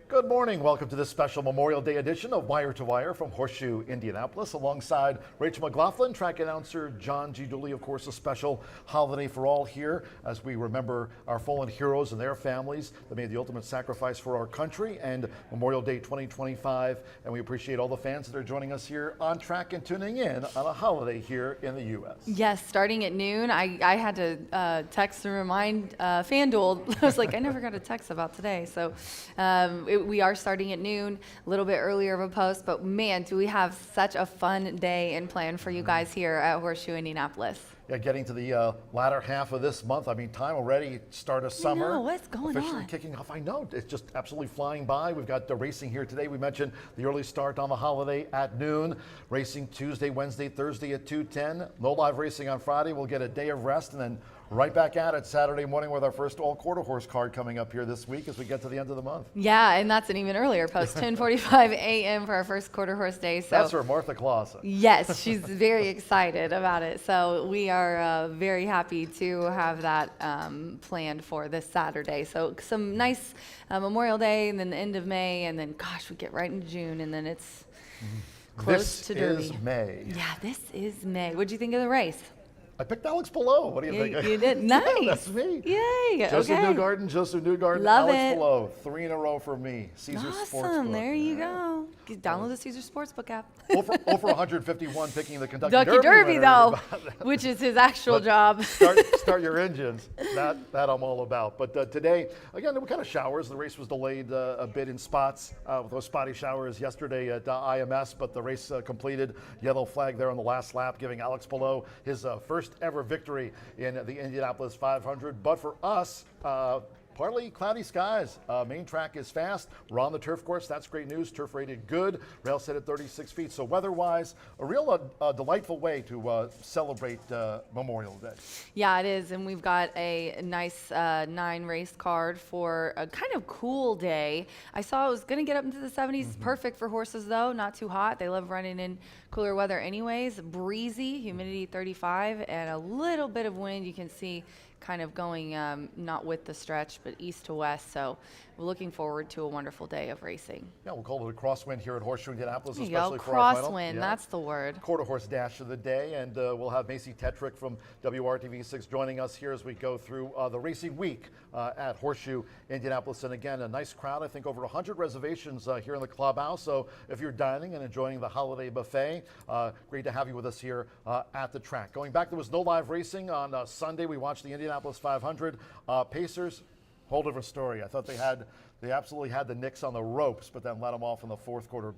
Good morning. Welcome to this special Memorial Day edition of Wire to Wire from Horseshoe, Indianapolis. Alongside Rachel McLaughlin, track announcer John G. Dooley. Of course, a special holiday for all here as we remember our fallen heroes and their families that made the ultimate sacrifice for our country, and Memorial Day 2025. And we appreciate all the fans that are joining us here on track and tuning in on a holiday here in the U.S. Yes, starting at noon. I had to text and remind FanDuel. I was like, I never got a text about today. So we are starting at noon, a little bit earlier of a post, but man, do we have such a fun day and plan for you guys here at Horseshoe Indianapolis. Yeah, getting to the latter half of this month. I mean, time already, start of summer. I know, what's going officially on? Kicking off. I know, it's just absolutely flying by. We've got the racing here today. We mentioned the early start on the holiday at noon. Racing Tuesday, Wednesday, Thursday at 2:10. No live racing on Friday. We'll get a day of rest and then right back at it Saturday morning with our first all-quarter horse card coming up here this week as we get to the end of the month. Yeah, and that's an even earlier post, 10:45 a.m. for our first quarter horse day. So that's for Martha Clausen. Yes, she's very excited about it. So we are very happy to have that planned for this Saturday. So some nice Memorial Day and then the end of May, and then gosh, we get right into June, and then it's close to Derby. This is May. Yeah, this is May. What'd you think of the race? I picked Alex Below. What do you think? You did. Nice. Yeah, that's me. Yay. Joseph Okay. Newgarden, Love Alex it. Below. 3 in a row for me. Caesar Sportsbook. Awesome. There you go. Download the Caesar Sportsbook app. Over 151 picking the Kentucky Derby winner, though, which is his actual job. Start your engines. That I'm all about. But today, again, there were kind of showers. The race was delayed a bit in spots with those spotty showers yesterday at IMS, but the race completed. Yellow flag there on the last lap, giving Alex Below his first ever victory in the Indianapolis 500. But for us, partly cloudy skies. Main track is fast. We're on the turf course. That's great news. Turf rated good. Rail set at 36 feet. So weather-wise, a real delightful way to celebrate Memorial Day. Yeah, it is. And we've got a nice 9-race card for a kind of cool day. I saw it was going to get up into the 70s. Perfect for horses, though. Not too hot. They love running in cooler weather anyways. Breezy, humidity 35, and a little bit of wind. You can see kind of going not with the stretch, but east to west. So we're looking forward to a wonderful day of racing. Yeah, we'll call it a crosswind here at Horseshoe Indianapolis, There you especially go. for our final. Crosswind, that's the word. Quarter horse dash of the day, and we'll have Macy Tetrick from WRTV6 joining us here as we go through the racing week at Horseshoe Indianapolis. And again, a nice crowd. I think over 100 reservations here in the clubhouse. So if you're dining and enjoying the holiday buffet, great to have you with us here at the track. Going back, there was no live racing on Sunday. We watched the Indianapolis 500. Pacers, whole different story. I thought they absolutely had the Knicks on the ropes, but then let them off in the fourth quarter.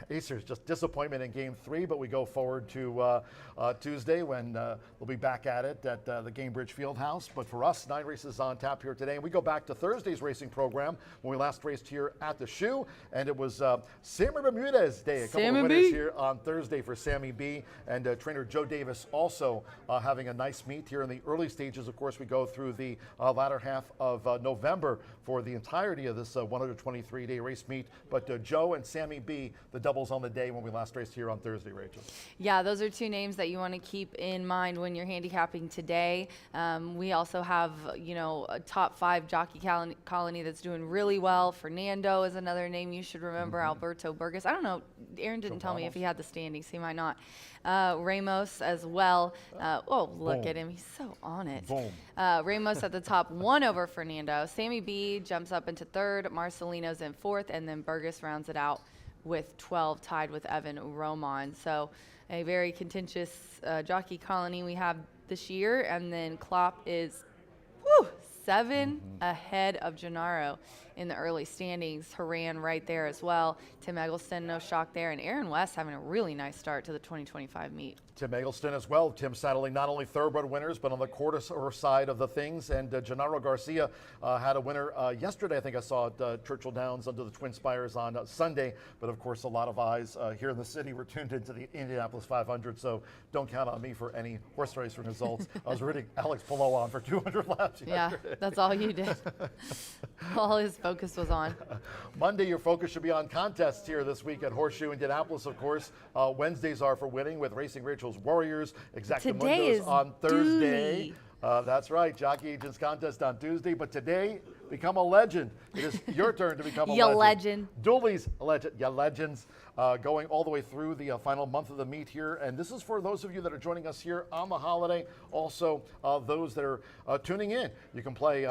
Pacers, just disappointment in Game 3, but we go forward to Tuesday when we'll be back at it at the Gainbridge Fieldhouse. But for us, 9 races on tap here today. And we go back to Thursday's racing program when we last raced here at the Shoe, and it was Sammy Bermudez Day. A couple of winners here on Thursday for Sammy B. And trainer Joe Davis also having a nice meet here in the early stages. Of course, we go through the latter half of November for the entirety of this 123-day race meet. But Joe and Sammy B, the doubles on the day when we last raced here on Thursday, Rachel. Yeah, those are 2 names that you want to keep in mind when you're handicapping today. We also have, a top 5 jockey colony that's doing really well. Fernando is another name you should remember. Alberto Burgess. I don't know. Aaron didn't tell me if he had the standings. He might not. Ramos as well. Oh, look at him. He's so on it. Ramos at the top, 1 over Fernando. Sammy B jumps up into 3rd. Marcelino's in 4th. And then Burgess rounds it out with 12, tied with Evan Roman. So a very contentious jockey colony we have this year. And then Klopp is 7 ahead of Gennaro in the early standings. Haran right there as well. Tim Eggleston, no shock there. And Aaron West having a really nice start to the 2025 meet. Tim Eggleston as well. Tim saddling not only thoroughbred winners, but on the quarter side of the things. And Gennaro Garcia had a winner yesterday. I think I saw at Churchill Downs under the Twin Spires on Sunday. But of course, a lot of eyes here in the city were tuned into the Indianapolis 500. So don't count on me for any horse racing results. I was rooting Alex Palou on for 200 laps yesterday. Yeah, that's all you did. All his focus was on. Monday, your focus should be on contests here this week at Horseshoe Indianapolis, of course. Wednesdays are for winning with Racing Rachel's Warriors. Exactamundos on Thursday. That's right, Jockey Agents Contest on Tuesday. But today, become a legend. It is your turn to become a Ya legend. legend. Dooley's legend, ya legends, going all the way through the final month of the meet here. And this is for those of you that are joining us here on the holiday. Also, those that are tuning in, you can play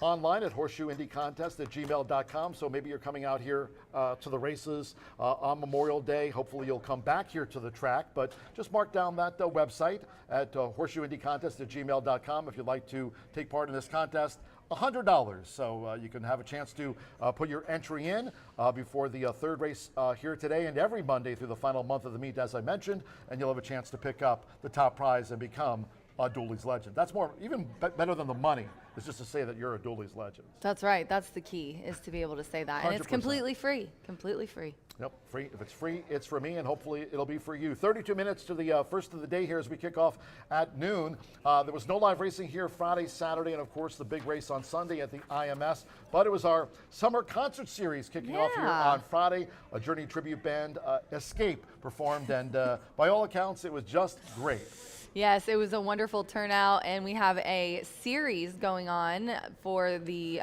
online at horseshoeindycontest@gmail.com. So maybe you're coming out here to the races on Memorial Day. Hopefully you'll come back here to the track, but just mark down that website at horseshoeindycontest@gmail.com if you'd like to take part in this contest. $100, so you can have a chance to put your entry in before the third race here today and every Monday through the final month of the meet, as I mentioned, and you'll have a chance to pick up the top prize and become a Dooley's legend. That's more, even better than the money, is just to say that you're a Dooley's legend. That's right. That's the key, is to be able to say that. And it's 100%. completely free. Completely free. Yep, free. If it's free, it's for me, and hopefully it'll be for you. 32 minutes to the first of the day here as we kick off at noon. There was no live racing here Friday, Saturday, and of course the big race on Sunday at the IMS. But it was our summer concert series kicking off here on Friday. A Journey tribute band, Escape, performed, and by all accounts, it was just great. Yes, it was a wonderful turnout, and we have a series going on for the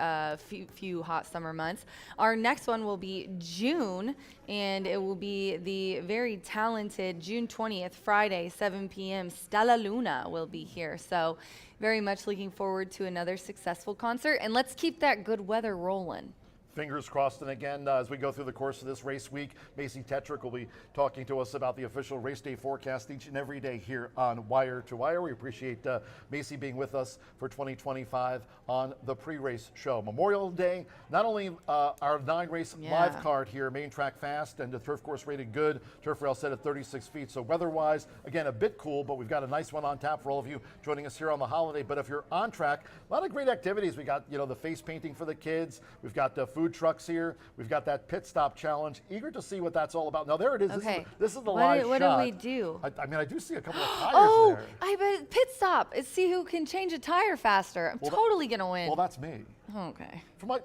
few hot summer months. Our next one will be June, and it will be the very talented June 20th, Friday, 7 p.m. Stella Luna will be here. So very much looking forward to another successful concert, and let's keep that good weather rolling. Fingers crossed. And again, as we go through the course of this race week, Macy Tetrick will be talking to us about the official race day forecast each and every day here on Wire to Wire. We appreciate Macy being with us for 2025 on the pre-race show. Memorial Day, not only our 9-race live card here, main track fast, and the turf course rated good, turf rail set at 36 feet. So weather-wise, again, a bit cool, but we've got a nice one on tap for all of you joining us here on the holiday. But if you're on track, a lot of great activities. We got, the face painting for the kids. We've got the food trucks here. We've got that pit stop challenge. Eager to see what that's all about. Now there it is. Okay. This is the live shot. What do we do? I mean, I do see a couple of tires Oh, there. I bet pit stop. It's see who can change a tire faster. I'm totally gonna win. Well, that's me. Okay.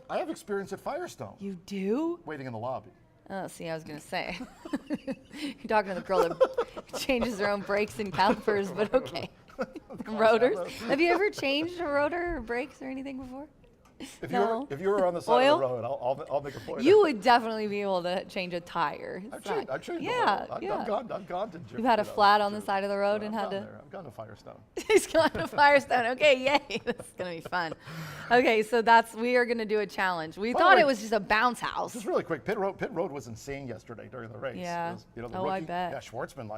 I have experience at Firestone. You do? Waiting in the lobby. Oh, see, I was gonna say. You're talking to the girl that changes her own brakes and calipers, but okay. Rotors. Have you ever changed a rotor or brakes or anything before? If No. you were on the side Oil? of the road, I'll make a point. You would definitely be able to change a tire. I've changed Yeah, oil. yeah. I've gone to. You've had a flat on the side of the road and had to. I've gone to Firestone. He's gone to Firestone. Okay, yay! That's gonna be fun. Okay, so we are gonna do a challenge. We By the thought way, it was just a bounce house. Just really quick, pit road was insane yesterday during the race. Yeah. The Oh, I rookie, bet. Yeah, Schwartzman,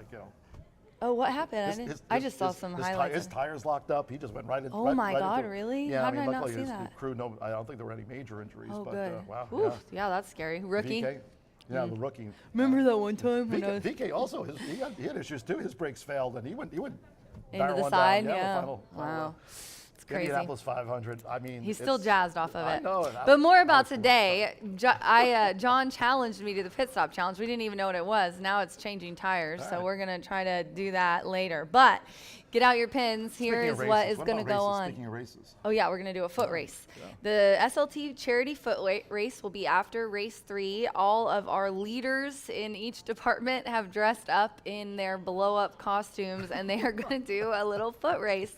Oh, what happened? I just saw some highlights. His tires locked up. He just went right in. Oh my right God, into, really? Yeah, How did I not luckily see his that? crew. No, I don't think there were any major injuries. Oh, but good. wow. Oof, yeah, that's scary. Rookie. VK, yeah, the rookie. Remember that one time when I was VK also he had issues too. His brakes failed, and he went into barrel the one side? down. Yeah. The final Wow. It's crazy. Indianapolis 500. I mean, He's still jazzed off of it. I know it. But more about today. John challenged me to the pit stop challenge. We didn't even know what it was. Now it's changing tires, so we're gonna try to do that later. But get out your pins. Here is what is going to go on. Speaking of races. Oh yeah, we're going to do a foot race. Yeah. The SLT charity foot race will be after race 3. All of our leaders in each department have dressed up in their blow up costumes, and they are going to do a little foot race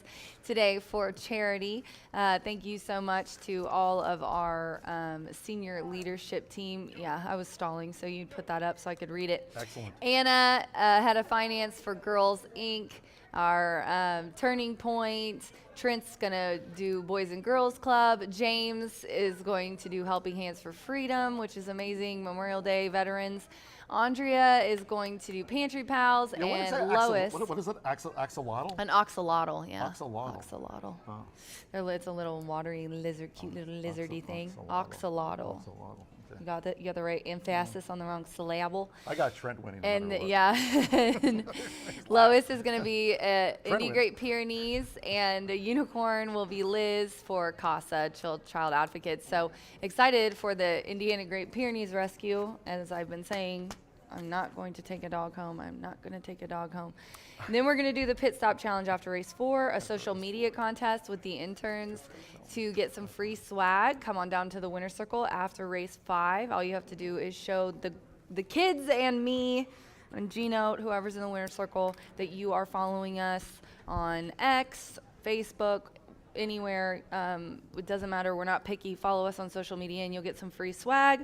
today for charity. Thank you so much to all of our senior leadership team. Yeah, I was stalling, so you'd put that up so I could read it. Excellent. Anna, head of finance for Girls Inc., our Turning Point. Trent's going to do Boys and Girls Club. James is going to do Helping Hands for Freedom, which is amazing, Memorial Day veterans. Andrea is going to do Pantry Pals, Yeah, and Lois. What is it? Axolotl? An oxolotl, yeah. Axolotl. Axolotl. Oh. It's a little watery lizard, cute little lizardy thing. Axolotl. Axolotl. Okay. You got the right emphasis on the wrong syllable. I got Trent winning. No And matter what. yeah, Lois is going to be Indie wins. Great Pyrenees, and a unicorn will be Liz for CASA, Child Advocates. So excited for the Indiana Great Pyrenees rescue. As I've been saying, I'm not going to take a dog home. I'm not going to take a dog home. And then we're going to do the pit stop challenge after race 4, a social media contest with the interns to get some free swag. Come on down to the winner circle after race 5. All you have to do is show the kids and me and Gino, whoever's in the winner circle, that you are following us on X, Facebook, anywhere. It doesn't matter. We're not picky. Follow us on social media and you'll get some free swag.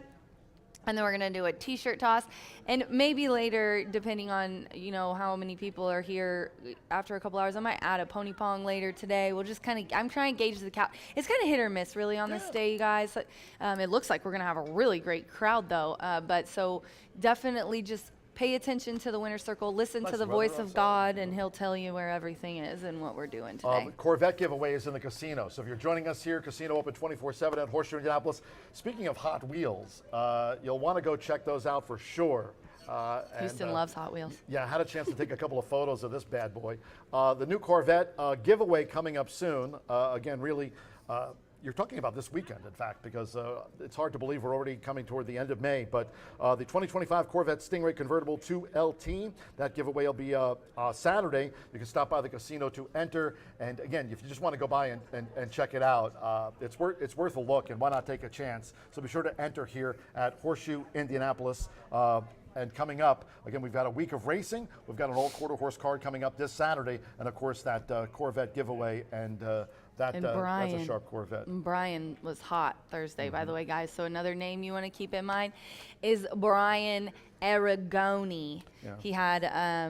And then we're going to do a t-shirt toss. And maybe later, depending on, how many people are here after a couple hours, I might add a pony pong later today. We'll just I'm trying to gauge the crowd. It's kind of hit or miss really on this day, you guys. It looks like we're going to have a really great crowd though. But so definitely just pay attention to the winner's circle, listen to the voice of God, and he'll tell you where everything is and what we're doing today. Corvette giveaway is in the casino. So if you're joining us here, casino open 24/7 at Horseshoe Indianapolis. Speaking of Hot Wheels, you'll want to go check those out for sure. Houston loves Hot Wheels. Yeah, I had a chance to take a couple of photos of this bad boy. The new Corvette giveaway coming up soon. Again, really, you're talking about this weekend, in fact, because it's hard to believe we're already coming toward the end of May. But the 2025 Corvette Stingray Convertible 2LT, that giveaway will be Saturday. You can stop by the casino to enter. And again, if you just want to go by and check it out, it's worth a look, and why not take a chance? So be sure to enter here at Horseshoe Indianapolis. And coming up, again, we've got a week of racing. We've got an all-quarter horse card coming up this Saturday, and of course that Corvette giveaway, and that's a sharp Corvette. Brian was hot Thursday, by the way, guys. So another name you want to keep in mind is Brian Aragoni. Yeah. He had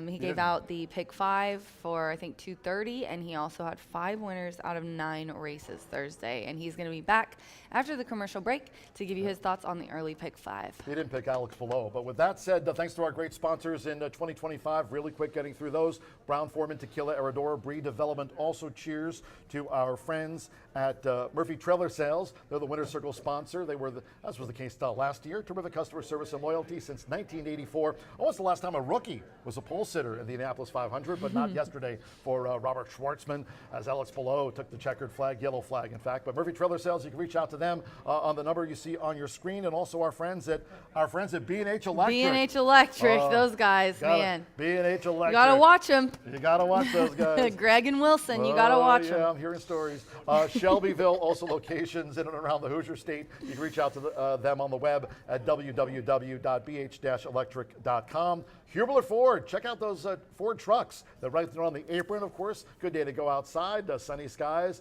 he gave out the pick 5 for I think 2:30, and he also had 5 winners out of 9 races Thursday. And he's going to be back after the commercial break to give you his thoughts on the early pick 5. He didn't pick Alex Below, but with that said, thanks to our great sponsors in 2025. Really quick, getting through those: Brown Forman Tequila Herradura Breed Development. Also, cheers to our friends at Murphy Trailer Sales. They're the Winner's Circle sponsor. They were as was the case last year. Terrific customer service and loyalty since 1984. Almost the last time a rookie was a pole sitter in the Indianapolis 500, but not yesterday for Robert Schwartzman, as Alex Below took the checkered flag, yellow flag, in fact. But Murphy Trailer Sales, you can reach out to them on the number you see on your screen, and also our friends at B&H Electric. B&H Electric, those guys, man. B&H Electric. You gotta watch them. You gotta watch those guys. Greg and Wilson, you gotta watch them. Yeah, I'm hearing stories. Shelbyville, also locations in and around the Hoosier State. You can reach out to them on the web at www.bh-electric.com. Hubler Ford, check out those Ford trucks. They're right there on the apron, of course. Good day to go outside, sunny skies,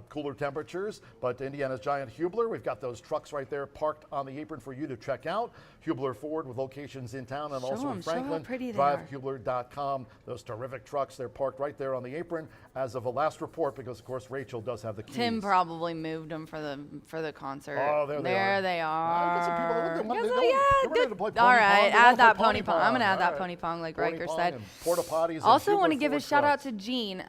cooler temperatures. But Indiana's giant Hubler, we've got those trucks right there parked on the apron for you to check out. Hubler Ford with locations in town and also in Franklin. DriveHubler.com. Those terrific trucks, they're parked right there on the apron as of a last report, because of course Rachel does have the keys. Tim probably moved them for the concert. Oh, there they are. Get some people All right, add that pony pong. I'm gonna add that pony pong, like Riker said. Porta potties. Also, want to give a shout out to Gene.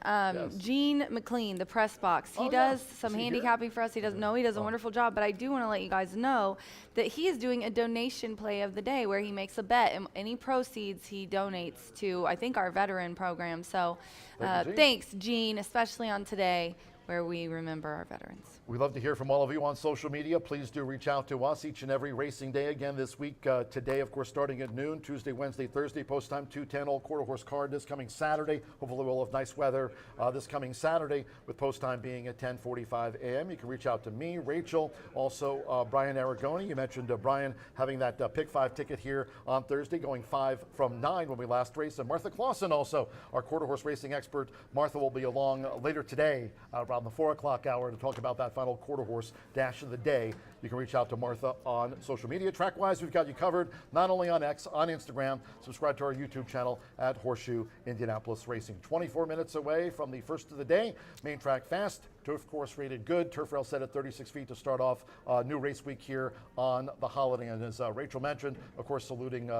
Gene McLean, the press box. He does some handicapping for us. He does a wonderful job. But I do want to let you guys know that he is doing a donation play of the day where he makes a bet, and any proceeds he donates to, I think, our veteran program. So thanks, Gene, especially on today, where we remember our veterans. We love to hear from all of you on social media. Please do reach out to us each and every racing day. Again, this week, today, of course, starting at noon, Tuesday, Wednesday, Thursday, post time 2:10, all quarter horse card this coming Saturday. Hopefully we'll have nice weather this coming Saturday, with post time being at 10:45 a.m. You can reach out to me, Rachel, also Brian Aragoni. You mentioned Brian having that pick 5 ticket here on Thursday, going 5 from 9 when we last raced. And Martha Clausen, also our quarter horse racing expert. Martha will be along later today around the 4 o'clock hour to talk about that final quarter horse dash of the day. You can reach out to Martha on social media. Track-wise, we've got you covered, not only on X, on Instagram. Subscribe to our YouTube channel at Horseshoe Indianapolis Racing. 24 minutes away from the first of the day. Main track fast, turf course rated good. Turf rail set at 36 feet to start off new race week here on the holiday. And as Rachel mentioned, of course, saluting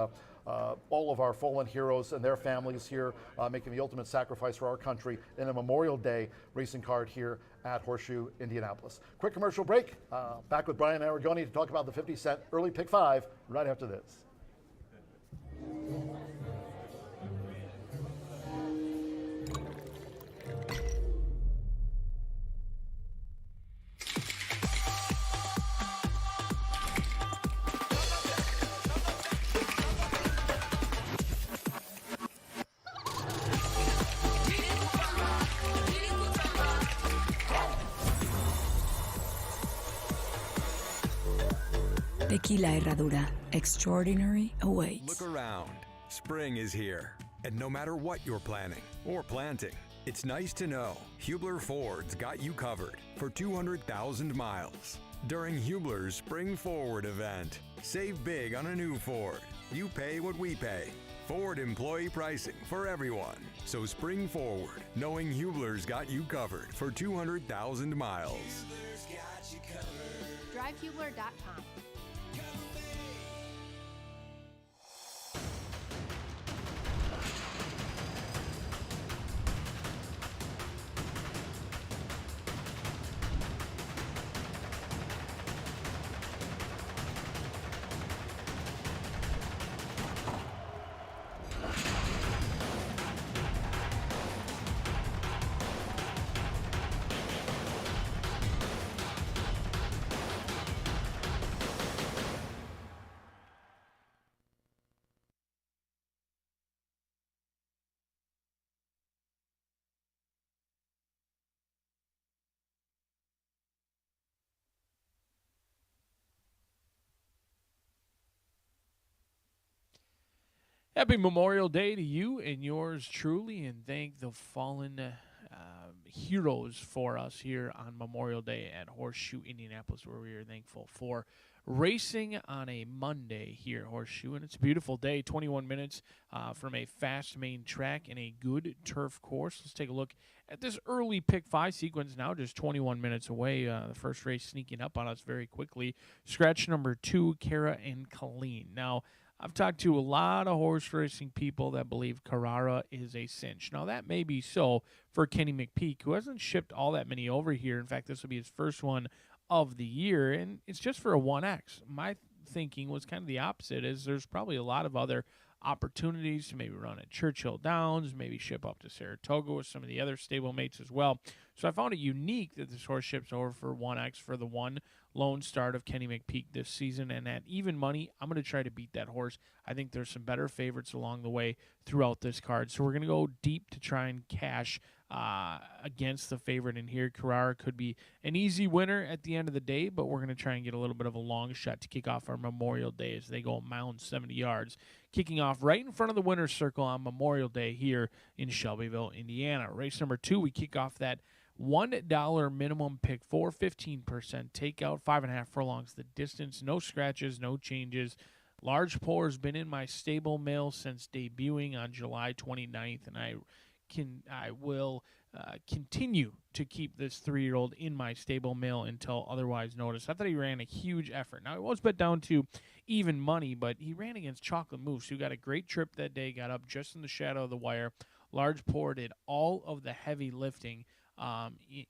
all of our fallen heroes and their families here, making the ultimate sacrifice for our country in a Memorial Day racing card here at Horseshoe Indianapolis. Quick commercial break. Back with Brian Aragoni to talk about the 50-cent early pick 5 right after this. Tequila Herradura. Extraordinary awaits. Look around. Spring is here. And no matter what you're planning or planting, It's nice to know Hubler Ford's got you covered for 200,000 miles. During Hubler's Spring Forward event, save big on a new Ford. You pay what we pay. Ford employee pricing for everyone. So spring forward, knowing Hubler's got you covered for 200,000 miles. DriveHubler.com. Happy Memorial Day to you and yours truly, and thank the fallen heroes for us here on Memorial Day at Horseshoe Indianapolis, where we are thankful for racing on a Monday here at Horseshoe. And it's a beautiful day, 21 minutes from a fast main track and a good turf course. Let's take a look at this early pick 5 sequence now, just 21 minutes away. The first race sneaking up on us very quickly. Scratch number 2, Kara and Colleen. Now, I've talked to a lot of horse racing people that believe Carrara is a cinch. Now, that may be so for Kenny McPeak, who hasn't shipped all that many over here. In fact, this will be his first one of the year, and it's just for a 1X. My thinking was kind of the opposite, is there's probably a lot of other opportunities to maybe run at Churchill Downs, maybe ship up to Saratoga with some of the other stablemates as well. So I found it unique that this horse ships over for 1X for the one lone start of Kenny McPeak this season. And at even money, I'm going to try to beat that horse. I think there's some better favorites along the way throughout this card. So we're going to go deep to try and cash against the favorite in here. Carrara could be an easy winner at the end of the day, but we're going to try and get a little bit of a long shot to kick off our Memorial Day as they go a mile and 70 yards, kicking off right in front of the winner's circle on Memorial Day here in Shelbyville, Indiana. Race number 2, we kick off that $1 minimum pick, 15% takeout, 5.5 furlongs the distance, no scratches, no changes. Large Pour has been in my stable mail since debuting on July 29th, and I will continue to keep this 3-year-old in my stable mail until otherwise noticed. I thought he ran a huge effort. Now, it was bet down to even money, but he ran against Chocolate Moose, who got a great trip that day, got up just in the shadow of the wire. Large Pour did all of the heavy lifting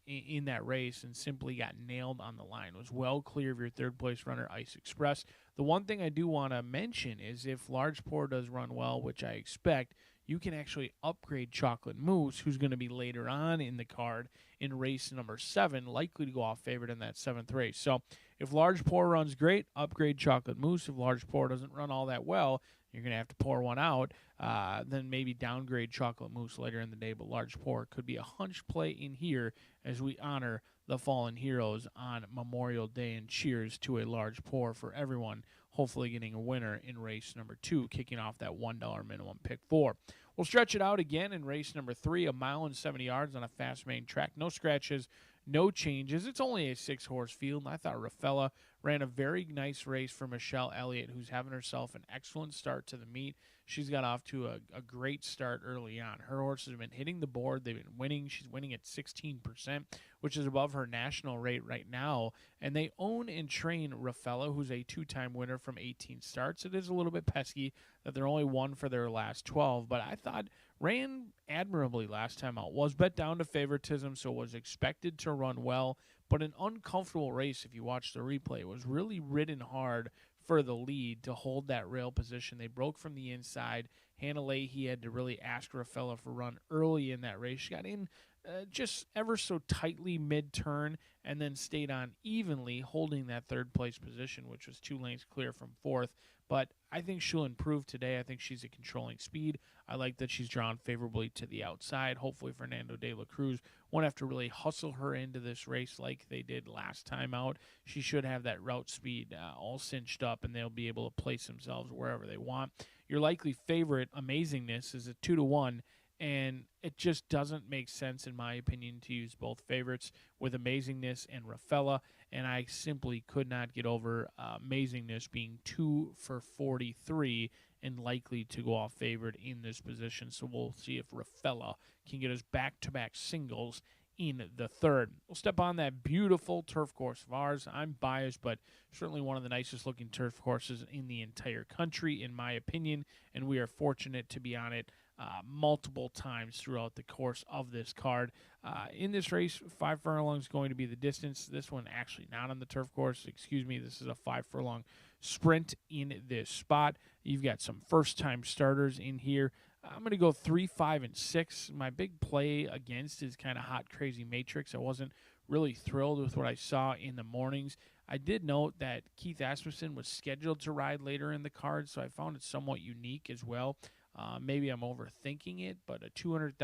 in that race and simply got nailed on the line. It was well clear of your third-place runner, Ice Express. The one thing I do want to mention is if Large Pour does run well, which I expect, you can actually upgrade Chocolate Moose, who's going to be later on in the card in race number 7, likely to go off favorite in that 7th race. So if Large Pour runs great, upgrade Chocolate Moose. If Large Pour doesn't run all that well, you're going to have to pour one out, then maybe downgrade Chocolate Moose later in the day. But Large Pour could be a hunch play in here as we honor the fallen heroes on Memorial Day. And cheers to a Large Pour for everyone, hopefully getting a winner in race number 2, kicking off that $1 minimum pick 4. We'll stretch it out again in race number 3, a mile and 70 yards on a fast main track. No scratches, no changes. It's only a 6-horse field, and I thought Raffaella ran a very nice race for Michelle Elliott, who's having herself an excellent start to the meet. She's got off to a great start early on. Her horses have been hitting the board. They've been winning. She's winning at 16%, which is above her national rate right now. And they own and train Raffaella, who's a 2-time winner from 18 starts. It is a little bit pesky that they're only 1 for their last 12, but I thought ran admirably last time out. Was bet down to favoritism, so was expected to run well, but an uncomfortable race if you watch the replay. It was really ridden hard for the lead to hold that rail position. They broke from the inside. Hannah Leahy had to really ask Raffaella for a run early in that race. She got in just ever so tightly mid-turn and then stayed on evenly, holding that third-place position, which was 2 lengths clear from 4th. But I think she'll improve today. I think she's a controlling speed. I like that she's drawn favorably to the outside. Hopefully Fernando de la Cruz won't have to really hustle her into this race like they did last time out. She should have that route speed all cinched up, and they'll be able to place themselves wherever they want. Your likely favorite, Amazingness, is a 2-1. And it just doesn't make sense, in my opinion, to use both favorites with Amazingness and Rafella. And I simply could not get over Amazingness being 2 for 43 and likely to go off favored in this position. So we'll see if Rafella can get us back-to-back singles in the third. We'll step on that beautiful turf course of ours. I'm biased, but certainly one of the nicest looking turf courses in the entire country, in my opinion, and we are fortunate to be on it multiple times throughout the course of this card. In this race, 5 furlongs is going to be the distance. This one actually not on the turf course. Excuse me, this is a 5 furlong sprint in this spot. You've got some first-time starters in here. I'm going to go 3, 5, and 6. My big play against is kind of Hot Crazy Matrix. I wasn't really thrilled with what I saw in the mornings. I did note that Keith Asmussen was scheduled to ride later in the card, so I found it somewhat unique as well. Maybe I'm overthinking it, but a $200,000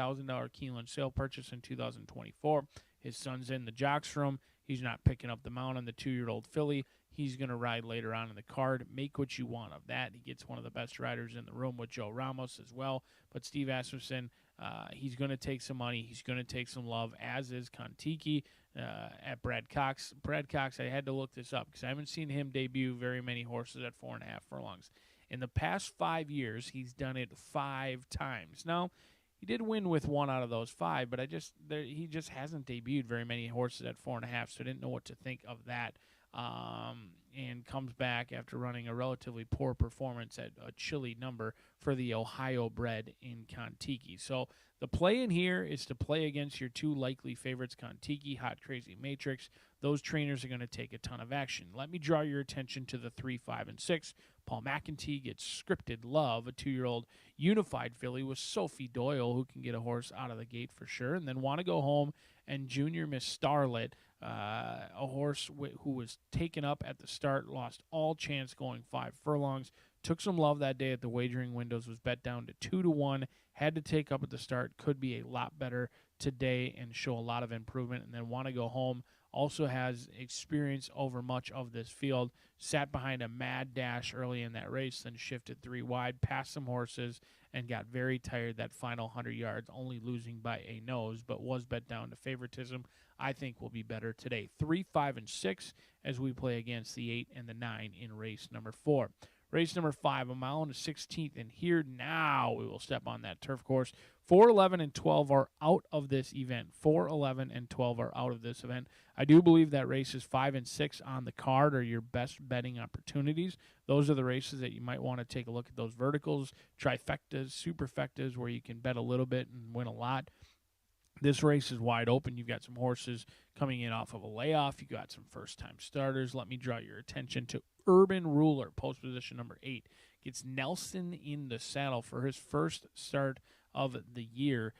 Keeneland sale purchase in 2024. His son's in the jocks room. He's not picking up the mount on the 2-year-old filly. He's going to ride later on in the card. Make what you want of that. He gets one of the best riders in the room with Joe Ramos as well. But Steve Asmussen, he's going to take some money. He's going to take some love, as is Kontiki at Brad Cox. Brad Cox, I had to look this up because I haven't seen him debut very many horses at 4.5 furlongs. In the past 5 years, he's done it 5 times. Now, he did win with 1 out of those 5, but he just hasn't debuted very many horses at 4.5, so I didn't know what to think of that. And comes back after running a relatively poor performance at a chilly number for the Ohio bred in Kontiki. So the play in here is to play against your 2 likely favorites, Kontiki, Hot Crazy Matrix. Those trainers are going to take a ton of action. Let me draw your attention to the 3, 5, and 6. Paul McEntee gets Scripted Love, a 2-year-old unified filly with Sophie Doyle, who can get a horse out of the gate for sure, and then Want to Go Home and Junior Miss Starlet, a horse who was taken up at the start, lost all chance going 5 furlongs, took some love that day at the wagering windows, was bet down to 2-1, had to take up at the start, could be a lot better today and show a lot of improvement, and then Want to Go Home also has experience over much of this field, sat behind a mad dash early in that race, then shifted 3 wide, passed some horses, and got very tired that final 100 yards, only losing by a nose, but was bet down to favoritism. I think will be better today. 3, 5, and 6 as we play against the 8 and the 9 in race number 4. Race number 5, a mile and a 16th, and here now we will step on that turf course. 4, 11, and 12 are out of this event. 4, 11, and 12 are out of this event. I do believe that races 5 and 6 on the card are your best betting opportunities. Those are the races that you might want to take a look at, those verticals, trifectas, superfectas, where you can bet a little bit and win a lot. This race is wide open. You've got some horses coming in off of a layoff. You've got some first-time starters. Let me draw your attention to Urban Ruler, post position number 8. Gets Nelson in the saddle for his first start of the year.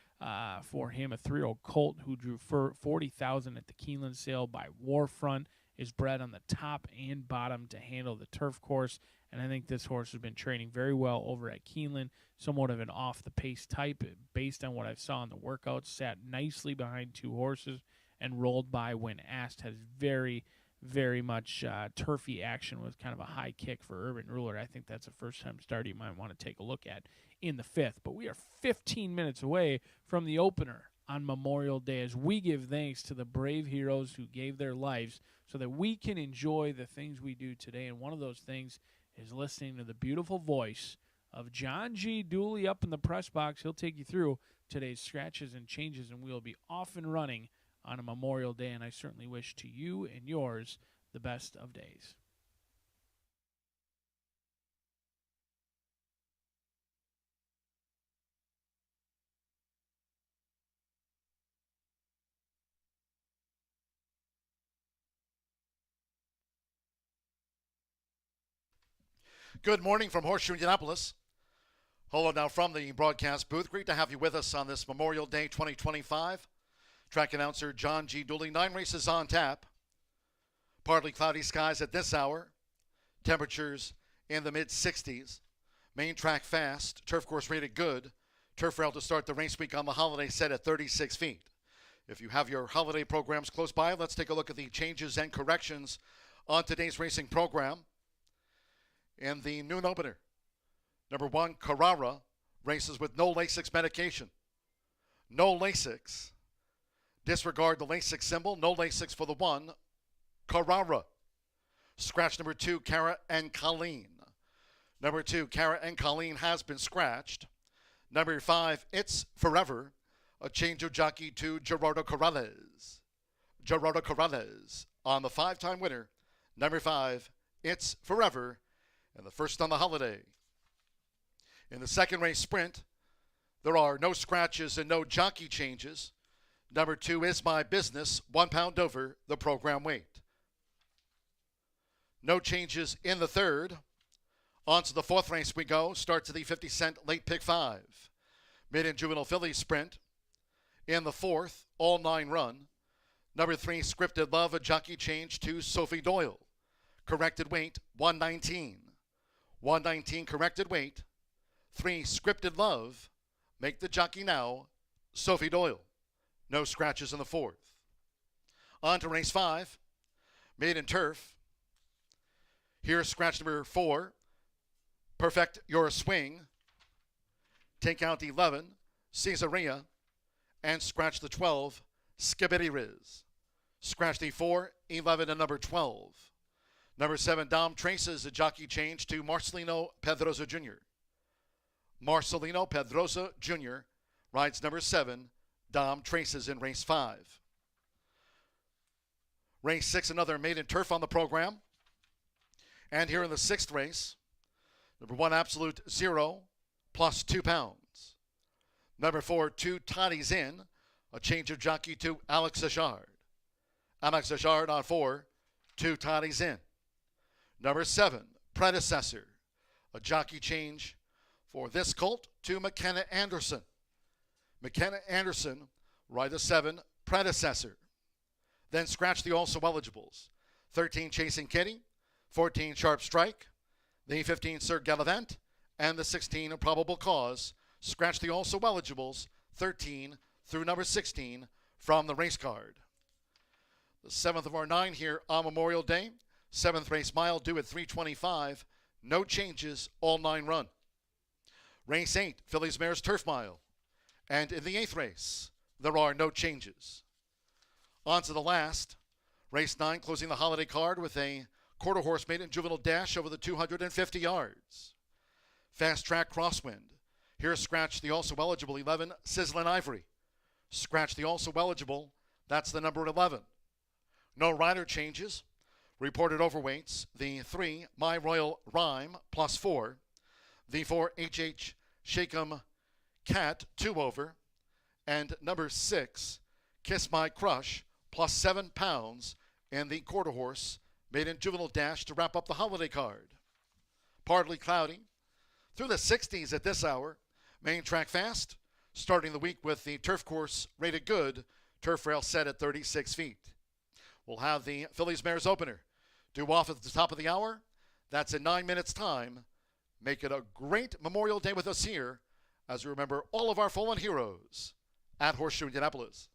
For him, a 3-year-old colt who drew $40,000 at the Keeneland sale by Warfront, is bred on the top and bottom to handle the turf course. And I think this horse has been training very well over at Keeneland, somewhat of an off-the-pace type based on what I saw in the workouts, sat nicely behind 2 horses and rolled by when asked, has very, very much turfy action with kind of a high kick for Urban Ruler. I think that's a first-time start you might want to take a look at in the 5th. But we are 15 minutes away from the opener on Memorial Day as we give thanks to the brave heroes who gave their lives so that we can enjoy the things we do today. And one of those things is listening to the beautiful voice of John G. Dooley up in the press box. He'll take you through today's scratches and changes, and we'll be off and running on a Memorial Day, and I certainly wish to you and yours the best of days. Good morning from Horseshoe Indianapolis. Hello now from the broadcast booth. Great to have you with us on this Memorial Day 2025. Track announcer John G. Dooley. 9 races on tap. Partly cloudy skies at this hour. Temperatures in the mid-60s. Main track fast. Turf course rated good. Turf rail to start the race week on the holiday set at 36 feet. If you have your holiday programs close by, let's take a look at the changes and corrections on today's racing program. In the noon opener, number 1, Carrara, races with no Lasix medication. no Lasix. Disregard the Lasix symbol, no Lasix for the 1, Carrara. Scratch number 2, Cara and Colleen. Number 2, Cara and Colleen has been scratched. Number 5, It's Forever, a change of jockey to Gerardo Corrales. Gerardo Corrales on the 5-time winner. Number 5, It's Forever, and the first on the holiday. In the second race sprint, there are no scratches and no jockey changes. Number 2 is My Business, 1 pound over the program weight. No changes in the third. On to the fourth race we go. Start to the 50-cent late pick 5. Mid and juvenile filly sprint. In the fourth, all 9 run. Number 3, Scripted Love, a jockey change to Sophie Doyle. Corrected weight, 119. 119 corrected weight. 3, Scripted Love. Make the jockey now, Sophie Doyle. No scratches in the fourth. On to race 5. Maiden Turf. Here's scratch number 4. Perfect Your Swing. Take out 11, Caesarea. And scratch the 12, Skibidi Riz. Scratch the 4, 11, and number 12. Number 7, Dom Traces a jockey change to Marcelino Pedrosa Jr. Marcelino Pedrosa Jr. rides number 7, Dom Traces in race 5. Race 6, another Maiden Turf on the program. And here in the 6th race, number 1, Absolute Zero, plus 2 pounds. Number 4, 2 Toddies In, a change of jockey to Alex Ajard. Alex Ajard on 4, 2 Toddies In. Number 7, Predecessor, a jockey change for this colt to McKenna Anderson. McKenna Anderson, ride the 7, Predecessor. Then scratch the also eligibles. 13, Chasing Kitty. 14, Sharp Strike. The 15, Sir Gallivant. And the 16, Probable Cause. Scratch the also eligibles, 13 through number 16 from the race card. The 7th of our 9 here on Memorial Day. 7th race mile due at 3:25. No changes, all 9 run. Race 8, Fillies Mares Turf Mile. And in the 8th race, there are no changes. On to the last. Race 9, closing the holiday card with a quarter horse maiden juvenile dash over the 250 yards. Fast Track Crosswind. Here scratch the also eligible 11, Sizzlin' Ivory. Scratch the also eligible, that's the number 11. No rider changes. Reported overweights, the 3, My Royal Rhyme, plus 4. The 4, HH Shake'em Cat, 2 over. And number 6, Kiss My Crush, plus 7 pounds in the quarter horse maiden juvenile dash to wrap up the holiday card. Partly cloudy. Through the 60s at this hour. Main track fast. Starting the week with the turf course rated good. Turf rail set at 36 feet. We'll have the Fillies Mares opener due off at the top of the hour. That's in 9 minutes' time. Make it a great Memorial Day with us here as we remember all of our fallen heroes at Horseshoe Indianapolis.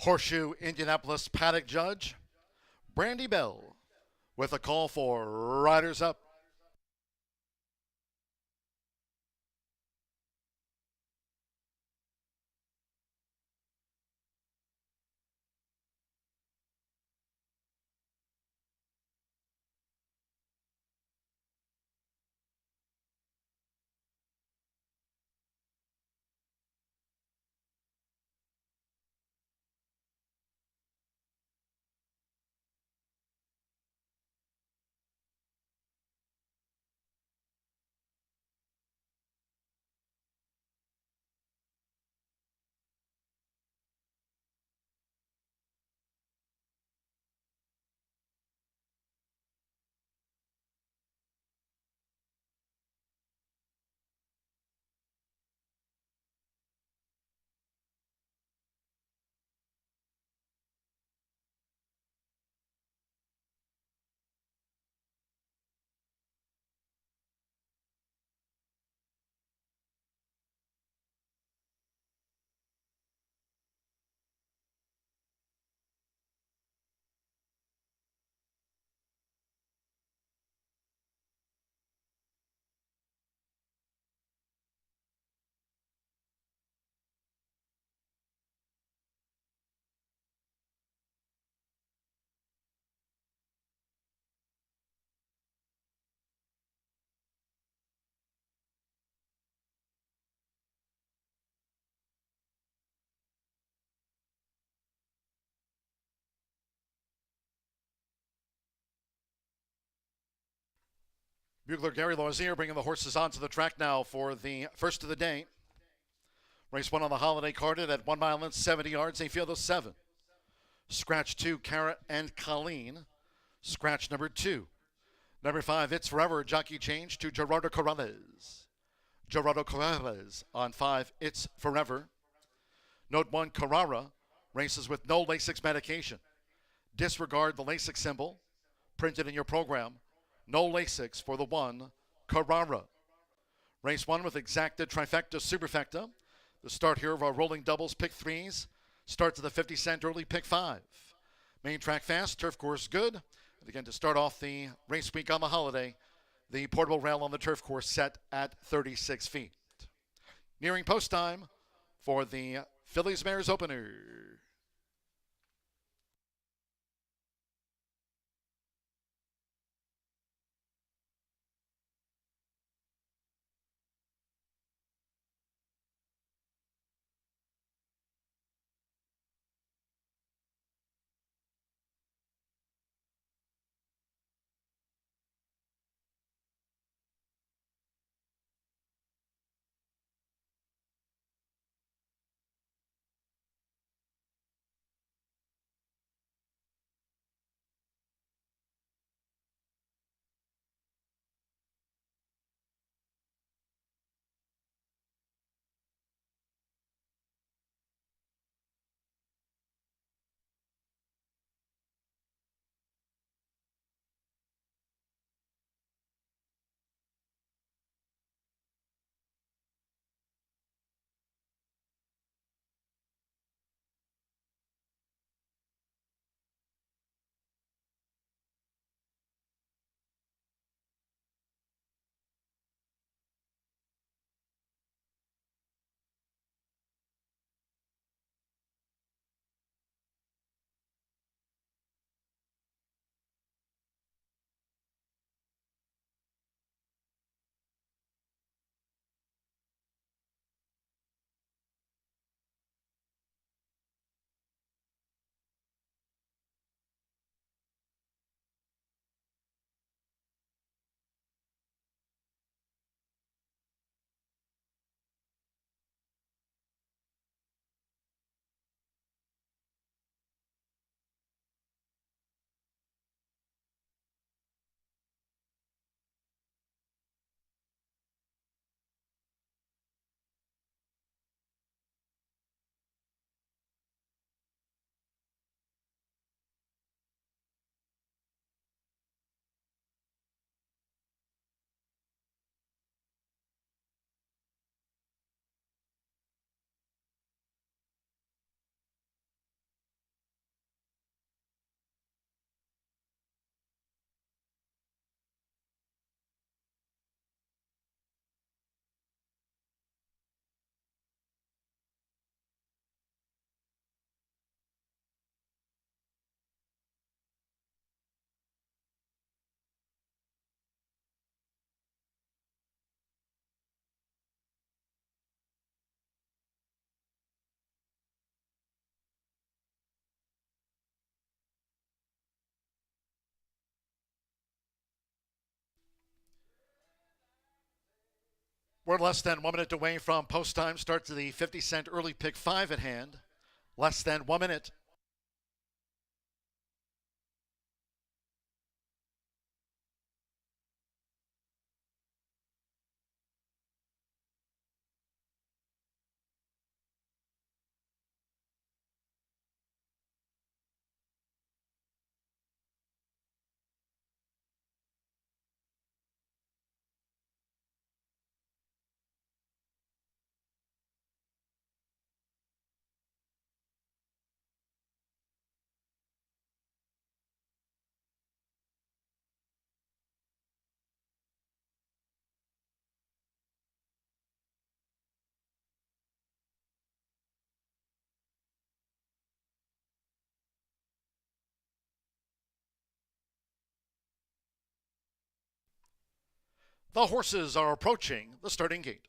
Horseshoe Indianapolis paddock judge, Brandy Bell, with a call for Riders Up. Bugler Gary Lozier bringing the horses onto the track now for the first of the day. Race 1 on the holiday carded at 1 mile and 70 yards. A field of 7. Scratch 2, Cara and Colleen. Scratch number 2. Number 5, It's Forever, jockey change to Gerardo Corrales. Gerardo Corrales on 5, It's Forever. Note 1, Carrara races with no Lasix medication. Disregard the Lasix symbol printed in your program. No Lasix for the 1, Carrara. Race 1 with exacta, trifecta, superfecta. The start here of our rolling doubles, pick 3s. Start to the 50 cent early, pick 5. Main track fast, turf course good. And again, to start off the race week on the holiday, the portable rail on the turf course set at 36 feet. Nearing post time for the Phillies Mares opener. We're less than 1 minute away from post time. Start to the 50-cent early pick 5 at hand. Less than 1 minute. The horses are approaching the starting gate.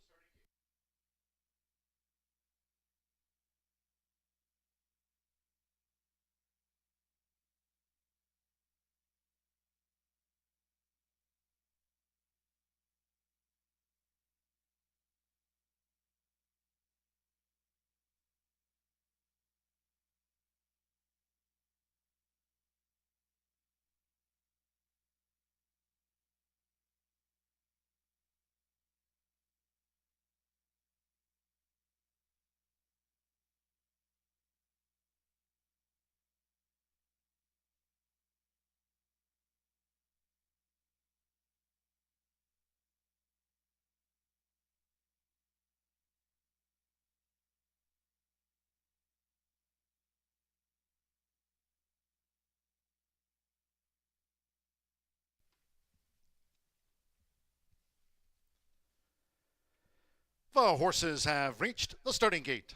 The horses have reached the starting gate.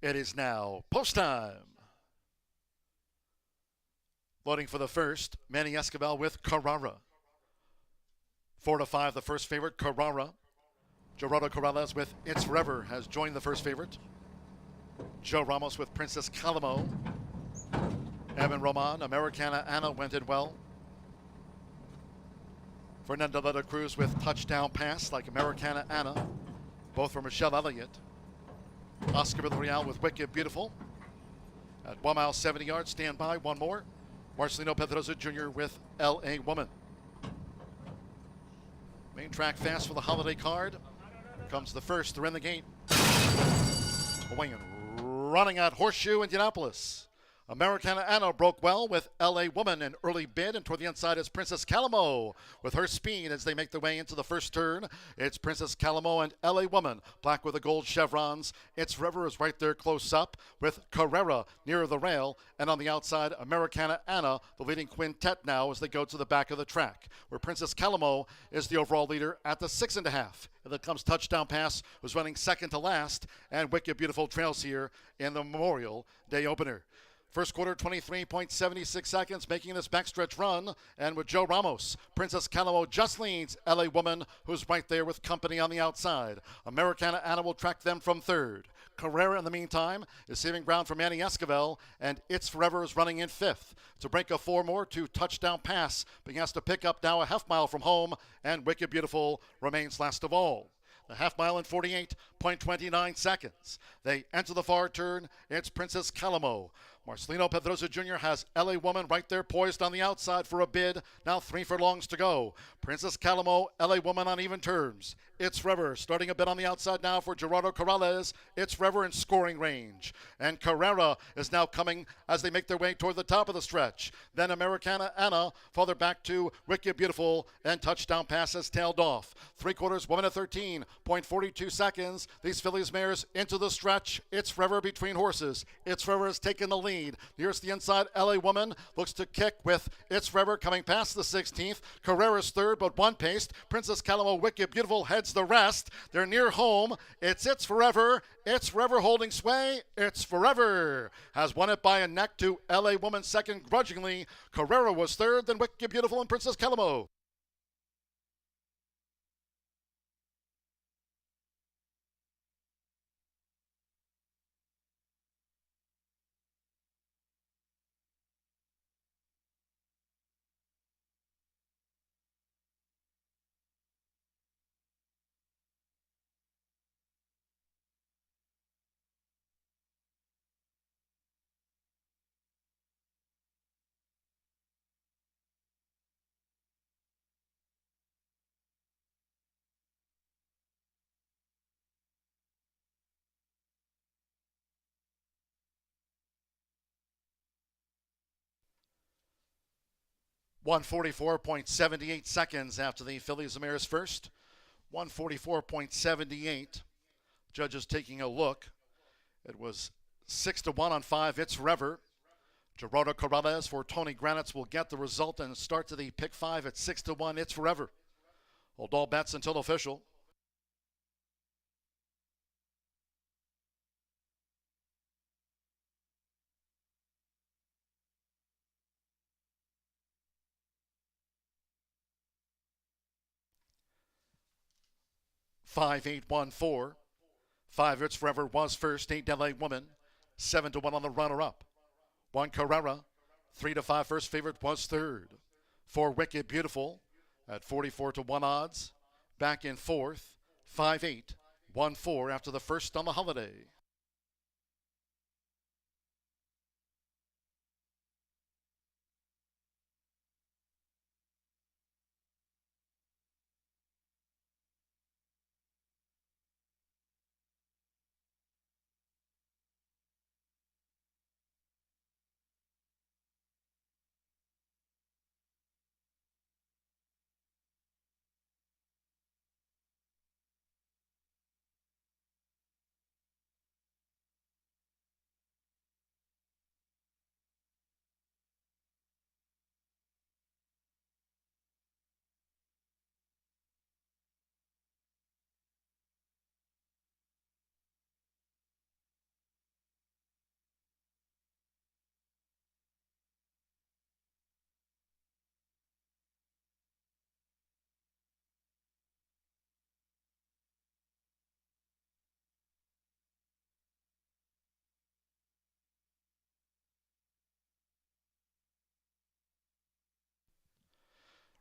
It is now post time. Loading for the first, Manny Escobar with Carrara. 4 to 5, the first favorite, Carrara. Gerardo Corrales with It's Forever has joined the first favorite. Joe Ramos with Princess Calamo. Evan Roman, Americana Anna went in well. Fernando de la Cruz with Touchdown Pass like Americana Anna, both from Michelle Elliott. Oscar Villarreal with Wicked Beautiful. At 1 mile, 70 yards, stand by, one more. Marcelino Pedroza Jr. with L.A. Woman. Main track fast for the holiday card. Here comes the first, they're in the gate. Away and running at Horseshoe Indianapolis. Americana Anna broke well with L.A. Woman, an early bid, and toward the inside is Princess Calamo with her speed as they make their way into the first turn. It's Princess Calamo and L.A. Woman, black with the gold chevrons. It's Forever is right there close up with Carrera near the rail, and on the outside, Americana Anna, the leading quintet now as they go to the back of the track, where Princess Calamo is the overall leader at the 6.5. And then comes Touchdown Pass, who's running second to last, and Wicked Beautiful trails here in the Memorial Day opener. First quarter, 23.76 seconds, making this backstretch run. And with Joe Ramos, Princess Calamo just leads L.A. Woman, who's right there with company on the outside. Americana Anna will track them from third. Carrera, in the meantime, is saving ground for Manny Escobar, and It's Forever is running in fifth. To break a 4 more to Touchdown Pass, but he has to pick up now a half mile from home, and Wicked Beautiful remains last of all. The half mile in 48.29 seconds. They enter the far turn. It's Princess Calamo. Marcelino Pedroza Jr. has L.A. Woman right there poised on the outside for a bid. Now 3 furlongs to go. Princess Calamo, L.A. Woman on even terms. It's Forever starting a bit on the outside now for Gerardo Corrales. It's Forever in scoring range. And Carrera is now coming as they make their way toward the top of the stretch. Then Americana Anna, farther back to Wicked Beautiful, and Touchdown Pass has tailed off. 3/4, 1 minute 13.42 seconds. These fillies mares into the stretch. It's Forever between horses. It's Forever has taken the lead. Here's the inside. L.A. Woman looks to kick with It's Forever coming past the 16th. Carrera's third, but one paced. Princess Calamo, Wicked Beautiful heads the rest. They're near home. It's Forever. It's Forever holding sway. It's Forever has won it by a neck to L.A. Woman second grudgingly. Carrera was third, then Wicked Beautiful and Princess Calamo. 144.78 seconds after the fillies and mares first. 144.78. Judges taking a look. It was 6-1 on 5. It's Forever. Gerardo Corrales for Tony Granitz will get the result and start to the pick 5 at 6-1. It's Forever. Hold all bets until official. Five, 8-1-4. 5 It's Forever was first. 8 LA Woman. 7-1 on the runner-up. 1 Carrera. 3-5 first favorite was third. 4 Wicked Beautiful at 44-1 odds. Back in fourth. 5-8-1-4 after the first on the holiday.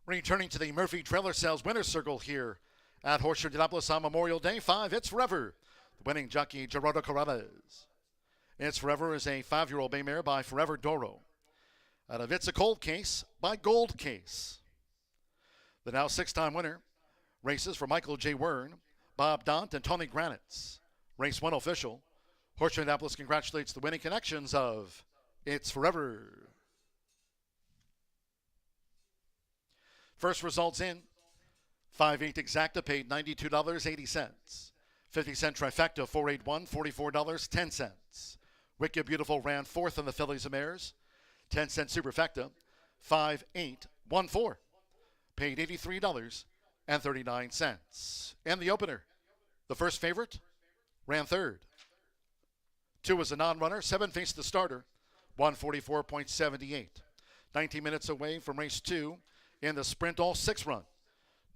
Returning to the Murphy Trailer Sales Winner's Circle here at Horseshoe Indianapolis on Memorial Day. 5 It's Forever. The winning jockey Gerardo Corrales. It's Forever is a 5-year-old bay mare by Forever Doro. Out of It's a Cold Case by Gold Case. The now 6-time winner races for Michael J. Wern, Bob Dont, and Tony Granitz. Race 1 official. Horseshoe Indianapolis congratulates the winning connections of It's Forever. First results in. 5-8 exacta paid $92.80. 50-cent trifecta 481 $44.10. Wicked Beautiful ran fourth in the fillies and mares. 10-cent superfecta 5-8-1-4 paid $83.39. And the opener, the first favorite, ran third. 2 was a non-runner. 7 faced the starter. 144.78. 19 minutes away from race 2. In the sprint, all 6 run.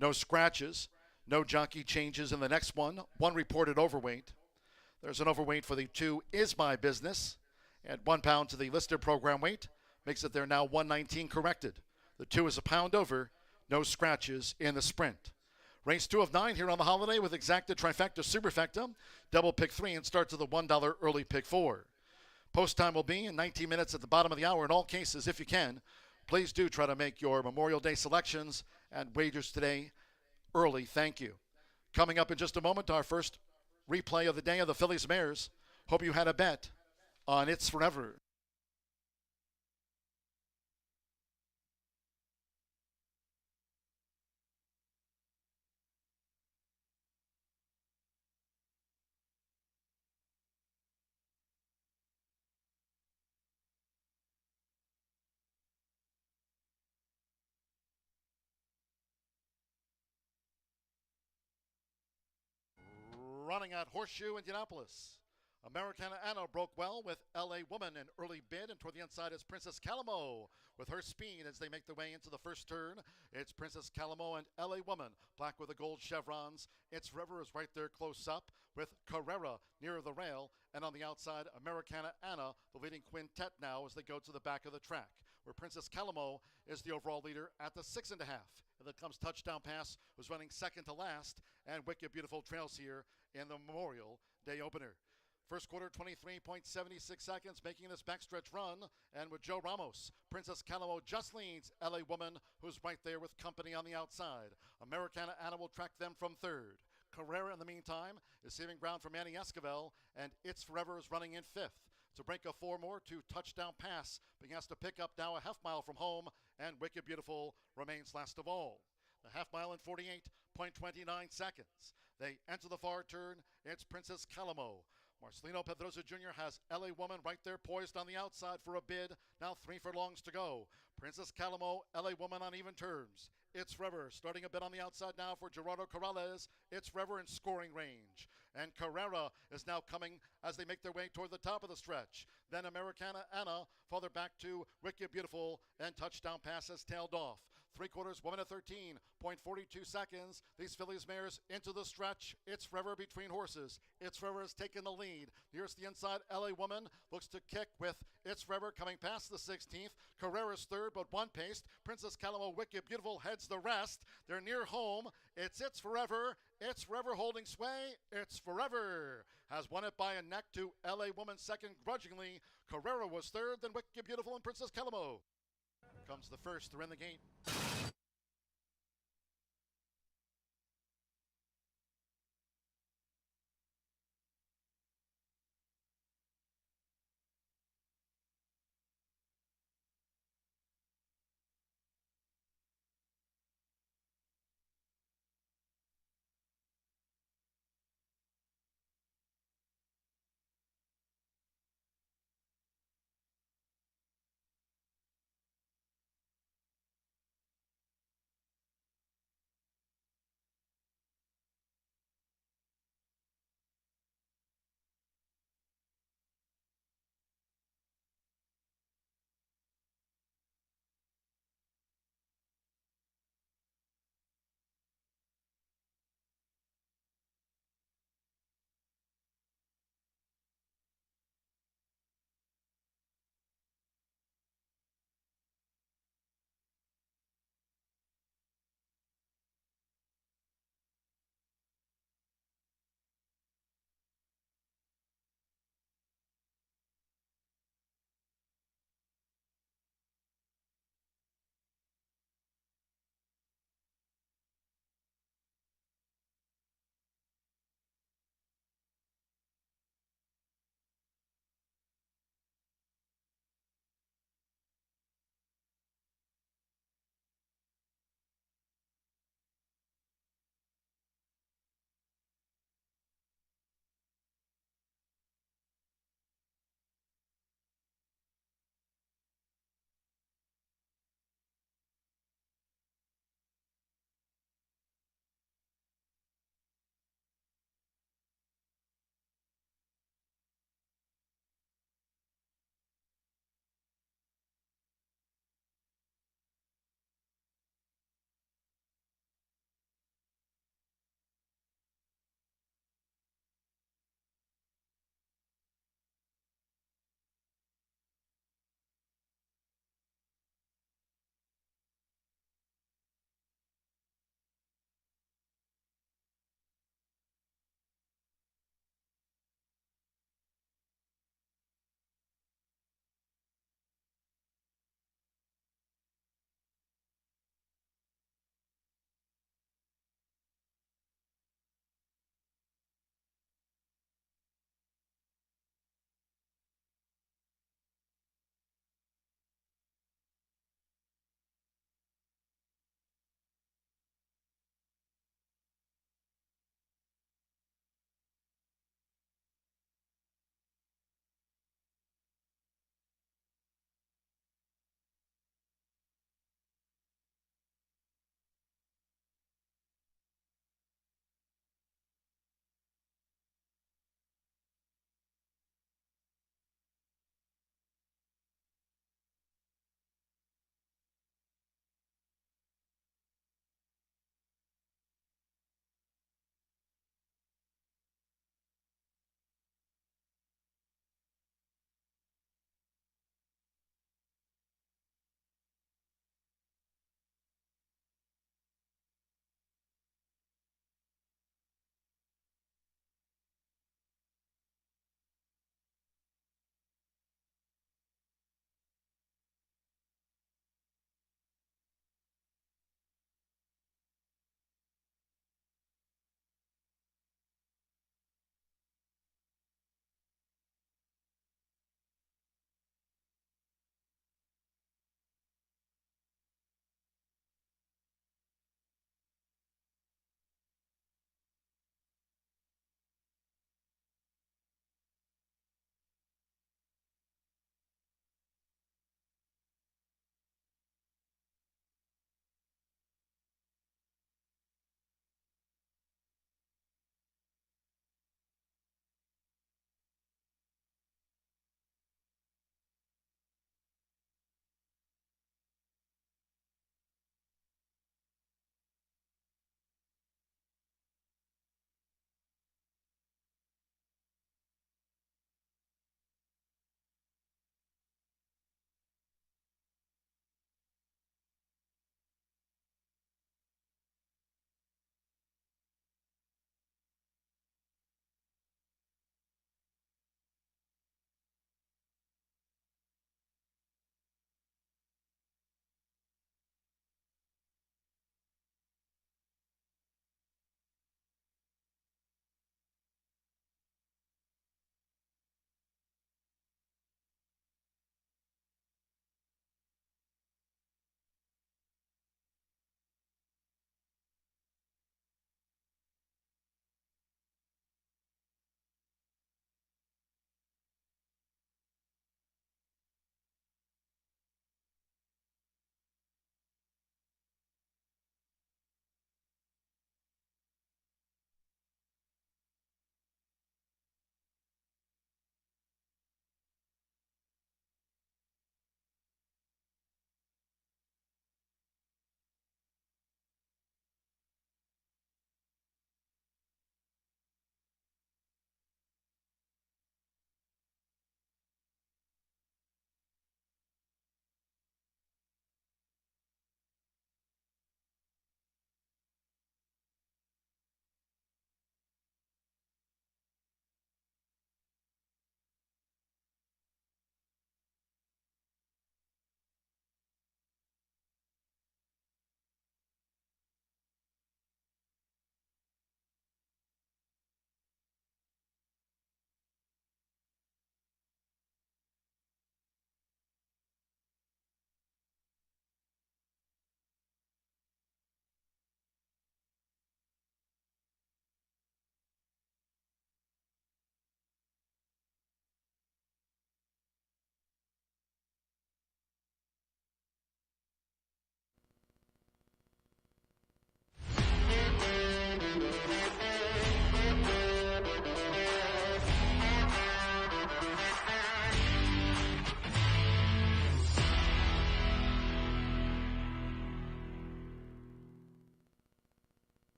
No scratches, no jockey changes in the next one. 1 reported overweight. There's an overweight for the 2 Is My Business. Add 1 pound to the listed program weight. Makes it there now 119 corrected. The 2 is a pound over. No scratches in the sprint. Race 2 of 9 here on the holiday with exacta, trifecta, superfecta. Double pick 3 and start to the $1 early pick 4. Post time will be in 19 minutes at the bottom of the hour. In all cases, if you can, please do try to make your Memorial Day selections and wagers today early. Thank you. Coming up in just a moment, our first replay of the day of the fillies mares. Hope you had a bet on It's Forever. Running at Horseshoe Indianapolis. Americana Anna broke well with LA Woman, an early bid, and toward the inside is Princess Calamo with her speed as they make their way into the first turn. It's Princess Calamo and LA Woman, black with the gold chevrons. It's River is right there close up with Carrera near the rail, and on the outside, Americana Anna, the leading quintet now as they go to the back of the track, where Princess Calamo is the overall leader at the 6.5. And then comes Touchdown Pass, who's running second to last, and Wicked Beautiful trails here in the Memorial Day opener. First quarter, 23.76 seconds, making this backstretch run. And with Joe Ramos, Princess Calamo just leads LA Woman, who's right there with company on the outside. Americana Anna will track them from third. Carrera, in the meantime, is saving ground for Manny Esquivel, and It's Forever is running in fifth. To break a 4 more to Touchdown Pass, but he has to pick up now a half mile from home, and Wicked Beautiful remains last of all. The half mile in 48.29 seconds. They enter the far turn. It's Princess Calamo. Marcelino Pedrosa Jr. has LA Woman right there poised on the outside for a bid. Now 3 furlongs to go. Princess Calamo, LA Woman on even terms. It's Forever starting a bit on the outside now for Gerardo Corrales. It's Forever in scoring range. And Carrera is now coming as they make their way toward the top of the stretch. Then Americana Anna, farther back to Wicked Beautiful, and Touchdown Pass has tailed off. 3/4, 1 minute 13.42 seconds. These fillies mares into the stretch. It's Forever between horses. It's Forever has taken the lead. Nearest the inside, LA Woman looks to kick with It's Forever coming past the 16th. Carrera's third, but one paced. Princess Calamo, Wicked Beautiful heads the rest. They're near home. It's Forever. It's Forever holding sway. It's Forever has won it by a neck to LA Woman second grudgingly. Carrera was third, then Wicked Beautiful and Princess Calamo. Here comes the first. They're in the gate.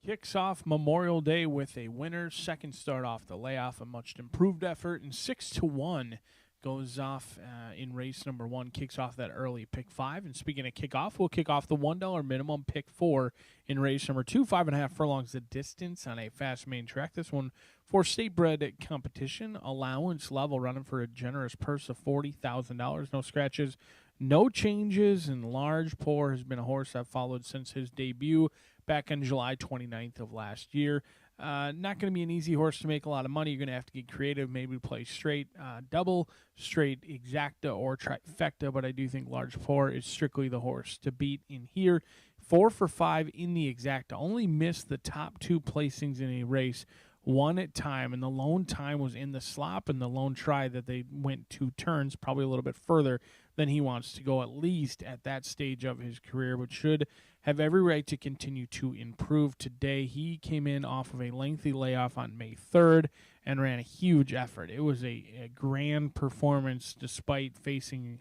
Kicks off Memorial Day with a winner. Second start off the layoff, a much improved effort, and 6-1 goes off in race number 1. Kicks off that early pick 5. And speaking of kickoff, we'll kick off the $1 minimum pick 4 in race number 2. 5.5 furlongs the distance on a fast main track. This one for state bred competition. Allowance level running for a generous purse of $40,000. No scratches, no changes, and Large Pour has been a horse I've followed since his debut back on July 29th of last year. Not going to be an easy horse to make a lot of money. You're going to have to get creative, maybe play straight double, straight exacta, or trifecta, but I do think Large Pour is strictly the horse to beat in here. 4 for 5 in the exacta. Only missed the top 2 placings in a race one at time, and the lone time was in the slop and the lone try that they went 2 turns, probably a little bit further than he wants to go, at least at that stage of his career, but should have every right to continue to improve. Today, he came in off of a lengthy layoff on May 3rd and ran a huge effort. It was a grand performance despite facing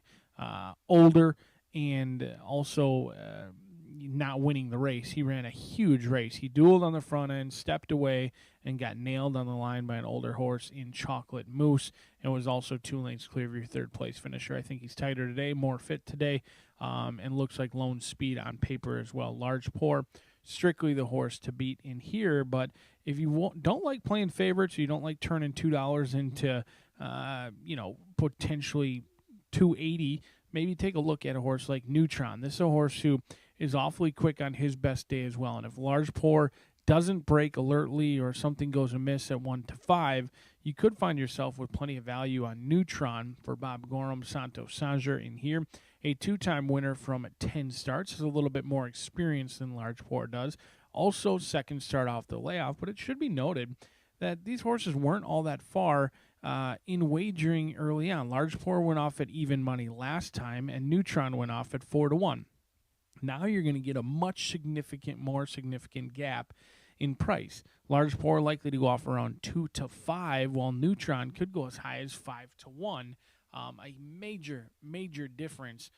older and also not winning the race. He ran a huge race. He dueled on the front end, stepped away, and got nailed on the line by an older horse in Chocolate Moose, and was also 2 lengths clear of your third place finisher. I think he's tighter today, more fit today, and looks like lone speed on paper as well. Large Pour, strictly the horse to beat in here, but if you don't like playing favorites, or you don't like turning $2 into, potentially $2.80, maybe take a look at a horse like Neutron. This is a horse who is awfully quick on his best day as well. And if Large Pour doesn't break alertly or something goes amiss at 1 to 5, you could find yourself with plenty of value on Neutron for Bob Gorham, Santos Sanger in here. A 2-time winner from 10 starts, is a little bit more experience than Large Pour does. Also second start off the layoff, but it should be noted that these horses weren't all that far in wagering early on. Large Pour went off at even money last time, and Neutron went off at 4-1. Now you're going to get a much more significant gap in price. Large Pour likely to go off around 2 to 5, while Neutron could go as high as 5 to 1. A major difference.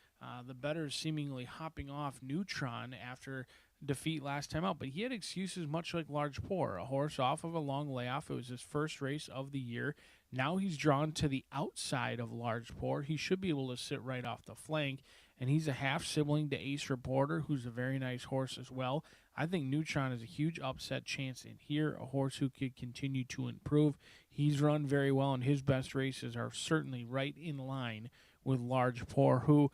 The better seemingly hopping off Neutron after defeat last time out, but he had excuses much like Large Pour, a horse off of a long layoff. It was his first race of the year. Now he's drawn to the outside of Large Pour. He should be able to sit right off the flank, and he's a half-sibling to Ace Reporter, who's a very nice horse as well. I think Neutron is a huge upset chance in here, a horse who could continue to improve. He's run very well, and his best races are certainly right in line with Large Pour, who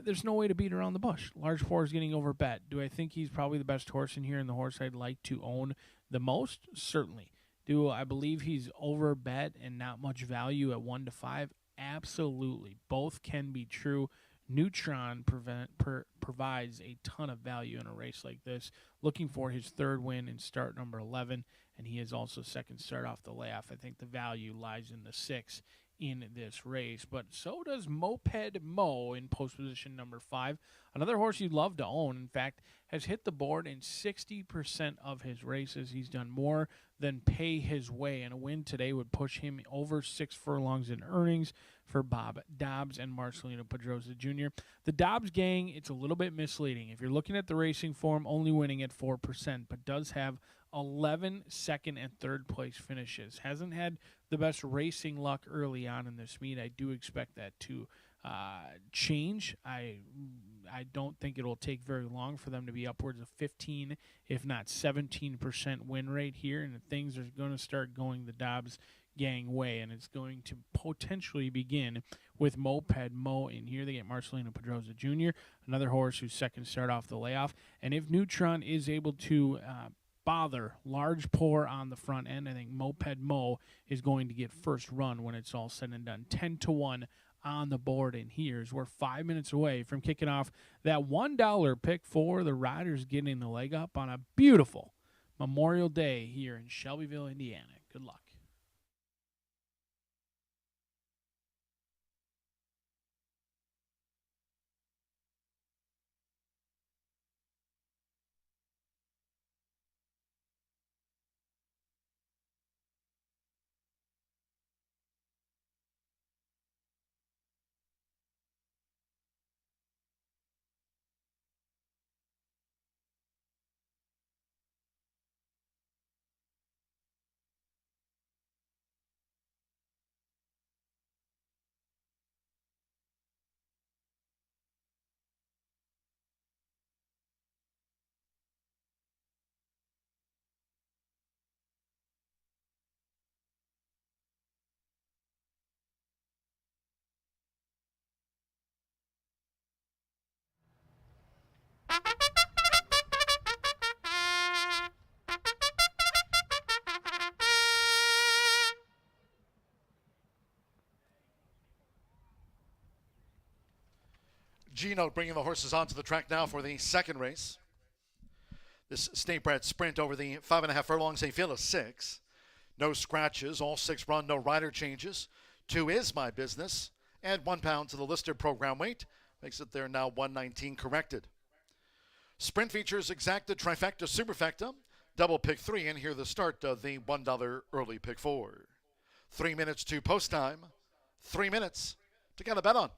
there's no way to beat around the bush. Large Pour is getting overbet. Do I think he's probably the best horse in here and the horse I'd like to own the most? Certainly. Do I believe he's overbet and not much value at 1 to 5? Absolutely. Both can be true. Neutron provides a ton of value in a race like this. Looking for his 3rd win in start number 11, and he is also second start off the layoff. I think the value lies in the 6 in this race, but so does Moped Mo in post position number 5. Another horse you'd love to own. In fact, has hit the board in 60% of his races. He's done more than pay his way, and a win today would push him over 6 furlongs in earnings for Bob Dobbs and Marcelino Pedrosa Jr. The Dobbs gang, it's a little bit misleading. If you're looking at the racing form, only winning at 4%, but does have 11 second and third place finishes. Hasn't had the best racing luck early on in this meet. I do expect that to change. I don't think it will take very long for them to be upwards of 15, if not 17% win rate here, and things are going to start going the Dobbs gang way, and it's going to potentially begin with Moped Mo in here. They get Marcelino Pedrosa Jr., another horse who's second start off the layoff, and if Neutron is able to bother Large Pour on the front end, I think Moped Mo is going to get first run when it's all said and done. 10 to 1 on the board in here. We're 5 minutes away from kicking off that $1 pick 4. The Riders getting the leg up on a beautiful Memorial Day here in Shelbyville, Indiana. Good luck. Gino bringing the horses onto the track now for the second race. This state bred sprint over the 5.5 furlongs, a field of 6. No scratches, all 6 run, no rider changes. 2 is My Business. Add 1 pound to the listed program weight. Makes it there now 119 corrected. Sprint features exacta, trifecta, superfecta. Double pick 3, and here the start of the $1 early pick 4. 3 minutes to post time. 3 minutes to get a bet on.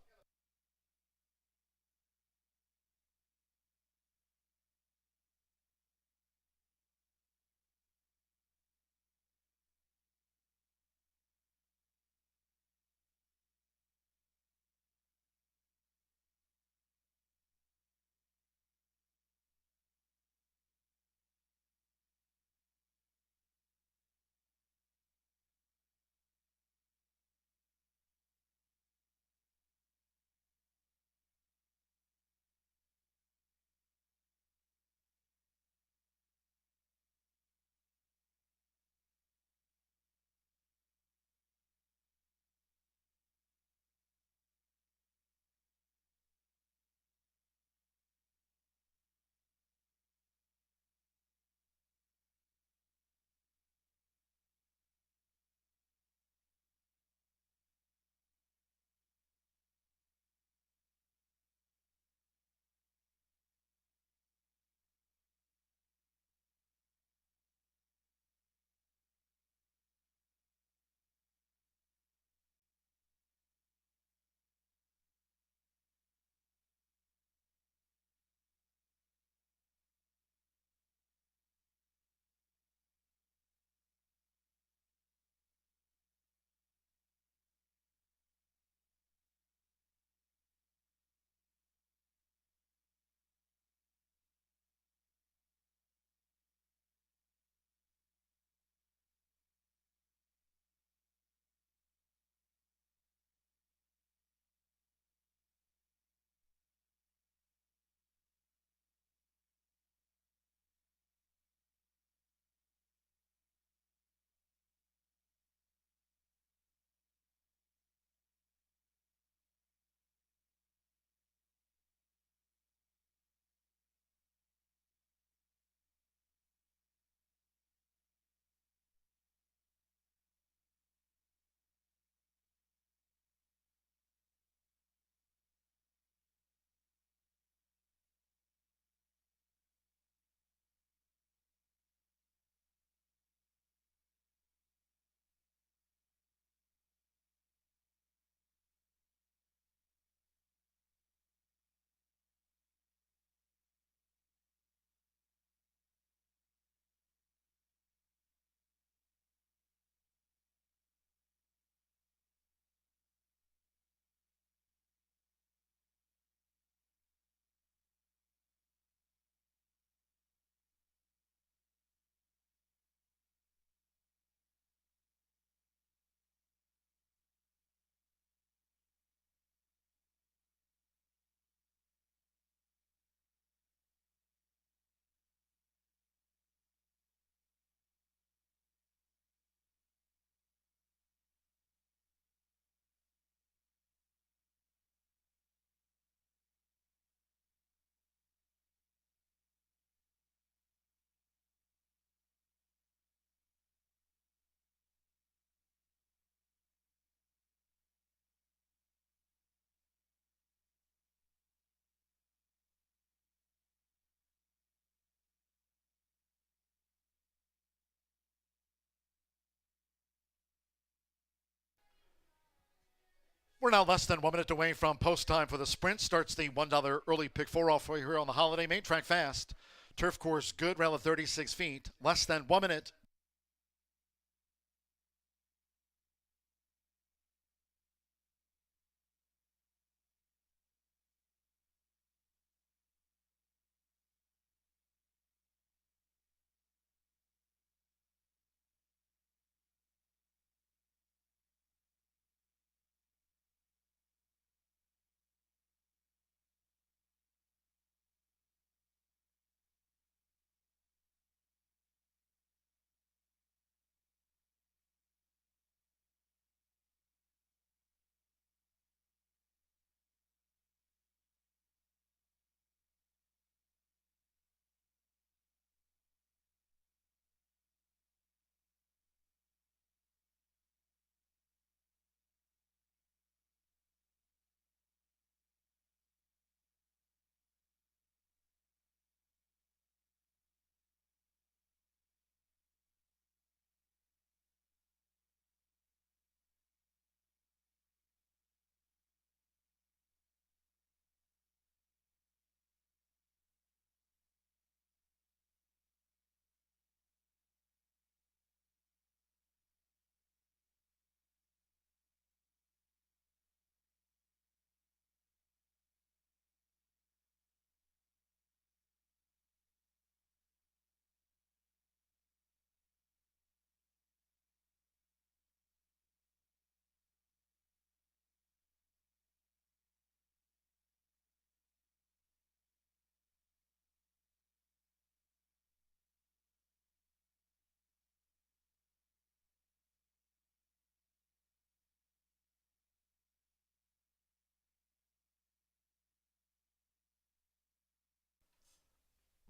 We're now less than 1 minute away from post time for the sprint. Starts the $1 early pick 4 off for you here on the Holiday Main Track Fast. Turf course good, rail at 36 feet. Less than 1 minute.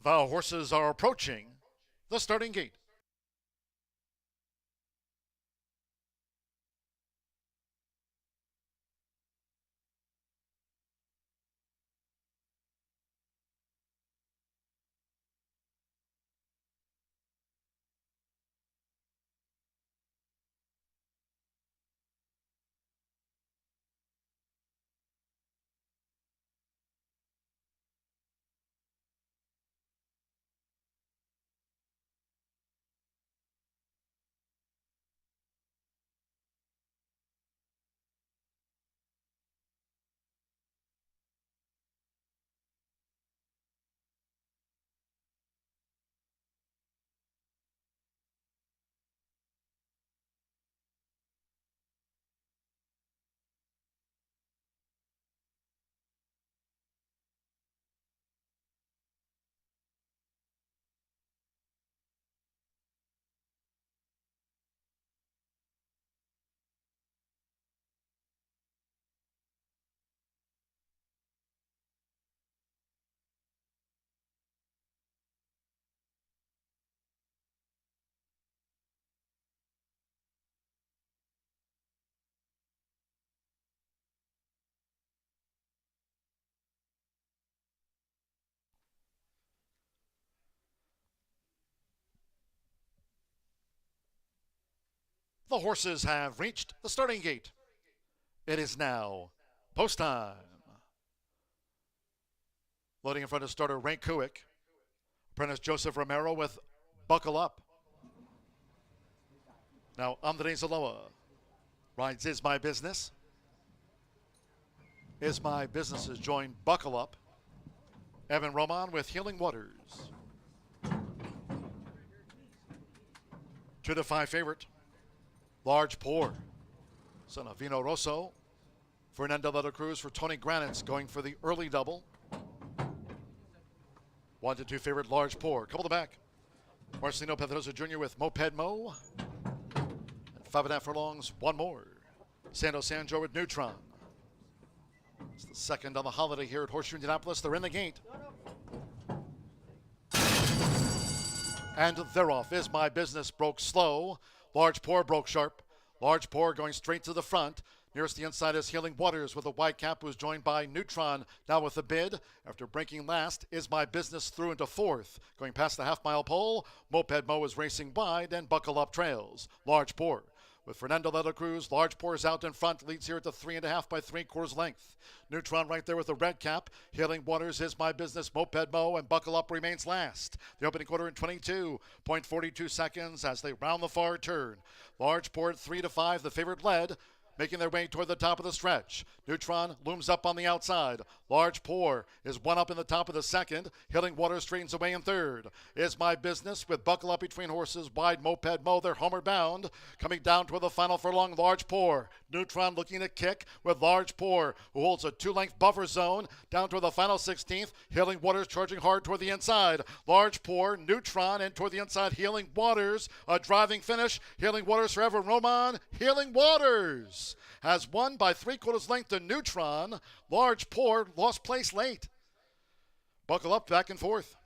The horses are approaching the starting gate. The horses have reached the starting gate. It is now post time. Loading in front of starter Rank Kuick. Apprentice Joseph Romero with Buckle Up. Now Andres Aloa rides Is My Business. Is My Business is joined Buckle Up. Evan Roman with Healing Waters. 2-5 favorite. Large Pour. Son of Vino Rosso. Fernando de la Cruz for Tony Granitz going for the early double. 1-2 favorite Large Pour. Couple to back. Marcelino Pedrosa Jr. with Moped Mo. And 5.5 furlongs, one more. Sando Sanjo with Neutron. It's the second on the holiday here at Horseshoe Indianapolis. They're in the gate. And they're off. Is My Business broke slow. Large Pour broke sharp. Large Pour going straight to the front. Nearest the inside is Healing Waters with a white cap, who's joined by Neutron now with a bid. After breaking last, Is My Business through into fourth. Going past the half-mile pole, Moped Mo is racing wide and Buckle Up trails. Large Pour. With Fernando de la Cruz, Large Pour is out in front, leads here at the 3.5 by 3/4 length. Neutron right there with the red cap. Healing Waters, Is My Business, Moped Mo, and Buckle Up remains last. The opening quarter in 22.42 seconds as they round the far turn. Large Pour at 3-5, the favorite led, making their way toward the top of the stretch. Neutron looms up on the outside. Large Pour is one up in the top of the second. Healing Waters straightens away in third. Is My Business with Buckle Up between horses. Wide Moped Mo, they're homeward bound. Coming down toward the final furlong, Large Pour. Neutron looking to kick with Large Pour, who holds a 2-length buffer zone. Down toward the final 16th. Healing Waters charging hard toward the inside. Large Pour, Neutron, and toward the inside, Healing Waters. A driving finish. Healing Waters forever. Roman. Healing Waters has won by 3/4 length to Neutron. Large Pour lost place late. Buckle Up back and forth.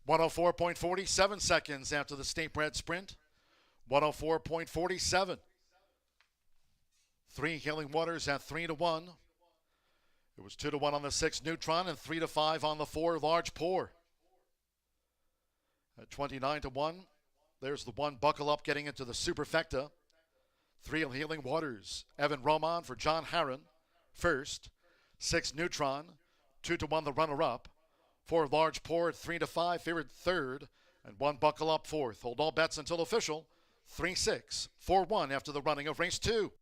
.104.47 seconds after the State Bred Sprint. 104.47. 3 Healing Waters at 3-1. It was 2-1 on the 6 Neutron and 3-5 on the 4 Large Pour. At 29-1, there's the 1 Buckle Up getting into the Superfecta. 3 Healing Waters. Evan Roman for John Harron first. 6 Neutron. 2-1 the runner-up. 4 Large Pour at 3-5, favored third, and 1 Buckle Up fourth. Hold all bets until official. 3-6, 4-1 after the running of race 2.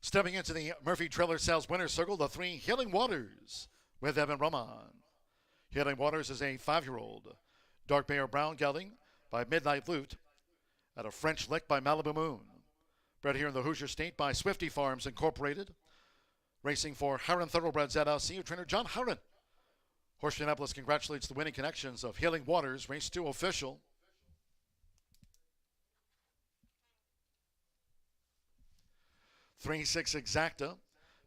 Stepping into the Murphy Trailer Sales Winner's Circle, the 3 Healing Waters with Evan Roman. Healing Waters is a 5-year-old. Dark Bear Brown gelding by Midnight Lute at a French Lick by Malibu Moon. Bred here in the Hoosier State by Swifty Farms Incorporated. Racing for Harron Thoroughbreds LLC, trainer John Harron. Horseshoe Indianapolis congratulates the winning connections of Healing Waters, race 2 official. $3-6 exacta,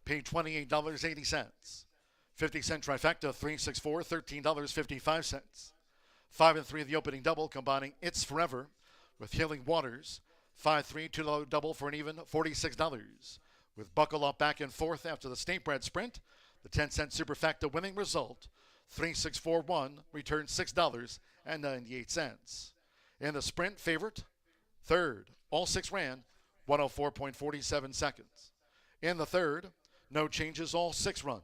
paid $28.80. 50-cent trifecta, 3-6-4, $13.55. 5 and 3 of the opening double, combining It's Forever with Healing Waters. 5-3, $2 double for an even $46. With Buckle Up back in fourth after the State Bred Sprint, the 10-cent superfecta winning result, 3-6-4-1, returns $6.98. In the sprint, favorite, third, all 6 ran, 104.47 seconds. In the third, no changes, all 6 run.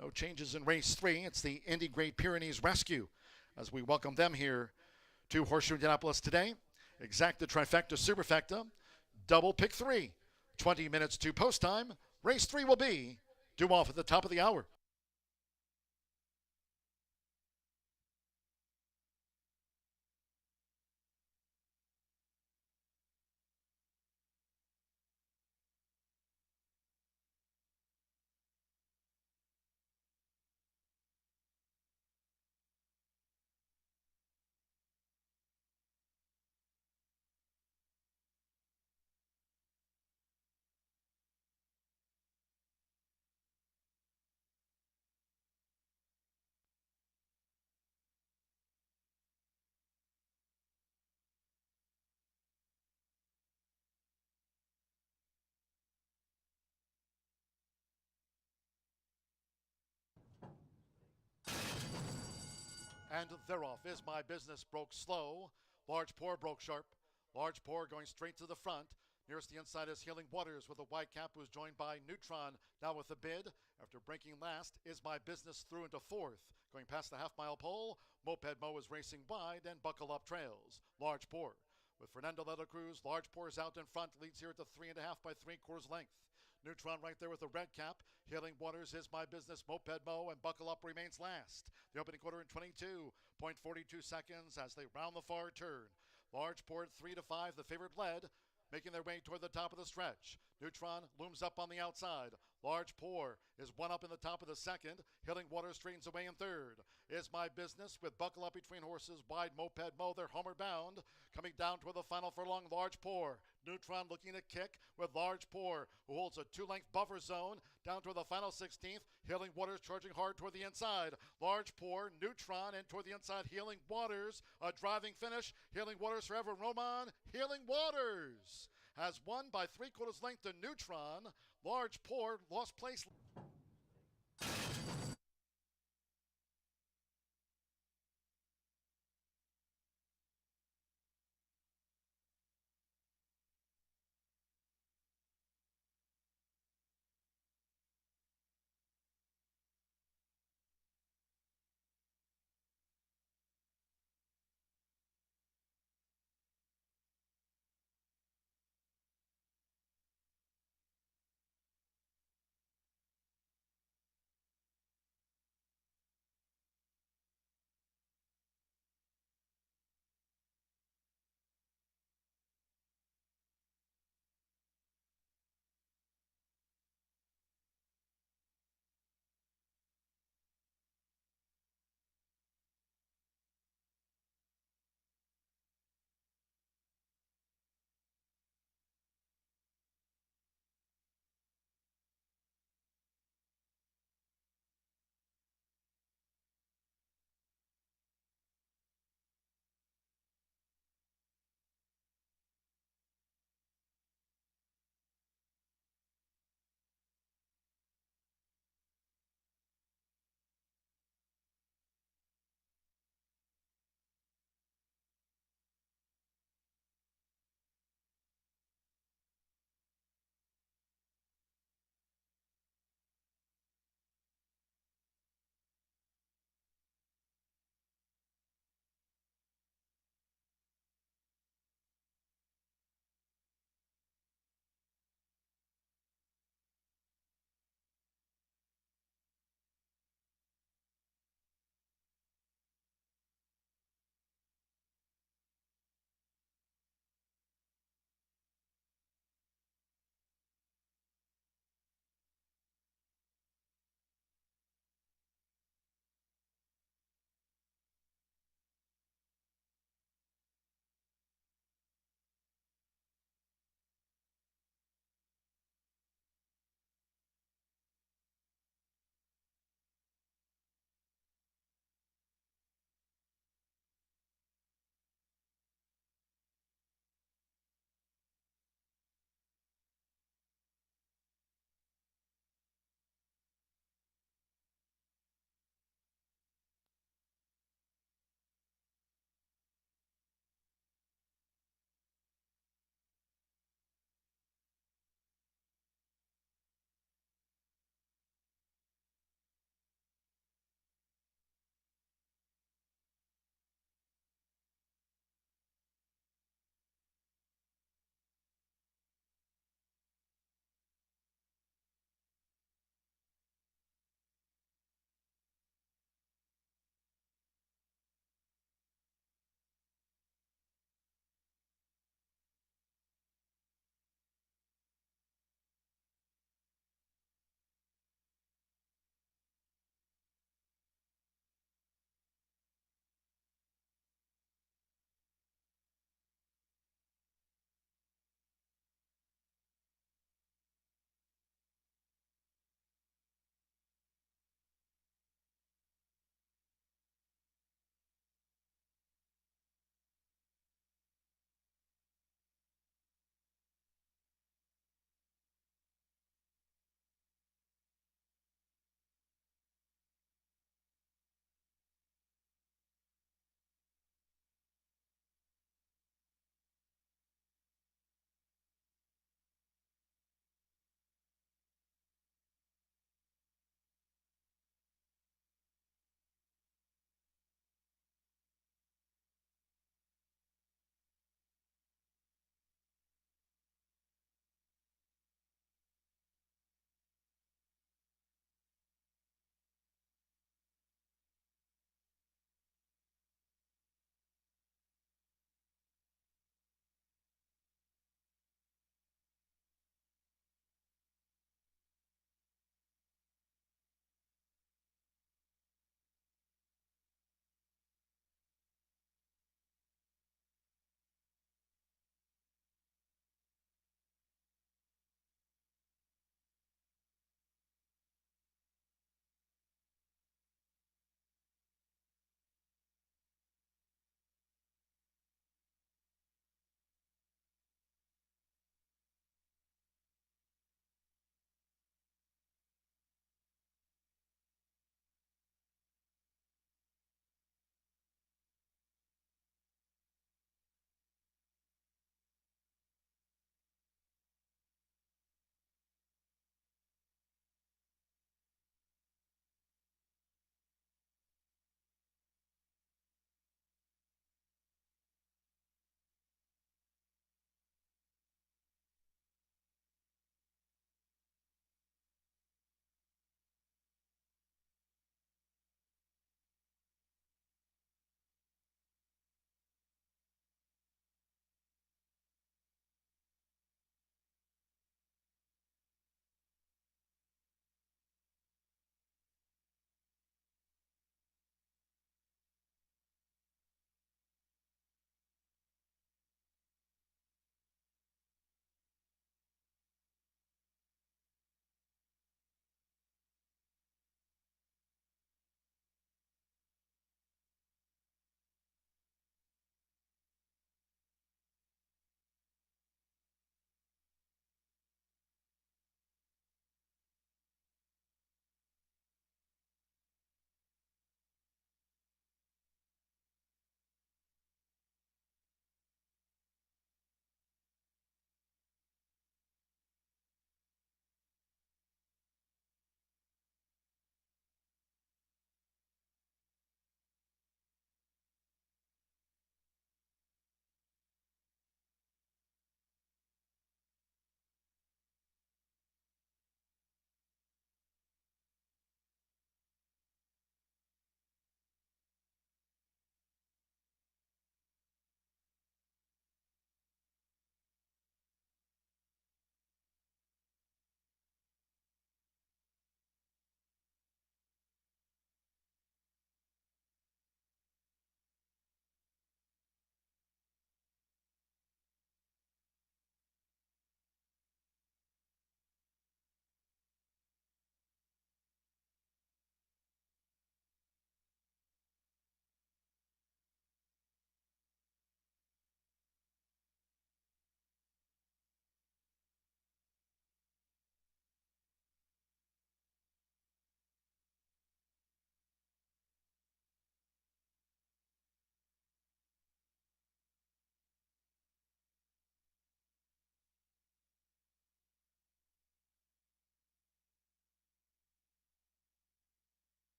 No changes in race 3. It's the Indy Great Pyrenees Rescue as we welcome them here to Horseshoe Indianapolis today. Exacta, trifecta, superfecta, double pick 3. 20 minutes to post time. Race 3 will be due off at the top of the hour. And thereof Is My Business broke slow. Large Pour broke sharp. Large Pour going straight to the front. Nearest the inside is Healing Waters with a white cap, who's joined by Neutron. Now with a bid. After breaking last, Is My Business through into fourth. Going past the half-mile pole, Moped Mo is racing wide and Buckle Up trails. Large Pour. With Fernando Letta Cruz, Large Pour is out in front, leads here at the 3.5 by 3/4 length. Neutron right there with a red cap. Healing Waters, Is My Business, Moped Mo, and Buckle Up remains last. The opening quarter in 22.42 seconds as they round the far turn. Large Pour 3-5, the favorite led, making their way toward the top of the stretch. Neutron looms up on the outside. Large Pour is one up in the top of the second. Healing Waters straightens away in third. Is My Business with Buckle Up between horses. Wide Moped Mo, they're homeward bound. Coming down toward the final furlong, Large Pour. Neutron looking to kick with Large Pour, who holds a 2-length buffer zone down toward the final 16th. Healing Waters charging hard toward the inside. Large Pour, Neutron, and toward the inside, Healing Waters. A driving finish. Healing Waters forever. Roman, Healing Waters has won by 3/4 length to Neutron. Large Pour lost place.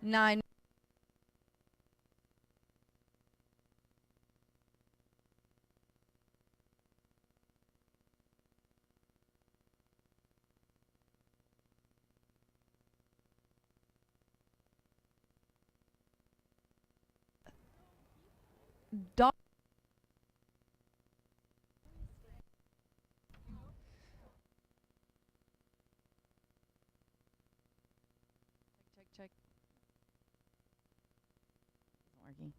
9. Dog. Check. Isn't working.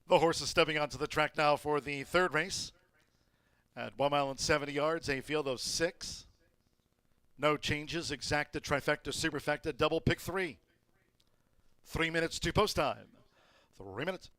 The horses stepping onto the track now for the third race. At 1 mile and 70 yards, a field of 6. No changes, exacta, trifecta, superfecta, double pick 3. 3 minutes to post time. 3 minutes.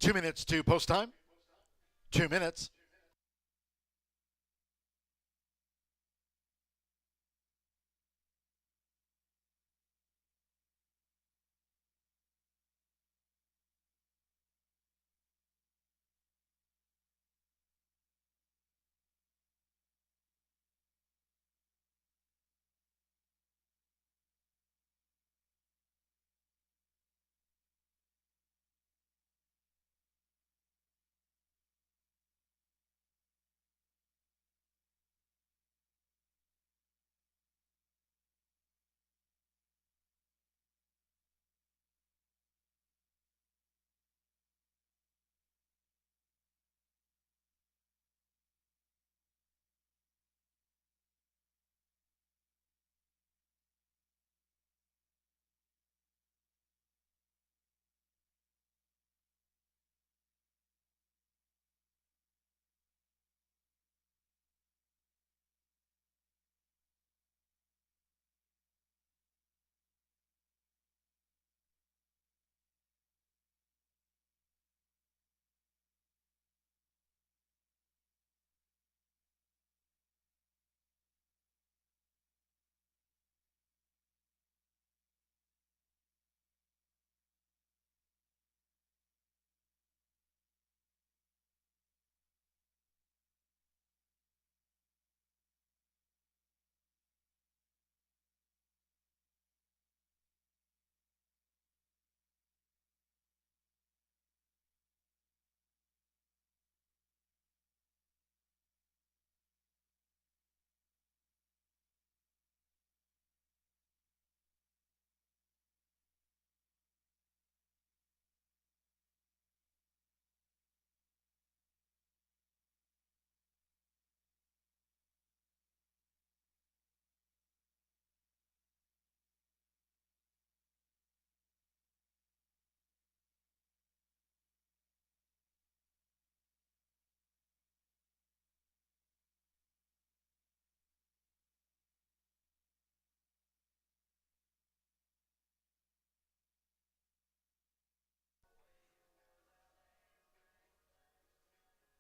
Two minutes to post time. 2 minutes.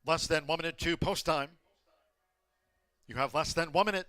Less than 1 minute to post time. You have less than 1 minute.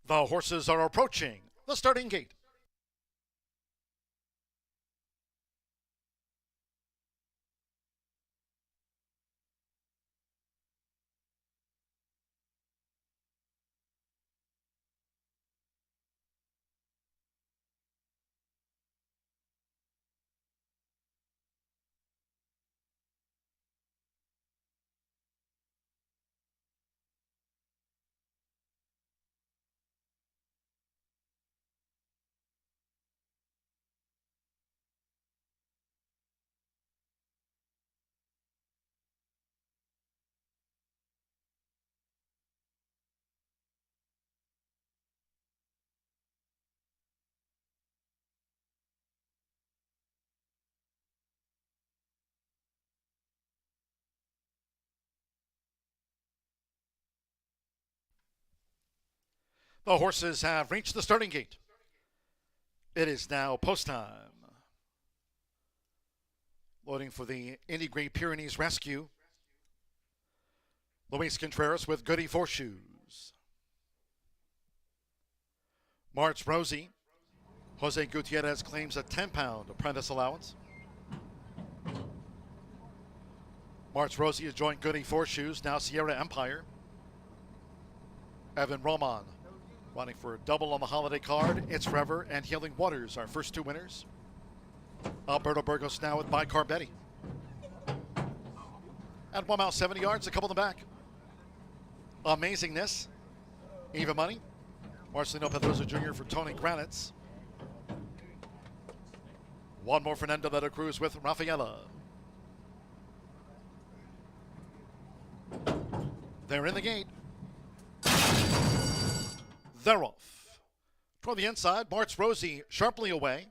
The horses are approaching the starting gate. The horses have reached the starting gate. It is now post time. Loading for the Indy Great Pyrenees Rescue. Luis Contreras with Goody Horseshoes. March Rosie. Jose Gutierrez claims a 10-pound apprentice allowance. March Rosie has joined Goody Horseshoes, now Sierra Empire. Evan Roman running for a double on the holiday card. It's Forever and Healing Waters, our first two winners. Alberto Burgos now with Bicar Betty. At 1 mile, 70 yards, a couple in the back. Amazingness. Even Money. Marcelino Pedroza Jr. for Tony Granitz. One more Fernando de la Cruz with Rafaela. They're in the gate. They're off. Toward the inside, March Rosie sharply away.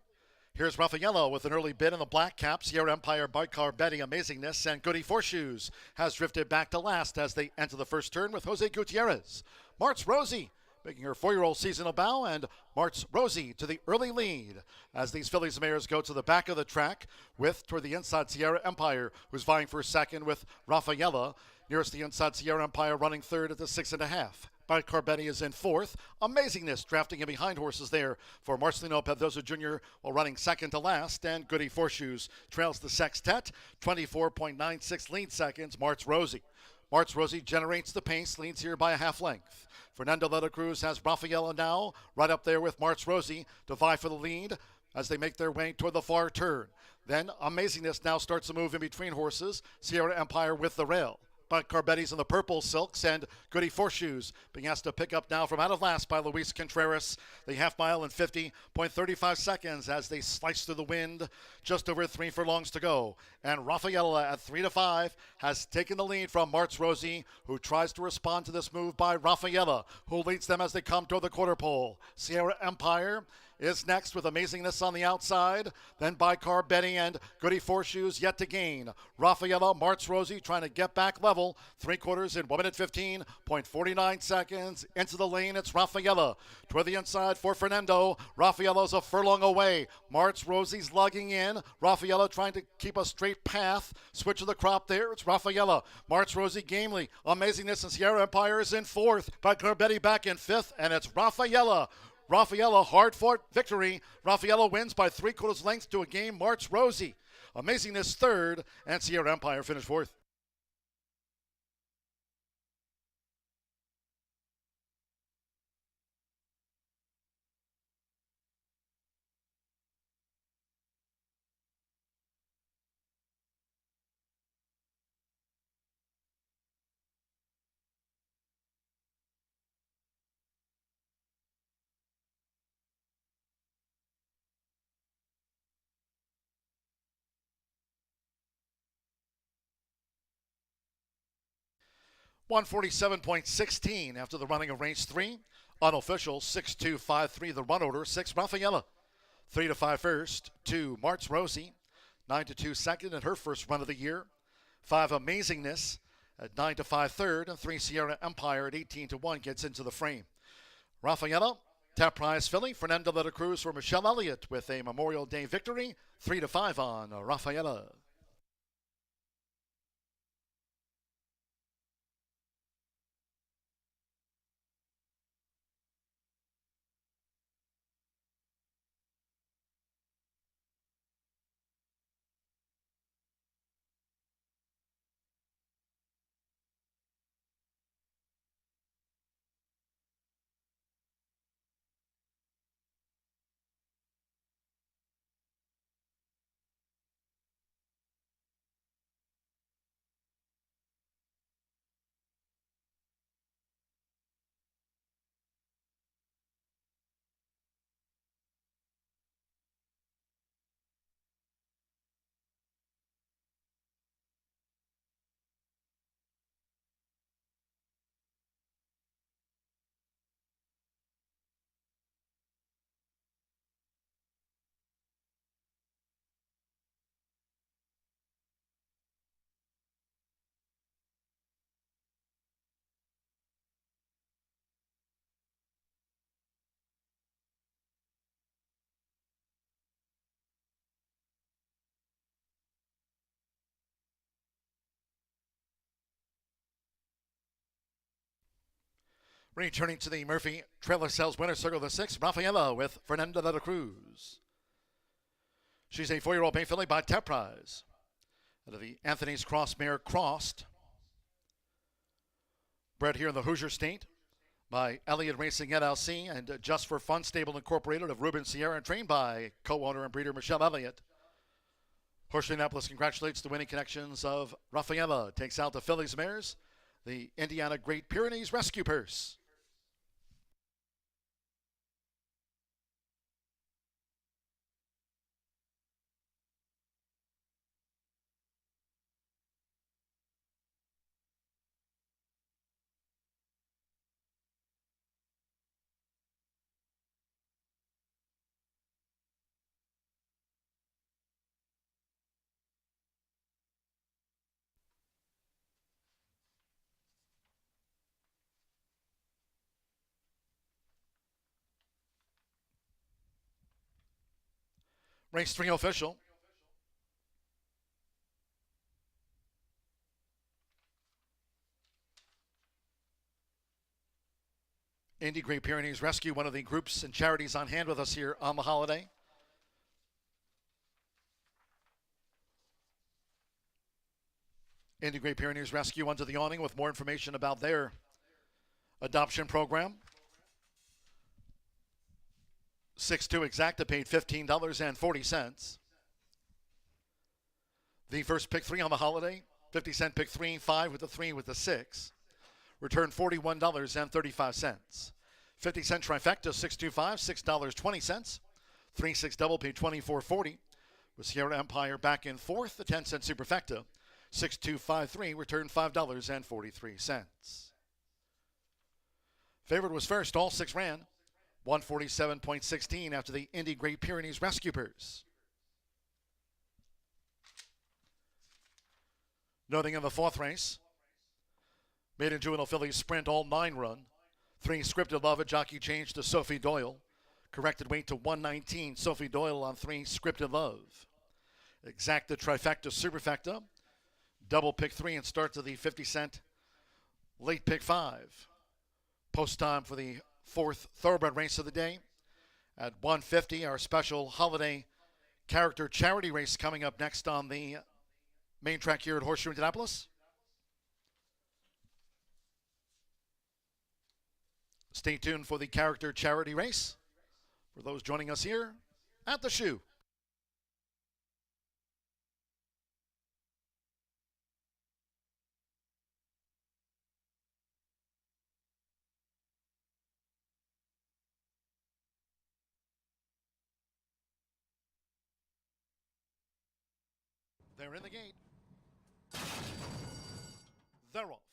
Here's Rafaela with an early bid in the black cap. Sierra Empire, Bicar Betty, Amazingness, and Goody Horseshoes has drifted back to last as they enter the first turn with Jose Gutierrez. March Rosie making her 4-year-old seasonal bow, and March Rosie to the early lead as these fillies mares go to the back of the track with, toward the inside, Sierra Empire, who's vying for second with Rafaela. Nearest the inside, Sierra Empire running third at the 6.5. Bicar Betty is in fourth. Amazingness drafting in behind horses there for Marcelino Pedroza Jr. while running second to last. And Goody Horseshoes trails the sextet. 24.96 lead seconds, March Rosie. March Rosie generates the pace, leads here by a half length. Fernando de la Cruz has Rafaela now right up there with March Rosie to vie for the lead as they make their way toward the far turn. Then Amazingness now starts to move in between horses. Sierra Empire with the rail. Bicar Betty's in the purple silks, and Goody Horseshoes being asked to pick up now from out of last by Luis Contreras. The half mile in 50.35 seconds as they slice through the wind. Just over 3 furlongs to go. And Rafaela at 3-5 has taken the lead from March Rosie, who tries to respond to this move by Rafaela, who leads them as they come toward the quarter pole. Sierra Empire is next with Amazingness on the outside. Then Bicar Betty and Goody Horseshoes yet to gain. Rafaela, March Rosie trying to get back level. 3/4 in 1 minute 15.49 seconds. Into the lane, it's Rafaela. Toward the inside for Fernando. Rafaela's a furlong away. March Rosie's lugging in. Rafaela trying to keep a straight path. Switch of the crop there. It's Rafaela. March Rosie gamely. Amazingness and Sierra Empire is in fourth. Bicar Betty back in fifth. And it's Rafaela. Rafaela, hard-fought victory. Rafaela wins by 3/4 length to a game. March Rosie. Amazingness third, and Sierra Empire finished fourth. .147.16 after the running of race 3. Unofficial 6-2-5-3 the run order. 6 Rafaela. 3-5 first. 2 March Rosie. 9-2 second in her first run of the year. 5 Amazingness at 9-5 third. And 3 Sierra Empire at 18-1 gets into the frame. Rafaela, top prize filly. Fernando de la Cruz for Michelle Elliott with a Memorial Day victory. 3-5 on Rafaela. Returning to the Murphy Trailer Sales Winner Circle of the Six, Rafaela with Fernanda de la Cruz. She's a 4-year-old bay filly by Tep Prize. Out of the Anthony's Cross mare Crossed. Bred here in the Hoosier State by Elliott Racing LLC and Just for Fun Stable Incorporated of Ruben Sierra, and trained by co-owner and breeder Michelle Elliott. Horseshoe Indianapolis congratulates the winning connections of Rafaela. Takes out the fillies mares, the Indiana Great Pyrenees Rescue Purse. Race 3 official. Indy Great Pyrenees Rescue, one of the groups and charities on hand with us here on the holiday. Indy Great Pyrenees Rescue under the awning with more information about their adoption program. 6'2" exacta paid $15.40. The first pick 3 on the holiday, 50-cent pick 3, 5 with the 3 with the 6. Return $41.35. 50-cent trifecta, 625, $6.20. 3-6 double paid $24.40. With Sierra Empire back in fourth, the 10-cent superfecta, 6253, returned $5.43. Favorite was first, all 6 ran. 147.16 after the Indy Great Pyrenees Rescue Purse. Nothing in the fourth race. Maiden Juvenile Fillies Sprint all 9 run. 3 Scripted Love, a jockey change to Sophie Doyle. Corrected weight to 119. Sophie Doyle on 3 Scripted Love. Exacta trifecta superfecta. Double pick 3 and start to the 50-cent late pick 5. Post time for the 4th thoroughbred race of the day. At 150, our special holiday character charity race coming up next on the main track here at Horseshoe Indianapolis. Stay tuned for the character charity race for those joining us here at the Shoe. They're in the gate. They're off.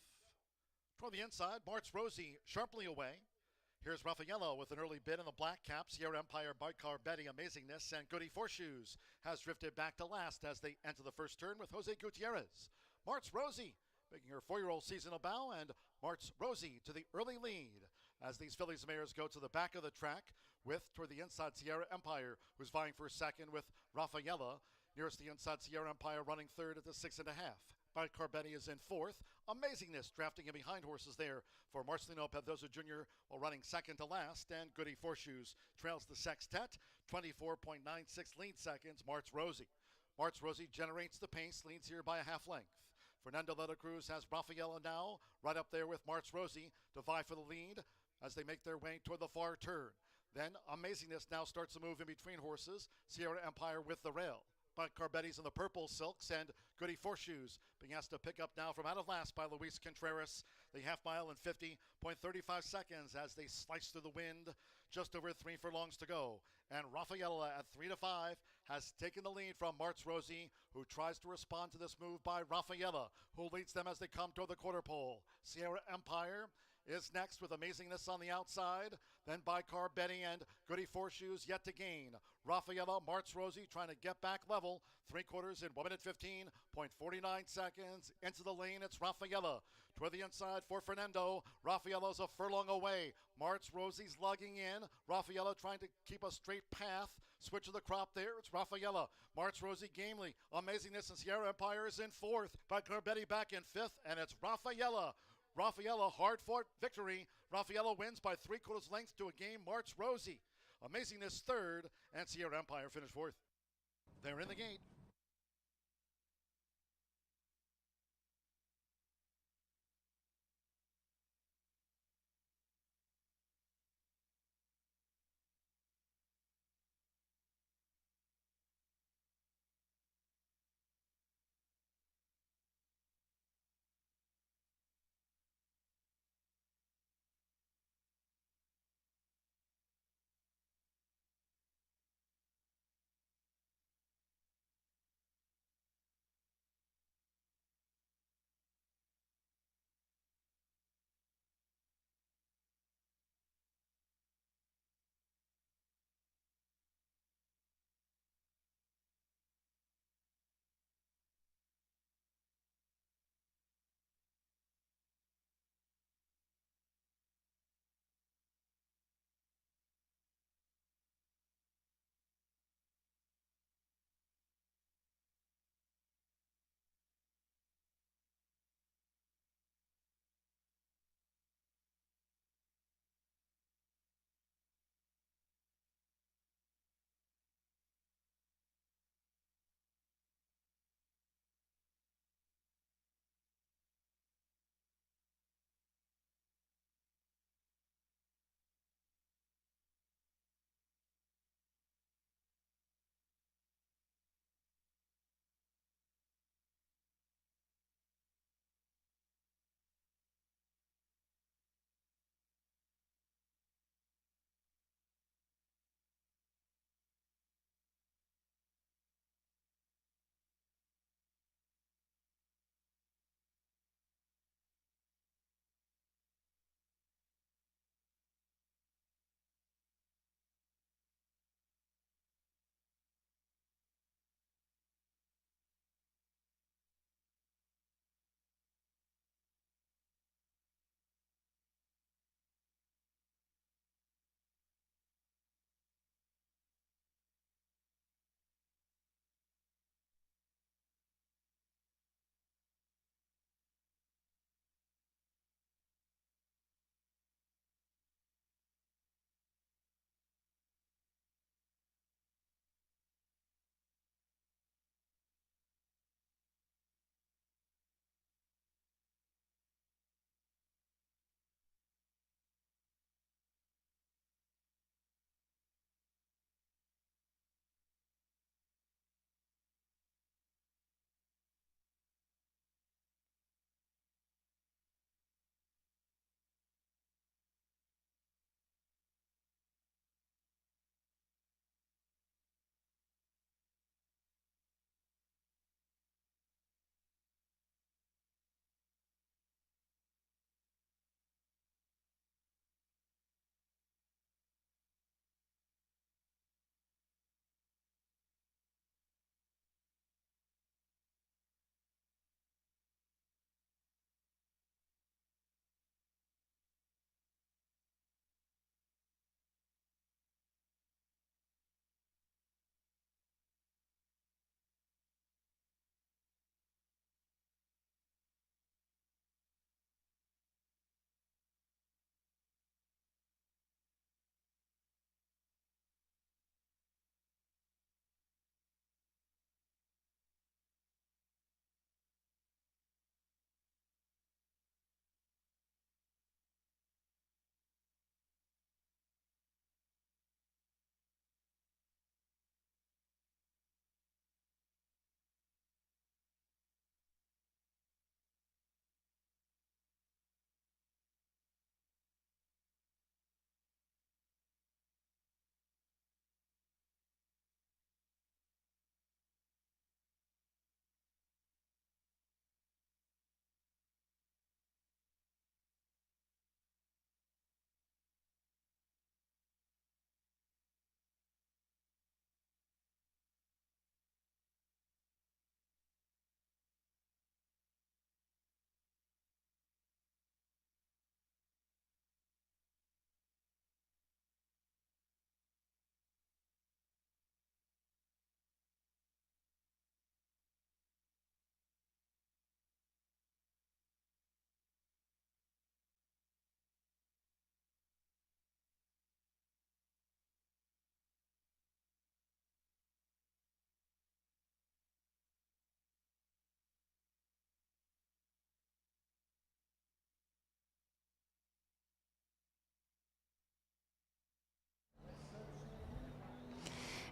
Toward the inside, Mart's Rosie sharply away. Here's Rafaela with an early bid in the black cap. Sierra Empire, Bicar Betty, Amazingness, and Goody Horseshoes has drifted back to last as they enter the first turn with Jose Gutierrez. Mart's Rosie making her 4-year-old seasonal bow, and Mart's Rosie to the early lead as these fillies mares go to the back of the track with, toward the inside, Sierra Empire, who's vying for second with Rafaela. Nearest the inside, Sierra Empire running third at the 6.5. Bicar Betty is in fourth. Amazingness drafting in behind horses there for Marcelino Pedroza Jr. while running second to last. And Goody Horseshoes trails the sextet. 24.96 lead seconds, Mart's Rosie. Mart's Rosie generates the pace, leads here by a half length. Fernando de la Cruz has Rafaela now right up there with Mart's Rosie to vie for the lead as they make their way toward the far turn. Then Amazingness now starts to move in between horses. Sierra Empire with the rail. Bicar Betty's in the purple silks, and Goody Horseshoes being asked to pick up now from out of last by Luis Contreras. The half mile in 50.35 seconds as they slice through the wind. Just over 3 furlongs to go. And Rafaela at 3-5 has taken the lead from Mart's Rosie, who tries to respond to this move by Rafaela, who leads them as they come toward the quarter pole. Sierra Empire is next with Amazingness on the outside. Then Bicar Betty and Goody Horseshoes yet to gain. Rafaela, Mart's Rosie trying to get back level. 3/4 in 1 minute 15.49 seconds. Into the lane, it's Rafaela. Toward the inside for Fernando. Rafaela's a furlong away. Mart's Rosie's lugging in. Rafaela trying to keep a straight path. Switch of the crop there. It's Rafaela. Mart's Rosie gamely. Amazingness and Sierra Empire is in fourth. Bicar Betty back in fifth. And it's Rafaela Raffaella hard-fought victory. Raffaella wins by 3/4 length to a game. March Rosie. Amazingness third, and Sierra Empire finished fourth. They're in the gate.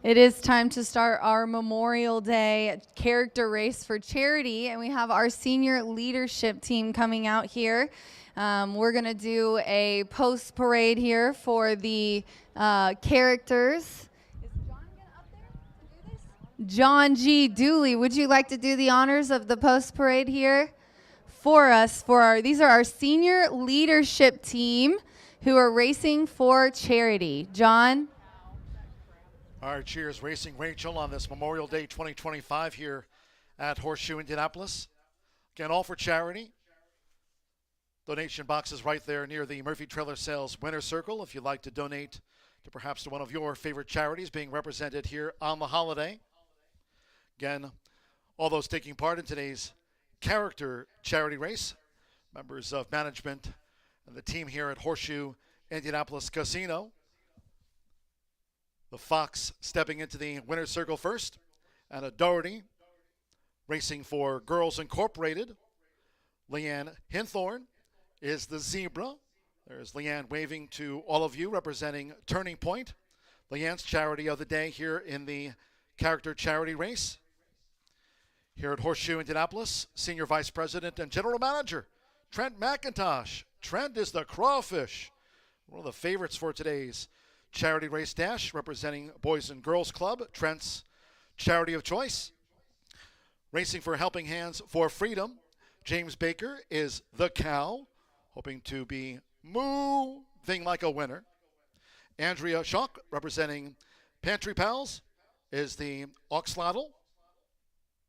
It is time to start our Memorial Day character race for charity, and we have our senior leadership team coming out here. We're going to do a post parade here for the characters. Is John up there to do this? John G. Dooley, would you like to do the honors of the post parade here for us? These are our senior leadership team who are racing for charity. John? All right, cheers, Racing Rachel on this Memorial Day 2025 here at Horseshoe Indianapolis. Again, all for charity. Donation boxes right there near the Murphy Trailer Sales Winner's Circle if you'd like to donate to perhaps to one of your favorite charities being represented here on the holiday. Again, all those taking part in today's character charity race, members of management and the team here at Horseshoe Indianapolis Casino. The Fox stepping into the winner's circle first, and a Doherty racing for Girls Incorporated. Leanne Hinthorn is the zebra. There's Leanne waving to all of you representing Turning Point, Leanne's charity of the day here in the character charity race. Here at Horseshoe Indianapolis, Senior Vice President and General Manager, Trent McIntosh. Trent is the crawfish, one of the favorites for today's charity race dash, representing Boys and Girls Club, Trent's charity of choice. Racing for Helping Hands for Freedom, James Baker is the cow, hoping to be moving like a winner. Andrea Schock, representing Pantry Pals, is the oxlotl.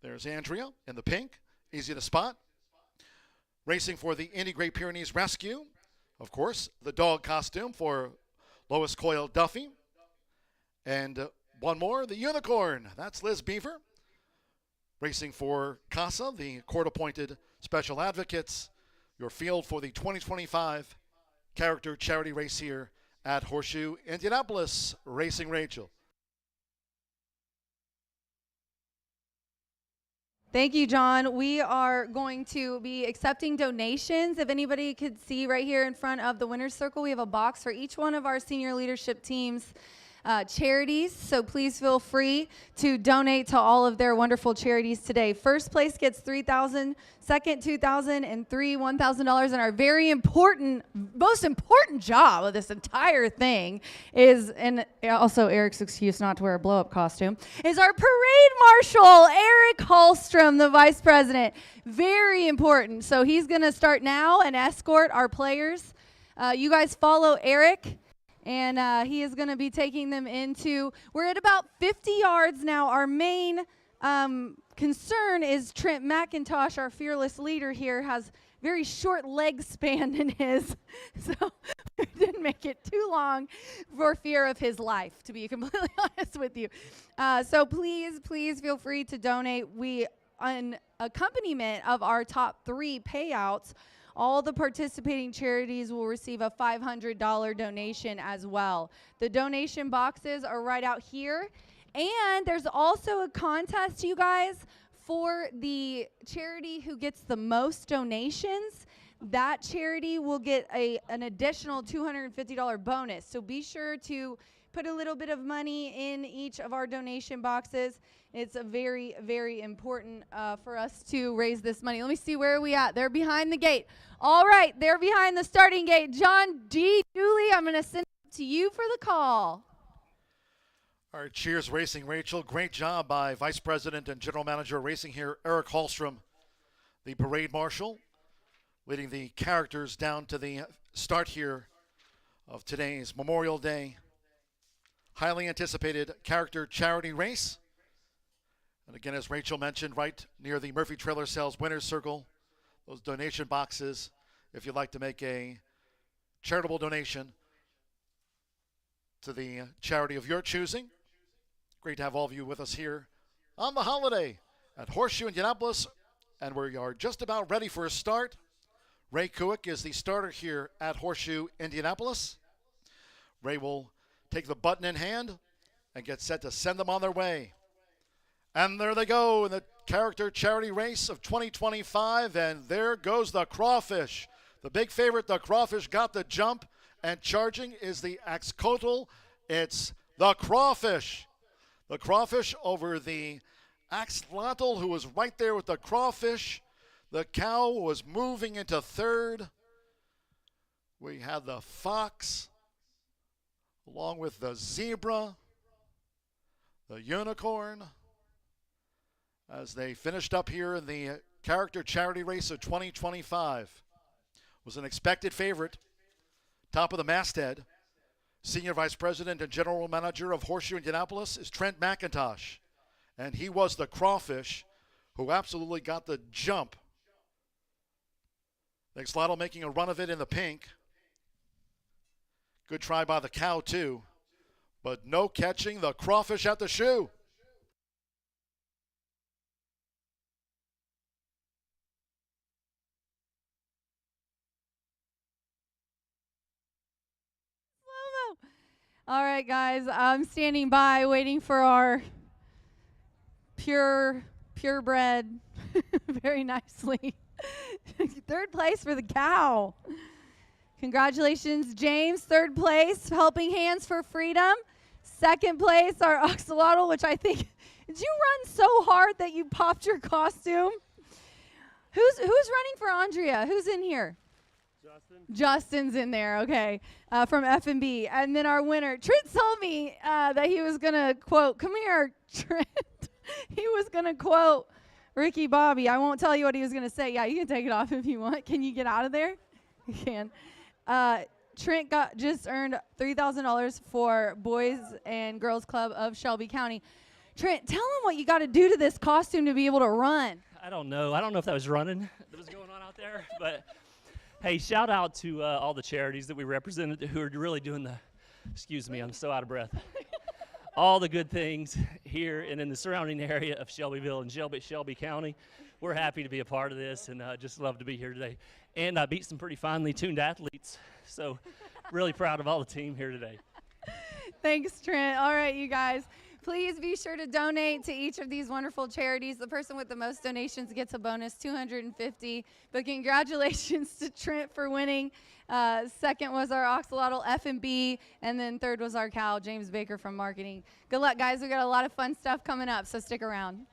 There's Andrea in the pink, easy to spot. Racing for the Indy Great Pyrenees Rescue, of course, the dog costume for Lois Coyle Duffy. And one more, the unicorn. That's Liz Beaver. Racing for CASA, the court-appointed special advocates. Your field for the 2025 character charity race here at Horseshoe Indianapolis. Racing Rachel. Thank you, John. We are going to be accepting donations. If anybody could see right here in front of the winner's circle, we have a box for each one of our senior leadership teams' charities. So please feel free to donate to all of their wonderful charities today. First place gets $3,000, second $2,000, and three $1,000. And our very important, most important job of this entire thing is, and also Eric's excuse not to wear a blow-up costume, is our parade marshal, Eric Hallstrom, the vice president. Very important. So he's going to start now and escort our players. You guys follow Eric. And he is going to be taking them we're at about 50 yards now. Our main concern is Trent McIntosh, our fearless leader here, has very short leg span in his. So we didn't make it too long for fear of his life, to be completely honest with you. So please feel free to donate. On accompaniment of our top 3 payouts, all the participating charities will receive a $500 donation as well. The donation boxes are right out here. And there's also a contest, you guys, for the charity who gets the most donations. That charity will get an additional $250 bonus. So be sure to put a little bit of money in each of our donation boxes. It's a very, very important for us to raise this money. Let me see, where are we at? They're behind the gate. All right, they're behind the starting gate. John D. Dooley, I'm going to send it to you for the call. All right, cheers, Racing Rachel. Great job by Vice President and General Manager of Racing here, Eric Hallstrom, the parade marshal, leading the characters down to the start here of today's Memorial Day highly anticipated character charity race. And again, as Rachel mentioned, right near the Murphy Trailer Sales Winner's Circle, those donation boxes, if you'd like to make a charitable donation to the charity of your choosing. Great to have all of you with us here on the holiday at Horseshoe Indianapolis, and we are just about ready for a start. Ray Kuick is the starter here at Horseshoe Indianapolis. Ray will take the button in hand and get set to send them on their way. And there they go in the character charity race of 2025, and there goes the crawfish. The big favorite, the crawfish, got the jump, and charging is the axolotl. It's the crawfish. The crawfish over the axolotl, who was right there with the crawfish. The cow was moving into third. We had the fox along with the zebra, the unicorn, as they finished up here in the character charity race of 2025. Was an expected favorite. Top of the masthead, Senior Vice President and General Manager of Horseshoe Indianapolis is Trent McIntosh. And he was the crawfish who absolutely got the jump. The axolotl making a run of it in the pink. Good try by the cow too, but no catching the crawfish at the shoe. All right, guys, I'm standing by waiting for our purebred very nicely. Third place for the cow. Congratulations, James. Third place, Helping Hands for Freedom. Second place, our axolotl, which I think, did you run so hard that you popped your costume? Who's running for Andrea? Who's in here? Justin's in there, okay, from F&B. And then our winner, Trent told me that he was going to quote, come here, Trent. He was going to quote Ricky Bobby. I won't tell you what he was going to say. Yeah, you can take it off if you want. Can you get out of there? You can. Trent just earned $3,000 for Boys and Girls Club of Shelby County. Trent, tell him what you got to do to this costume to be able to run. I don't know. I don't know if that was running that was going on out there, but hey, shout out to all the charities that we represented who are really doing the, excuse me, I'm so out of breath, all the good things here and in the surrounding area of Shelbyville and Shelby County. We're happy to be a part of this and just love to be here today. And I beat some pretty finely tuned athletes, so really proud of all the team here today. Thanks, Trent. All right, you guys. Please be sure to donate to each of these wonderful charities. The person with the most donations gets a bonus, $250. But congratulations to Trent for winning. Second was our axolotl F&B, and then third was our cow, James Baker from marketing. Good luck, guys. We got a lot of fun stuff coming up, so stick around.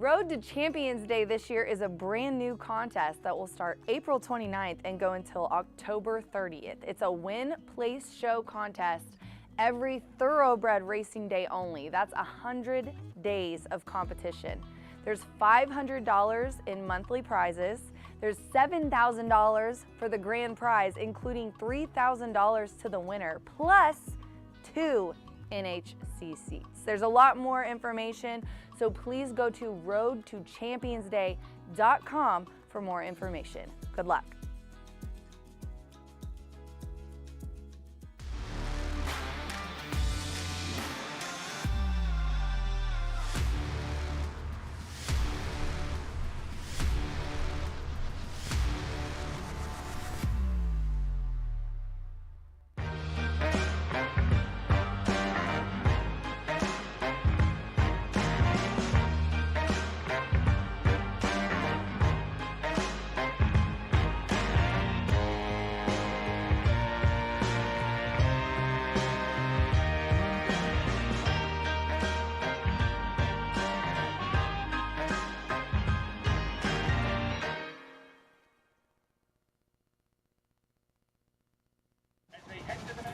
Road to Champions Day this year is a brand new contest that will start April 29th and go until October 30th. It's a win, place, show contest every thoroughbred racing day only. That's 100 days of competition. There's $500 in monthly prizes. There's $7,000 for the grand prize, including $3,000 to the winner, plus 2 NHC seats. There's a lot more information, so please go to roadtochampionsday.com for more information. Good luck.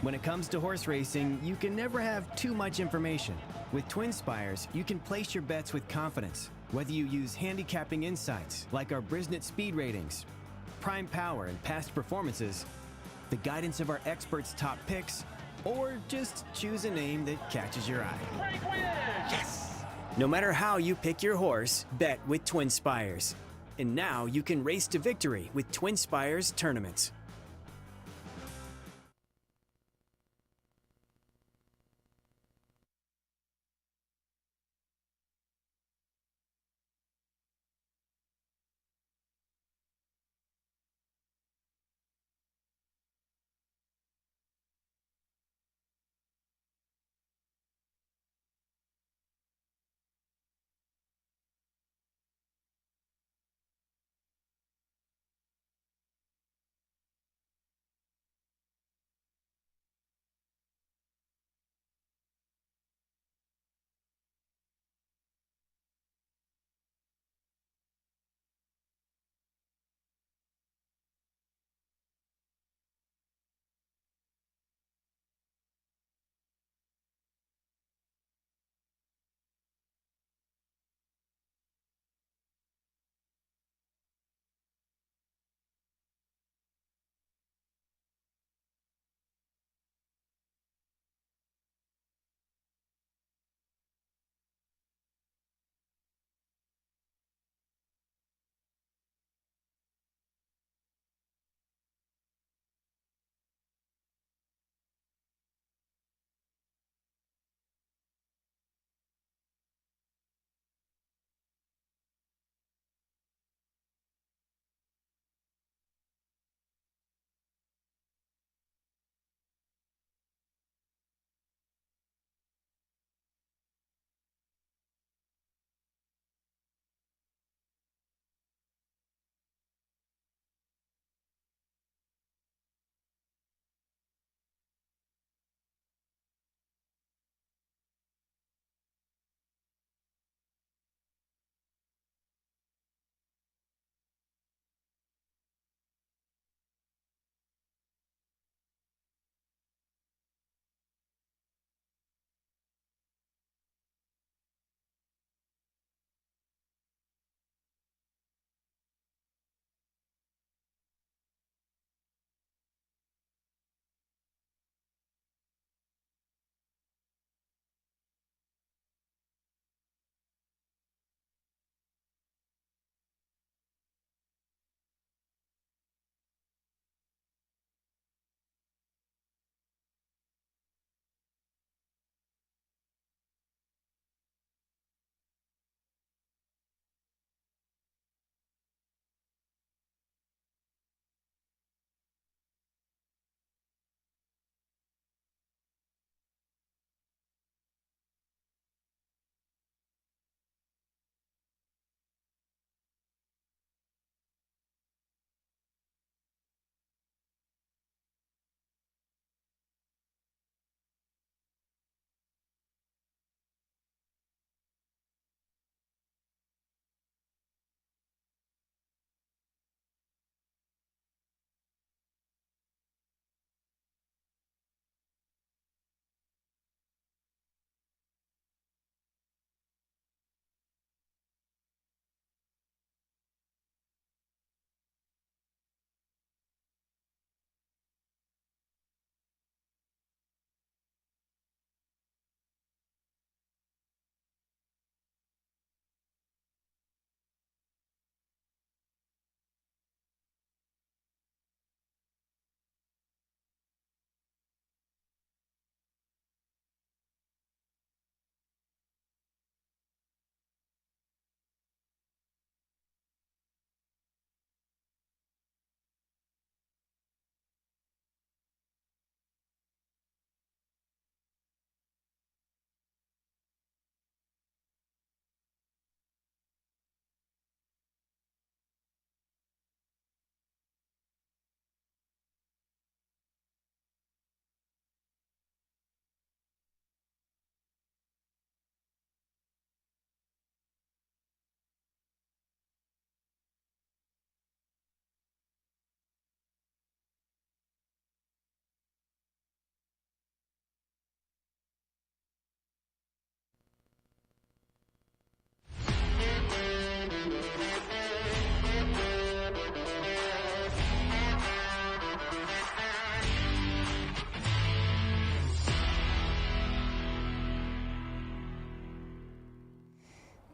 When it comes to horse racing, you can never have too much information. With TwinSpires, you can place your bets with confidence. Whether you use handicapping insights like our Brisnet speed ratings, prime power and past performances, the guidance of our experts' top picks, or just choose a name that catches your eye. Yes! No matter how you pick your horse, bet with TwinSpires. And now you can race to victory with TwinSpires tournaments.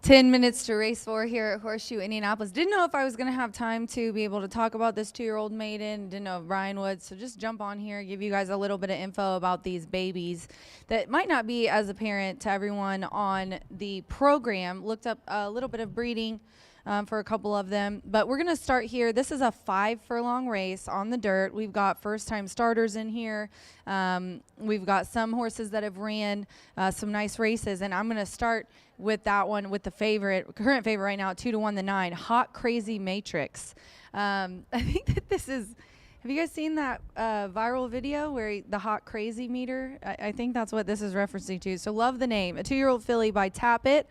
10 minutes to race for here at Horseshoe Indianapolis. Didn't know if I was going to have time to be able to talk about this 2-year-old maiden. Didn't know if Brian would. So just jump on here, give you guys a little bit of info about these babies that might not be as apparent to everyone on the program. Looked up a little bit of breeding for a couple of them. But we're going to start here. This is a 5-furlong race on the dirt. We've got first-time starters in here. We've got some horses that have ran some nice races. And I'm going to start with that one with the current favorite right now, 2-1, the 9, Hot Crazy Matrix. I think that this is, have you guys seen that viral video where the Hot Crazy meter? I think that's what this is referencing to. So love the name. A 2-year-old filly by Tappet,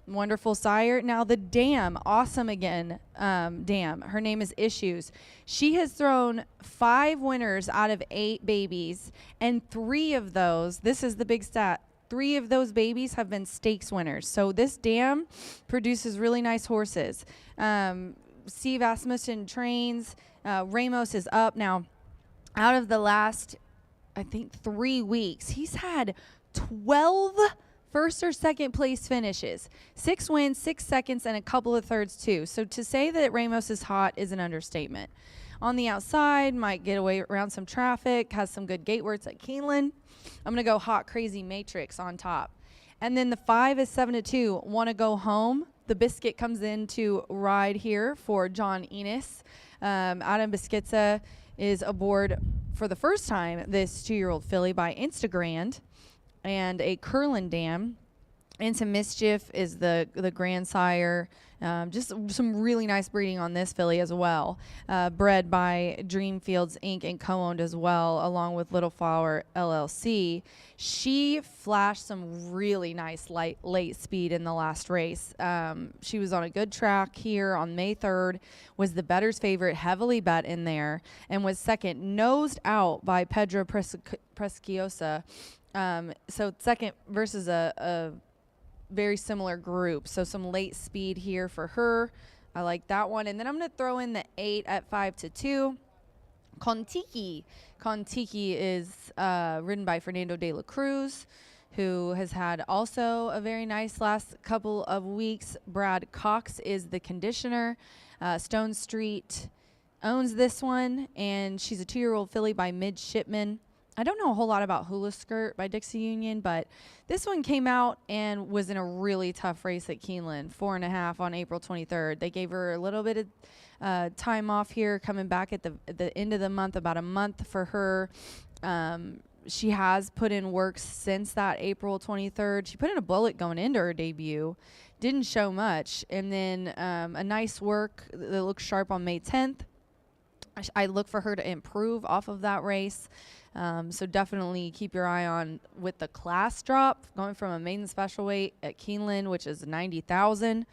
wonderful sire. Now the dam, awesome again, dam. Her name is Issues. She has thrown 5 winners out of 8 babies, and 3 of those, this is the big stat, 3 of those babies have been stakes winners. So this dam produces really nice horses. Steve Asmussen trains. Ramos is up. Now, out of the last, I think, 3 weeks, he's had 12 first or second place finishes. 6 wins, 6 seconds, and a couple of thirds, too. So to say that Ramos is hot is an understatement. On the outside, might get away around some traffic, has some good gate works at Keeneland. I'm going to go Hot Crazy Matrix on top. And then the 5 is 7-2, Want to Go Home. The Biscuit comes in to ride here for John Enos. Adam Biscuitza is aboard for the first time, this 2-year-old filly by Instagrand, and a Curlin dam. Into Mischief is the grandsire. Just some really nice breeding on this filly as well. Bred by Dreamfields Inc. and co-owned as well, along with Little Flower LLC. She flashed some really nice late speed in the last race. She was on a good track here on May 3rd, was the bettor's favorite, heavily bet in there, and was second, nosed out by Pedro Presciosa. So second versus a very similar group. So some late speed here for her. I like that one. And then I'm going to throw in the 8 at 5-2. Contiki. Contiki is ridden by Fernando de la Cruz, who has had also a very nice last couple of weeks. Brad Cox is the conditioner. Stone Street owns this one, and she's a 2-year-old filly by Midshipman. I don't know a whole lot about Hula Skirt by Dixie Union, but this one came out and was in a really tough race at Keeneland, 4.5 on April 23rd. They gave her a little bit of time off here, coming back at the end of the month, about a month for her. She has put in work since that April 23rd. She put in a bullet going into her debut, didn't show much, and then a nice work that looks sharp on May 10th. I look for her to improve off of that race. So definitely keep your eye on with the class drop, going from a maiden special weight at Keeneland, which is 90,000.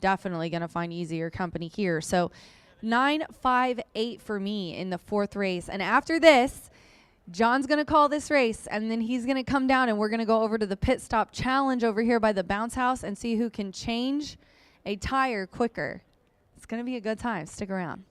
Definitely going to find easier company here. So 9, 5, 8 for me in the 4th race. And after this, John's going to call this race, and then he's going to come down, and we're going to go over to the pit stop challenge over here by the bounce house and see who can change a tire quicker. It's going to be a good time. Stick around.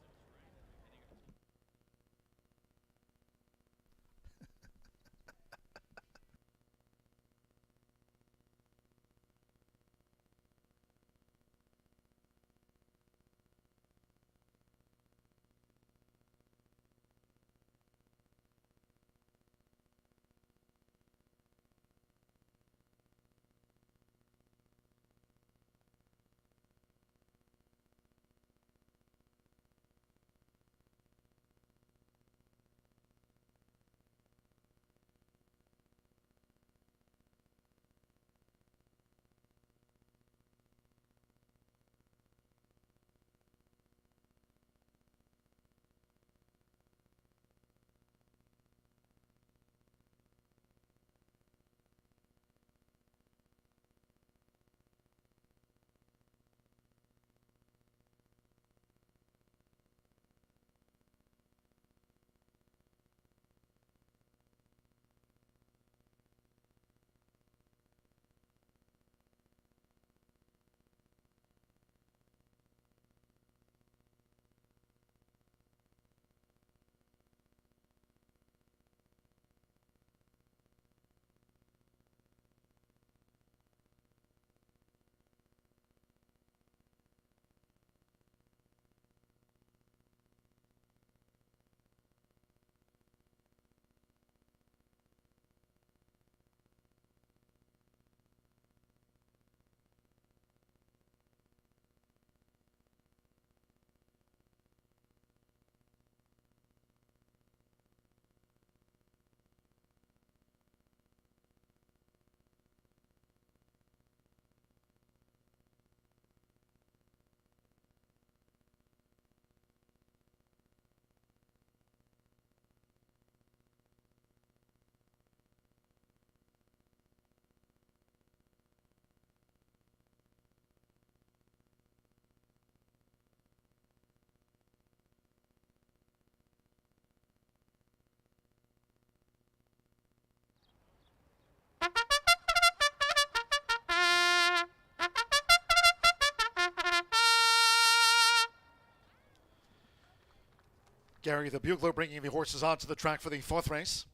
Gary the Bugler bringing the horses onto the track for the 4th race.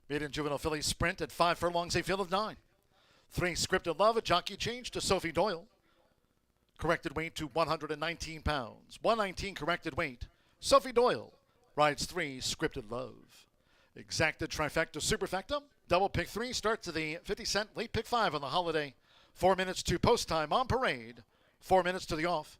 Maiden Juvenile Filly Sprint at 5 furlongs, a field of 9. 3 Scripted Love, a jockey change to Sophie Doyle. Corrected weight to 119 pounds. 119 corrected weight. Sophie Doyle rides 3 Scripted Love. Exacted trifecta superfecta. Double pick 3 starts at the 50-cent late pick 5 on the holiday. 4 minutes to post time on parade. 4 minutes to the off.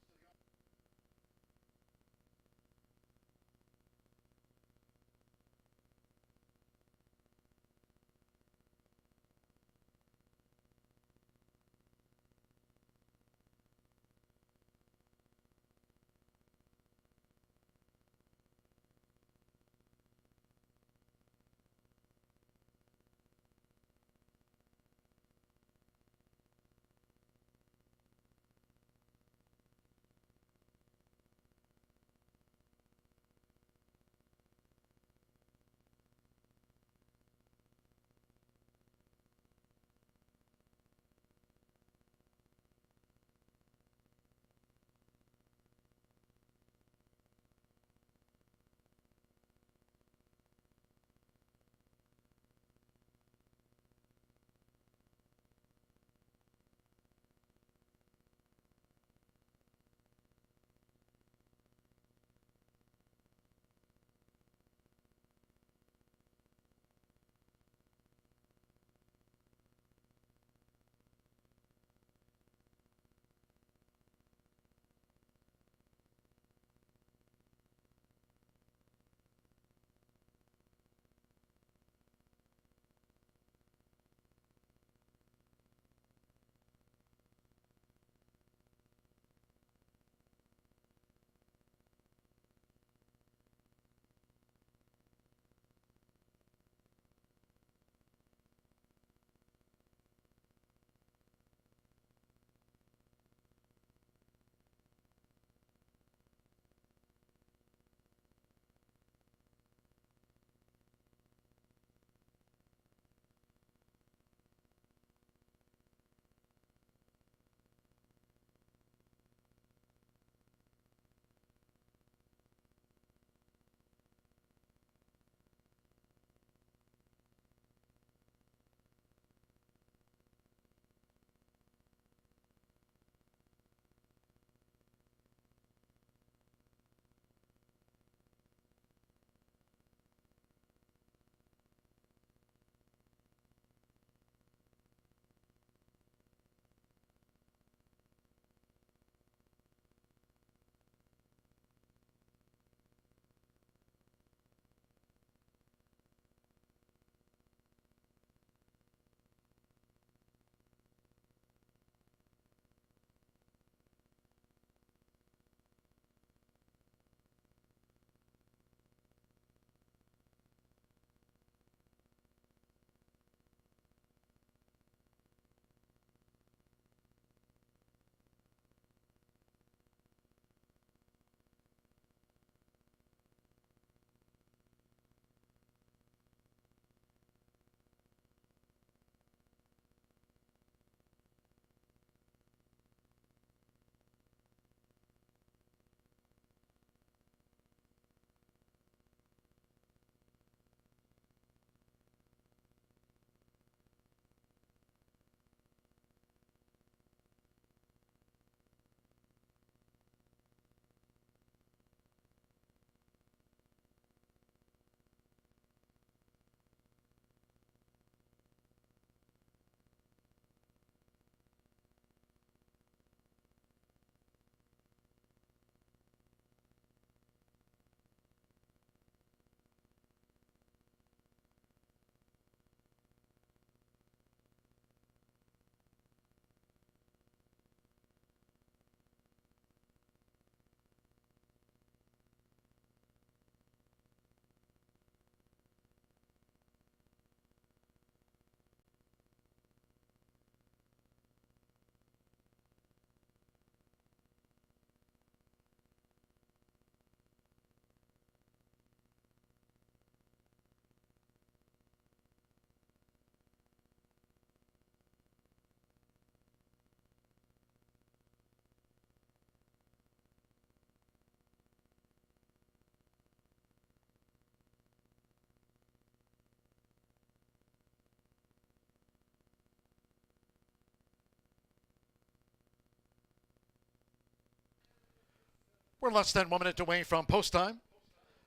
We're less than 1 minute away from post time.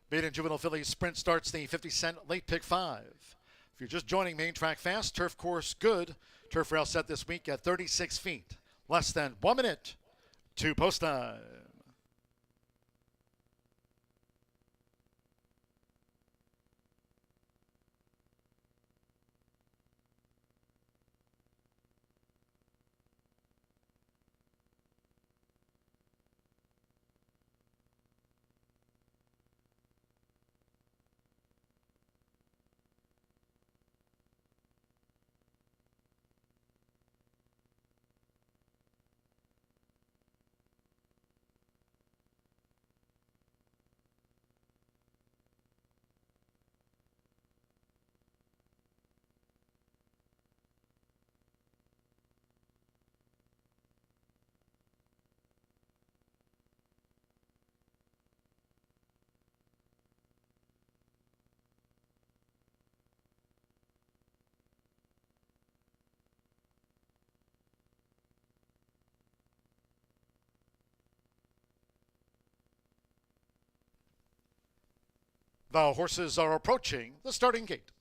Maiden Juvenile Fillies Sprint starts the 50-cent late pick 5. If you're just joining, main track fast, turf course good. Turf rail set this week at 36 feet. Less than 1 minute to post time. The horses are approaching the starting gate.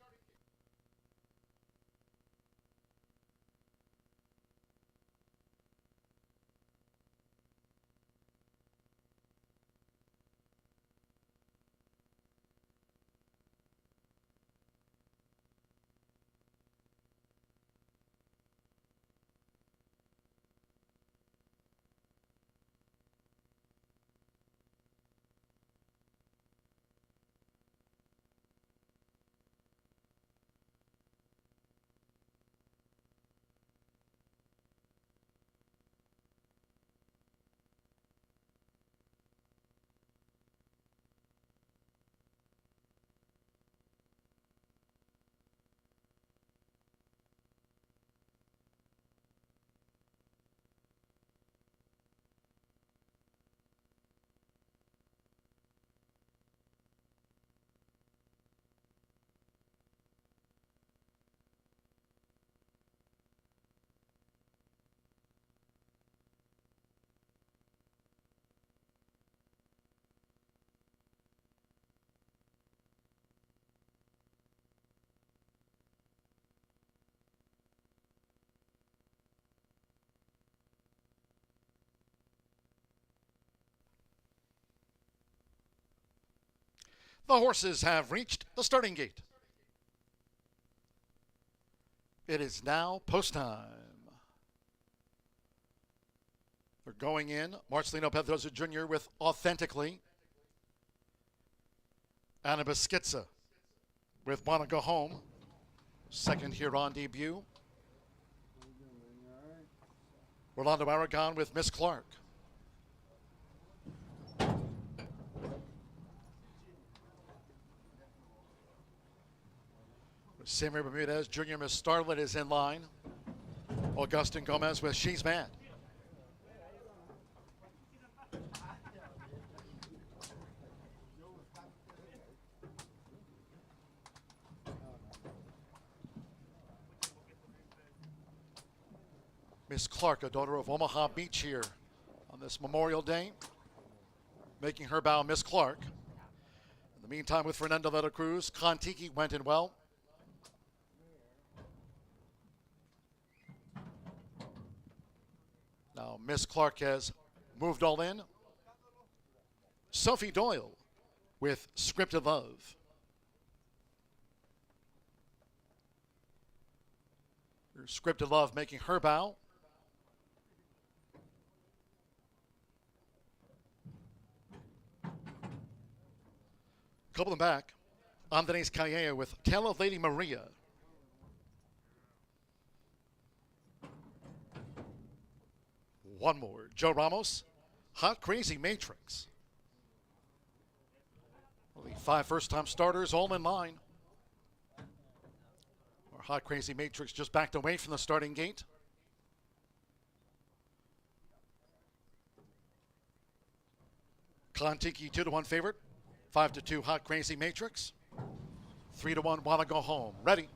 The horses have reached the starting gate. It is now post time. They're going in. Marcelino Pedroza Jr. with Authentically. Anna Beschizza with Wanna Go Home. Second here on debut. Rolando Aragon with Miss Clark. Samir Bermudez Jr. Miss Starlet is in line. Augustin Gomez with She's Mad. Miss Clark, a daughter of Omaha Beach here on this Memorial Day, making her bow Miss Clark. In the meantime, with Fernando de la Cruz, Kontiki went in well. Now Miss Clark has moved all in. Sophie Doyle with Scripted Love. Scripted Love making her bow. Couple them back. Andres Calleja with Tale of Lady Maria. One more. Joe Ramos, Hot Crazy Matrix. Only 5 first-time starters all in line. Our Hot Crazy Matrix just backed away from the starting gate. Kontiki 2-1 favorite. 5-2 Hot Crazy Matrix. 3-1 Wanna Go Home. Ready.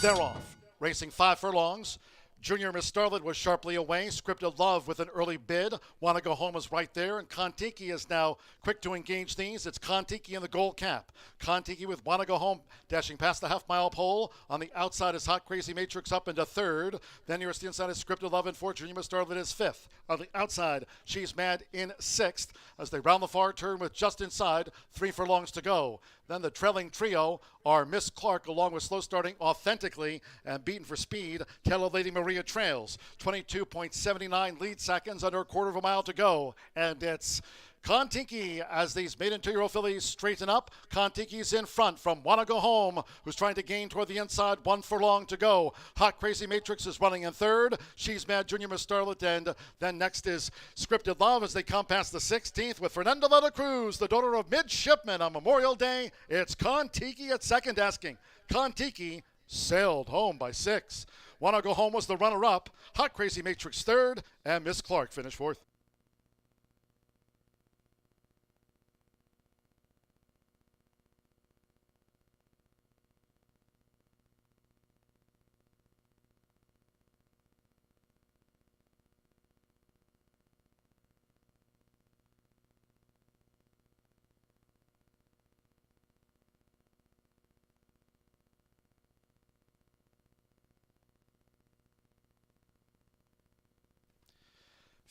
They're off. Racing 5 furlongs. Junior Miss Starlet was sharply away. Scripted Love with an early bid. Wanna Go Home is right there. And Kontiki is now quick to engage these. It's Kontiki in the gold cap. Kontiki with Wanna Go Home dashing past the half-mile pole. On the outside is Hot Crazy Matrix up into third. Then nearest the inside is Scripted Love in fourth. Junior Miss Starlet is fifth. On the outside, She's Mad in sixth. As they round the far turn with just inside 3 furlongs to go. Then the trailing trio are Miss Clark along with slow starting Authentically and Beaten for Speed. Taylor Lady Maria trails. 22.79 lead seconds, under a quarter of a mile to go. And it's Kontiki as these maiden 2-year-old fillies straighten up. Kontiki's in front from Wanna Go Home, who's trying to gain toward the inside. 1 furlong to go. Hot Crazy Matrix is running in third. She's Mad, Junior Miss Starlet, and then next is Scripted Love as they come past the 16th with Fernanda de la Cruz, the daughter of Midshipman on Memorial Day. It's Kontiki at second asking. Kontiki sailed home by 6. Wanna Go Home was the runner-up. Hot Crazy Matrix third, and Miss Clark finished fourth.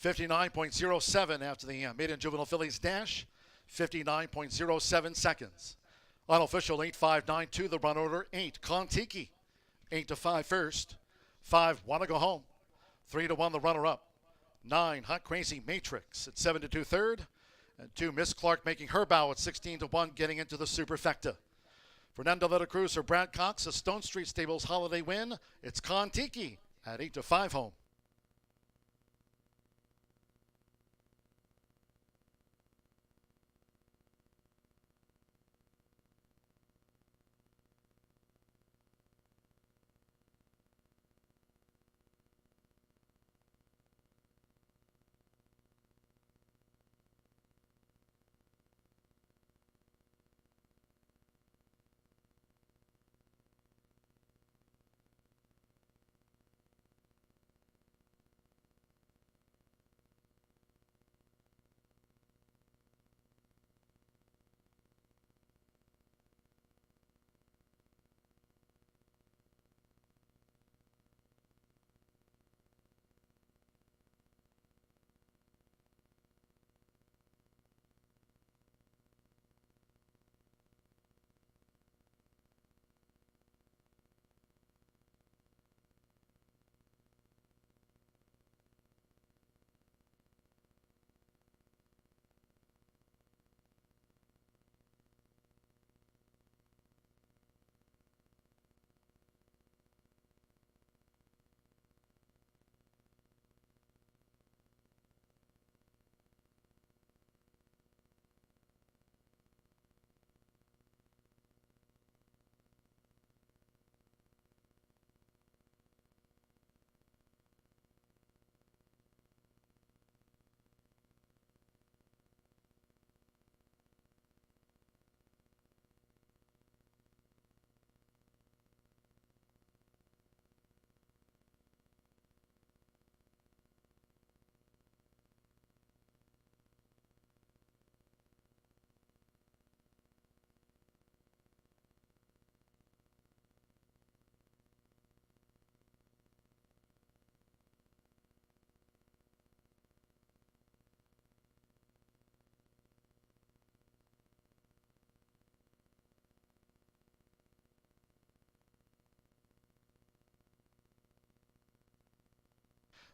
.59.07 after the maiden juvenile fillies dash. 59.07 seconds. Unofficial 8.592 the run order. 8 Kontiki. 8 to 5 first. 5 Wanna Go Home. 3 to 1 the runner up. 9 Hot Crazy Matrix at 7 to 2 third. And 2 Miss Clark making her bow at 16 to 1 getting into the superfecta. Fernanda de la Cruz or Brad Cox, a Stone Street Stables holiday win. It's Kontiki at 8 to 5 home.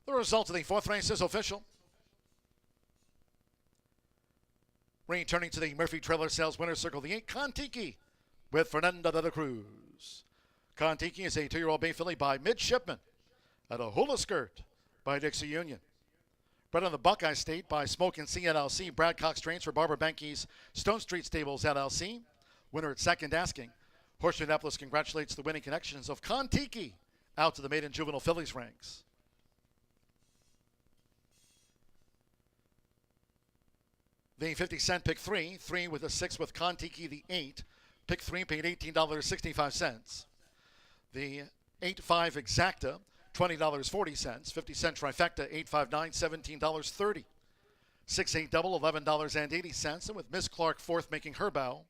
The result of the fourth race is official. Returning to the Murphy Trailer Sales Winner's Circle, the 8 Kontiki with Fernanda de la Cruz. Kontiki is a 2-year-old bay filly by Midshipman at a hula skirt by Dixie Union. Bred on the Buckeye State by Smoke and Sea LLC. Brad Cox trains for Barbara Benke's Stone Street Stables LLC. Winner at second asking. Horseshoe Indianapolis congratulates the winning connections of Kontiki out to the maiden juvenile fillies ranks. The 50-cent pick 3 with a 6 with Kontiki, the 8. Pick 3 paid $18.65. The 8-5 exacta, $20.40. 50-cent trifecta, $859, $17.30. 6-8 double, $11.80. And with Miss Clark fourth making her bow,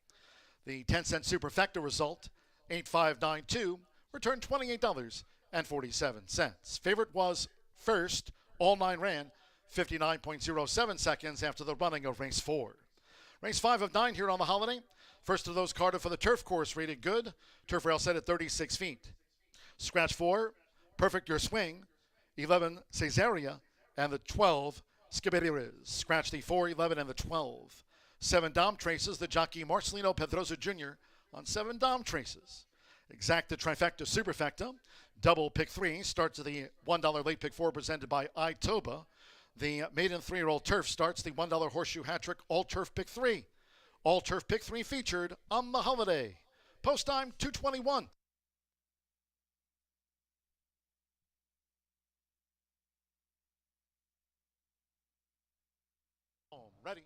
the 10-cent superfecta result, 8592, returned $28.47. Favorite was first, all 9 ran 59.07 seconds after the running of race 4. Race 5 of 9 here on the holiday. First of those carded for the turf course, rated good. Turf rail set at 36 feet. Scratch 4, Perfect Your Swing, 11 Cesaria, and the 12 Skiberiz. Scratch the 4, 11, and the 12. 7 Dom traces, the jockey Marcelino Pedroza Jr. on 7 Dom traces. Exacta trifecta superfecta. Double pick 3 starts the $1 late pick 4 presented by Itoba. The maiden 3-year-old turf starts the $1 horseshoe hat trick all turf pick 3. All turf pick 3 featured on the holiday. Post time 2:21. Ready.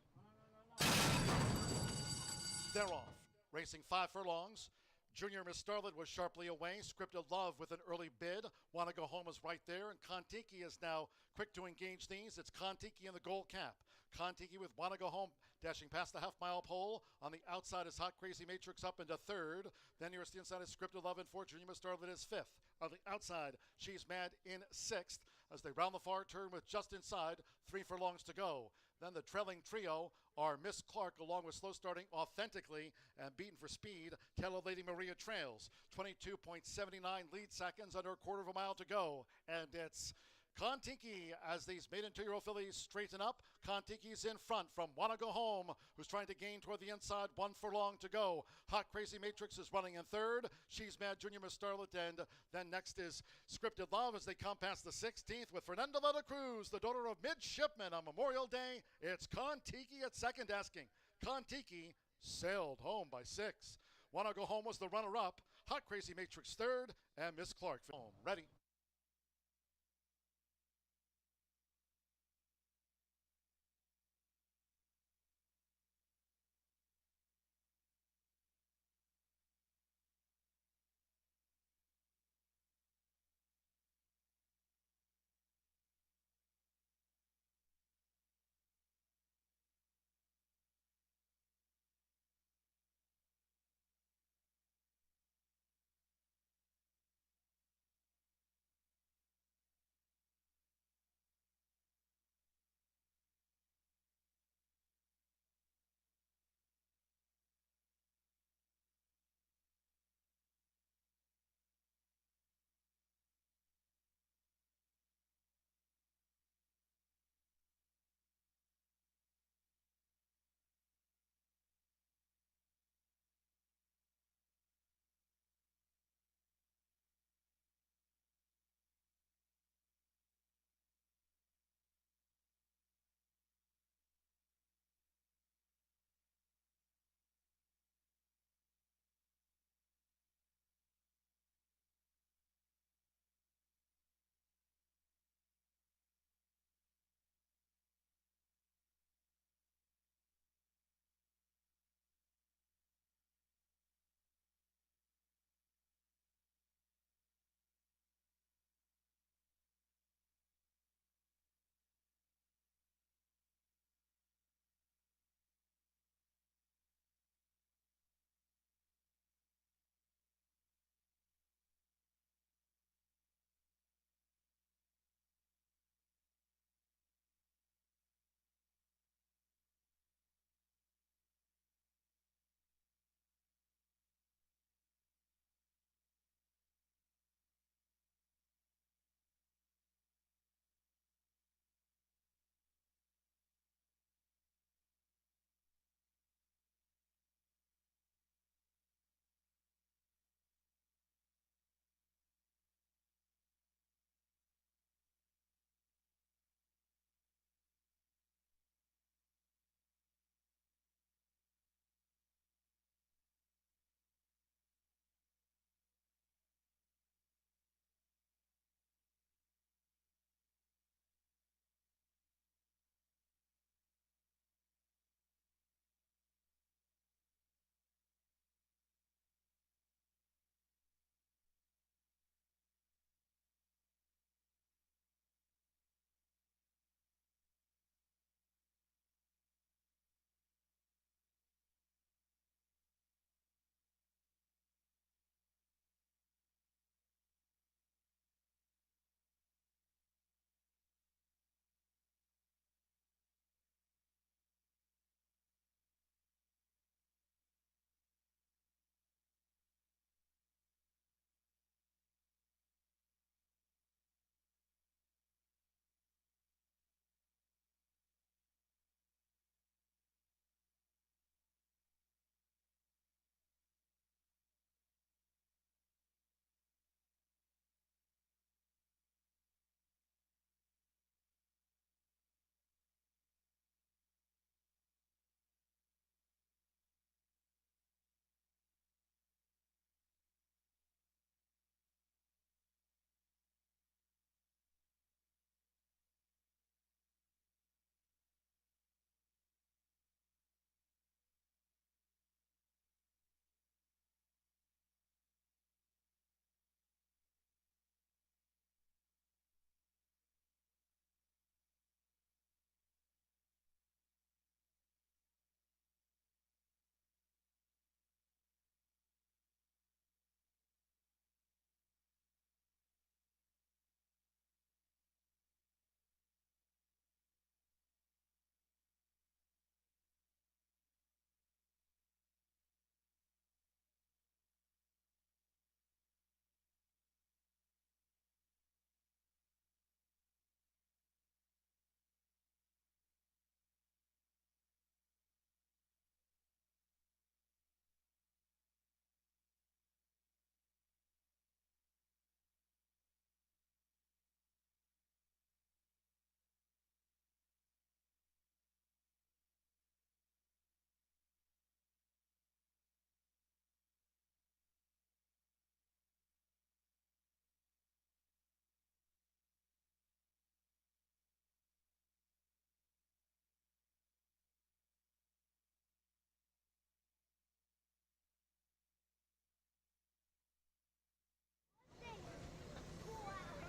They're off. Racing 5 furlongs. Junior Miss Starlet was sharply away. Scripted Love with an early bid. Wanna Go Home is right there. And Kontiki is now quick to engage these. It's Kontiki in the gold cap. Kontiki with Wanna Go Home dashing past the half-mile pole. On the outside is Hot Crazy Matrix up into third. Then nearest the inside is Scripted Love in fourth. Junior Miss Starlet is fifth. On the outside, She's Mad in sixth. As they round the far turn with just inside 3 furlongs to go. Then the trailing trio are Miss Clark along with slow starting Authentically and beaten for speed. Taylor Lady Maria trails. 22.79 lead seconds, under a quarter of a mile to go. And it's Kontiki as these maiden 2-year-old fillies straighten up. Kontiki's in front from Wanna Go Home, who's trying to gain toward the inside. 1 furlong to go. Hot Crazy Matrix is running in third. She's Mad, Junior Miss Starlet, and then next is Scripted Love as they come past the 16th with Fernanda de la Cruz, the daughter of Midshipman on Memorial Day. It's Kontiki at second asking. Kontiki sailed home by 6. Wanna Go Home was the runner-up. Hot Crazy Matrix third, and Miss Clark home. Ready.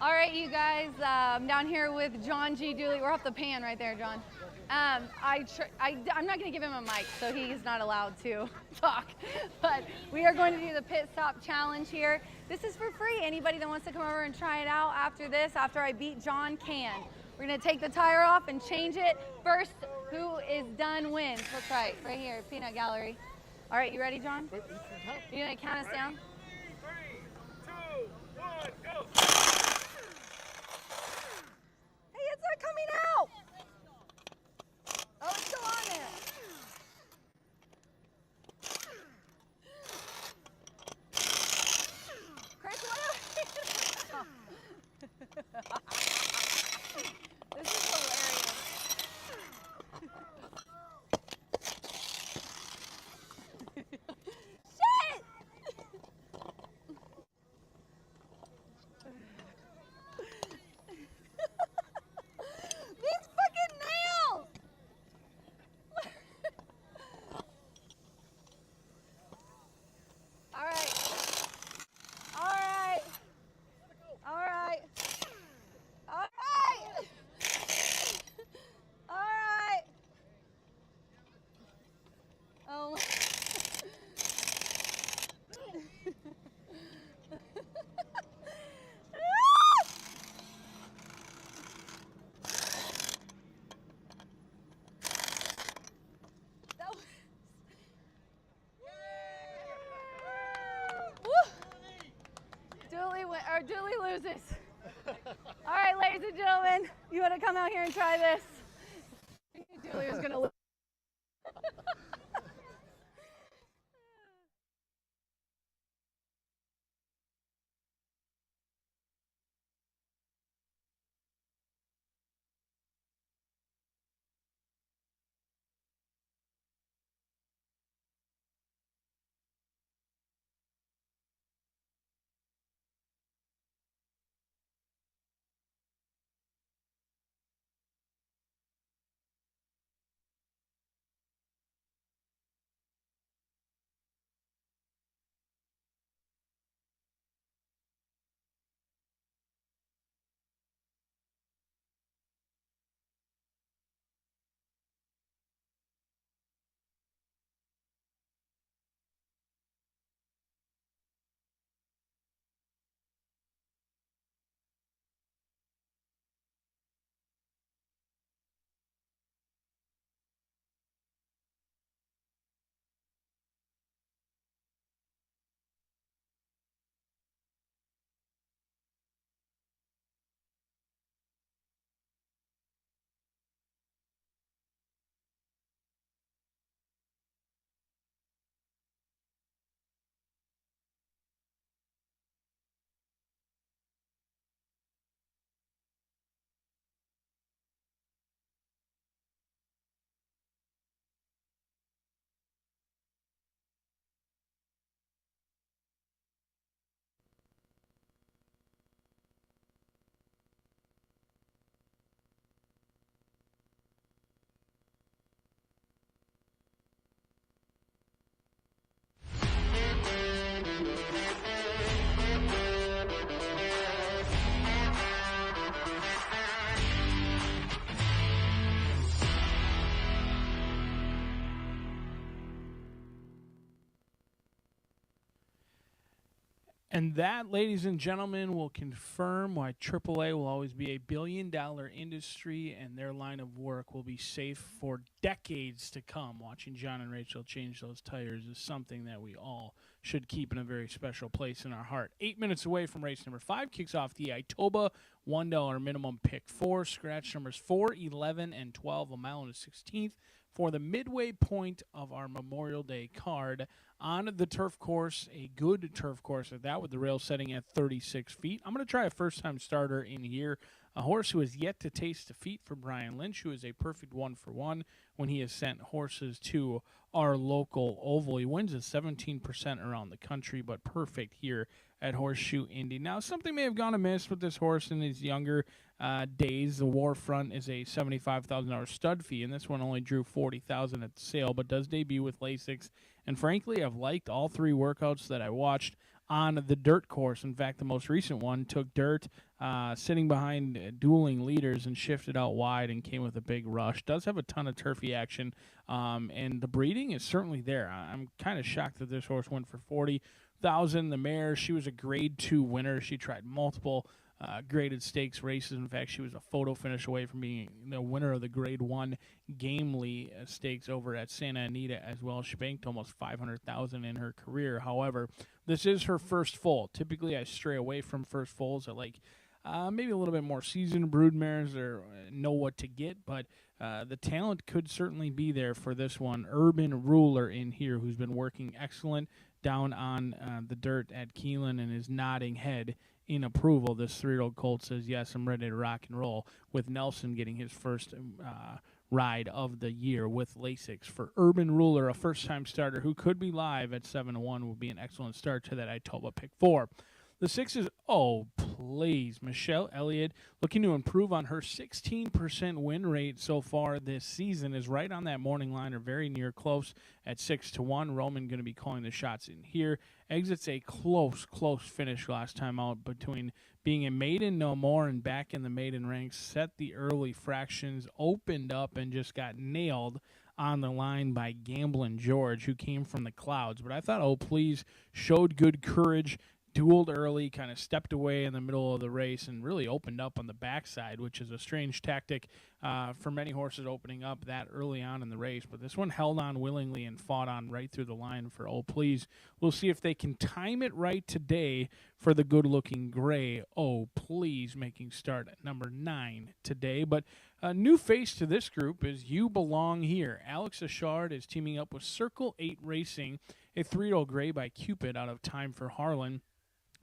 All right, you guys, I'm down here with John G. Dooley. We're off the pan right there, John. I'm not going to give him a mic, so he's not allowed to talk. But we are going to do the pit stop challenge here. This is for free. Anybody that wants to come over and try it out after this, after I beat John, can. We're going to take the tire off and change it. First, who is done wins. That's right here, Peanut Gallery. All right, you ready, John? You going to count us down? 3, 2, 1, go! Hey, it's not coming out! Oh, it's still on there. Chris, what This is hilarious. Shit! These fucking nails! All right. All right. All right. All right. All right. Oh. That was... Dooley loses. All right, ladies and gentlemen, you want to come out here and try this? Dooley was going to lose. And that, ladies and gentlemen, will confirm why AAA will always be a billion-dollar industry and their line of work will be safe for decades to come. Watching John and Rachel change those tires is something that we all should keep in a very special place in our heart. 8 minutes away from race number 5 kicks off the Itoba $1 minimum pick 4. Scratch numbers 4, 11, and 12, a mile and a 16th for the midway point of our Memorial Day card on the turf course, a good turf course at that, with the rail setting at 36 feet. I'm going to try a first-time starter in here, a horse who has yet to taste defeat for Brian Lynch, who is a perfect one-for-one when he has sent horses to our local oval. He wins at 17% around the country, but perfect here at Horseshoe Indy. Now, something may have gone amiss with this horse in his younger days. The Warfront is a $75,000 stud fee, and this one only drew $40,000 at the sale, but does debut with Lasix. And frankly, I've liked all 3 workouts that I watched on the dirt course. In fact, the most recent one took dirt sitting behind dueling leaders and shifted out wide and came with a big rush. Does have a ton of turfy action, and the breeding is certainly there. I'm kind of shocked that this horse went for 40,000. The mare, she was a Grade 2 winner. She tried multiple graded stakes races. In fact, she was a photo finish away from being the winner of the Grade 1 Gamely stakes over at Santa Anita as well. She banked almost 500,000 in her career. However, this is her first foal. Typically, I stray away from first foals at like maybe a little bit more seasoned brood mares or know what to get, but the talent could certainly be there for this one. Urban Ruler in here, who's been working excellent down on the dirt at Keelan and is nodding head in approval. This 3-year-old colt says, yes, I'm ready to rock and roll, with Nelson getting his first ride of the year with Lasix. For Urban Ruler, a first-time starter who could be live at 7-1, would be an excellent start to that Itoba pick 4. The 6 is, oh, please, Michelle Elliott, looking to improve on her 16% win rate so far this season, is right on that morning line or very near close at 6-1. Roman going to be calling the shots in here. Exits a close finish last time out between being a maiden no more and back in the maiden ranks. Set the early fractions, opened up, and just got nailed on the line by Gamblin' George, who came from the clouds. But I thought, oh, please, showed good courage, dueled early, kind of stepped away in the middle of the race, and really opened up on the backside, which is a strange tactic for many horses opening up that early on in the race. But this one held on willingly and fought on right through the line for Oh Please. We'll see if they can time it right today for the good-looking gray Oh Please, making start at number 9 today. But a new face to this group is You Belong Here. Alex Ashard is teaming up with Circle 8 Racing, a 3-year-old gray by Cupid out of Time for Harlan,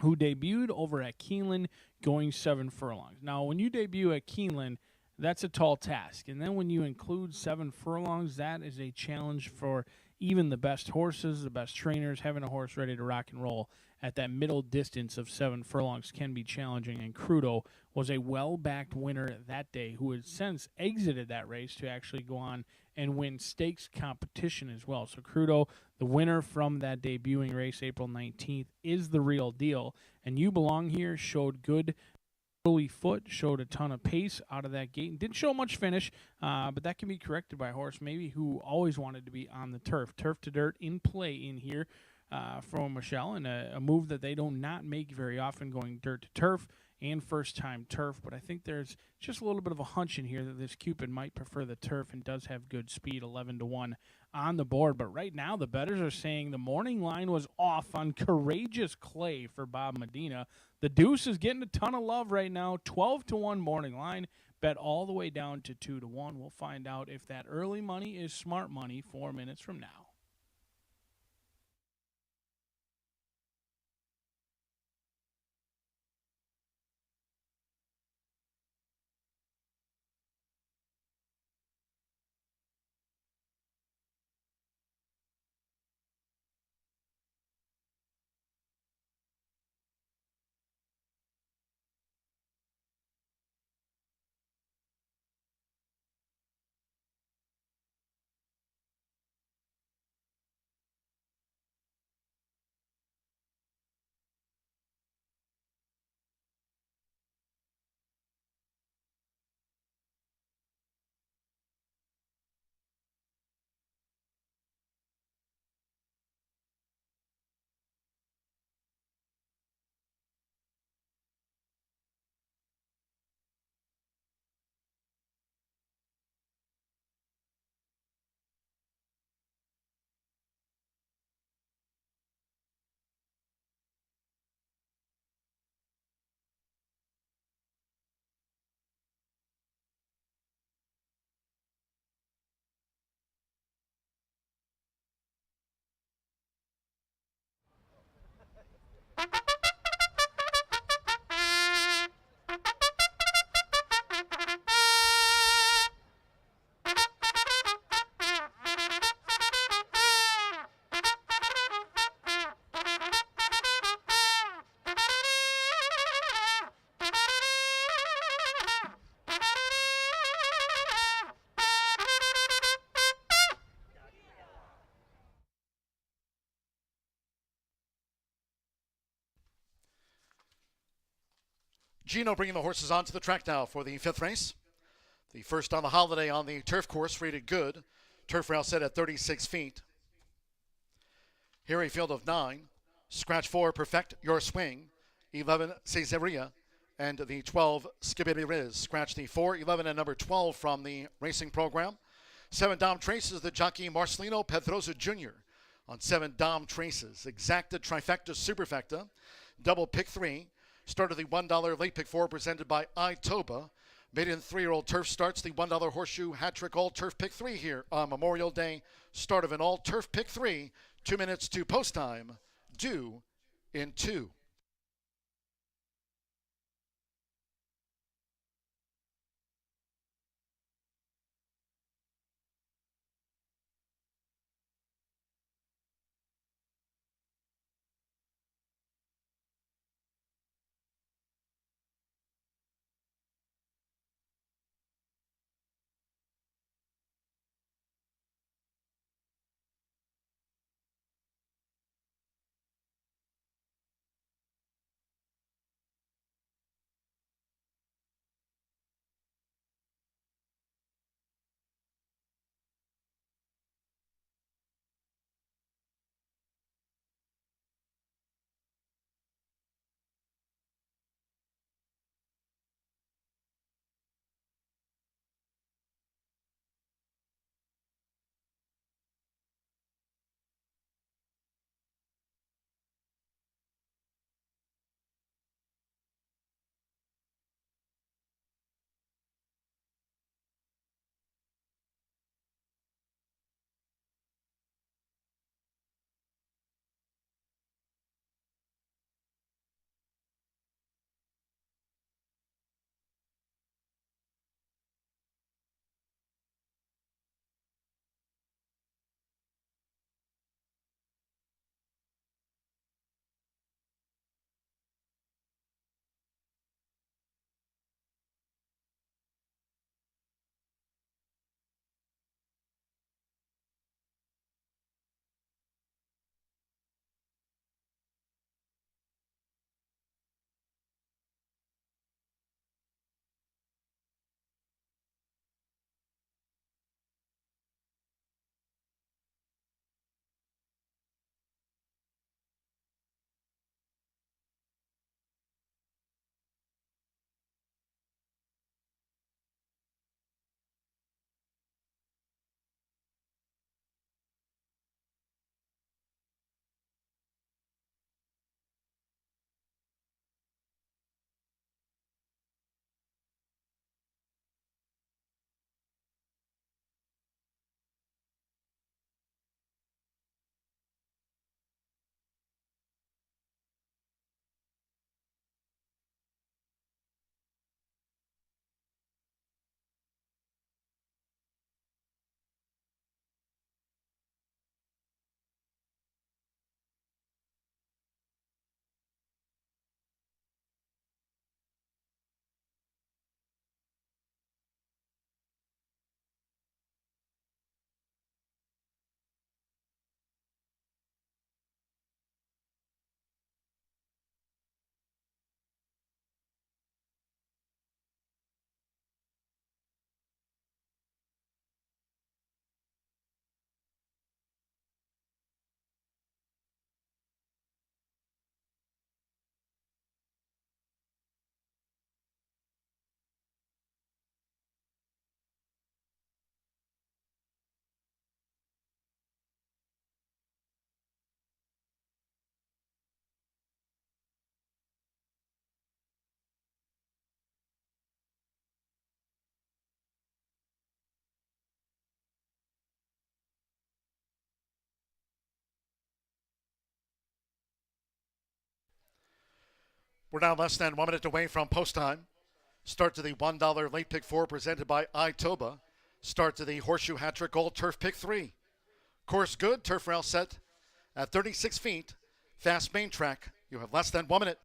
who debuted over at Keeneland going 7 furlongs. Now, when you debut at Keeneland, that's a tall task. And then when you include 7 furlongs, that is a challenge for even the best horses, the best trainers. Having a horse ready to rock and roll at that middle distance of 7 furlongs can be challenging. And Crudo was a well-backed winner that day who has since exited that race to actually go on and win stakes competition as well. So Crudo, the winner from that debuting race April 19th, is the real deal. And You Belong Here showed good early foot, showed a ton of pace out of that gate, and didn't show much finish, but that can be corrected by a horse maybe who always wanted to be on the turf. Turf to dirt in play in here from Michelle, and a move that they do not make very often, going dirt to turf and first-time turf. But I think there's just a little bit of a hunch in here that this Cupid might prefer the turf and does have good speed, 11-1 on the board. But right now the bettors are saying the morning line was off on Courageous Clay for Bob Medina. The deuce is getting a ton of love right now, 12-1 morning line, bet all the way down to 2-1. We'll find out if that early money is smart money 4 minutes from now. Gino bringing the horses onto the track now for the fifth race. The first on the holiday on the turf course, rated good. Turf rail set at 36 feet. Here a field of 9. Scratch 4, Perfect Your Swing. 11, Caesarea. And the 12, Skibidi Riz. Scratch the 4, 11, and number 12 from the racing program. 7 Dom Traces, the jockey Marcelino Pedrosa Jr. On 7 Dom Traces. Exacta, Trifecta, Superfecta. Double pick 3. Start of the $1 late pick 4 presented by iToba. Maiden 3-year-old turf starts the $1 horseshoe hat trick all turf pick 3 here on Memorial Day. Start of an all turf pick 3. 2 minutes to post time. Due in 2. We're now less than 1 minute away from post time. Start to the $1 late pick 4 presented by iToba. Start to the horseshoe hat trick gold turf pick 3. Course good, turf rail set at 36 feet. Fast main track. You have less than 1 minute.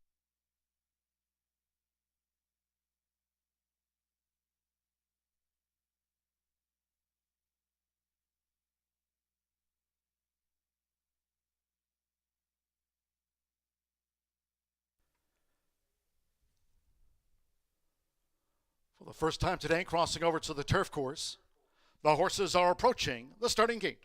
For the first time today, crossing over to the turf course, the horses are approaching the starting gate.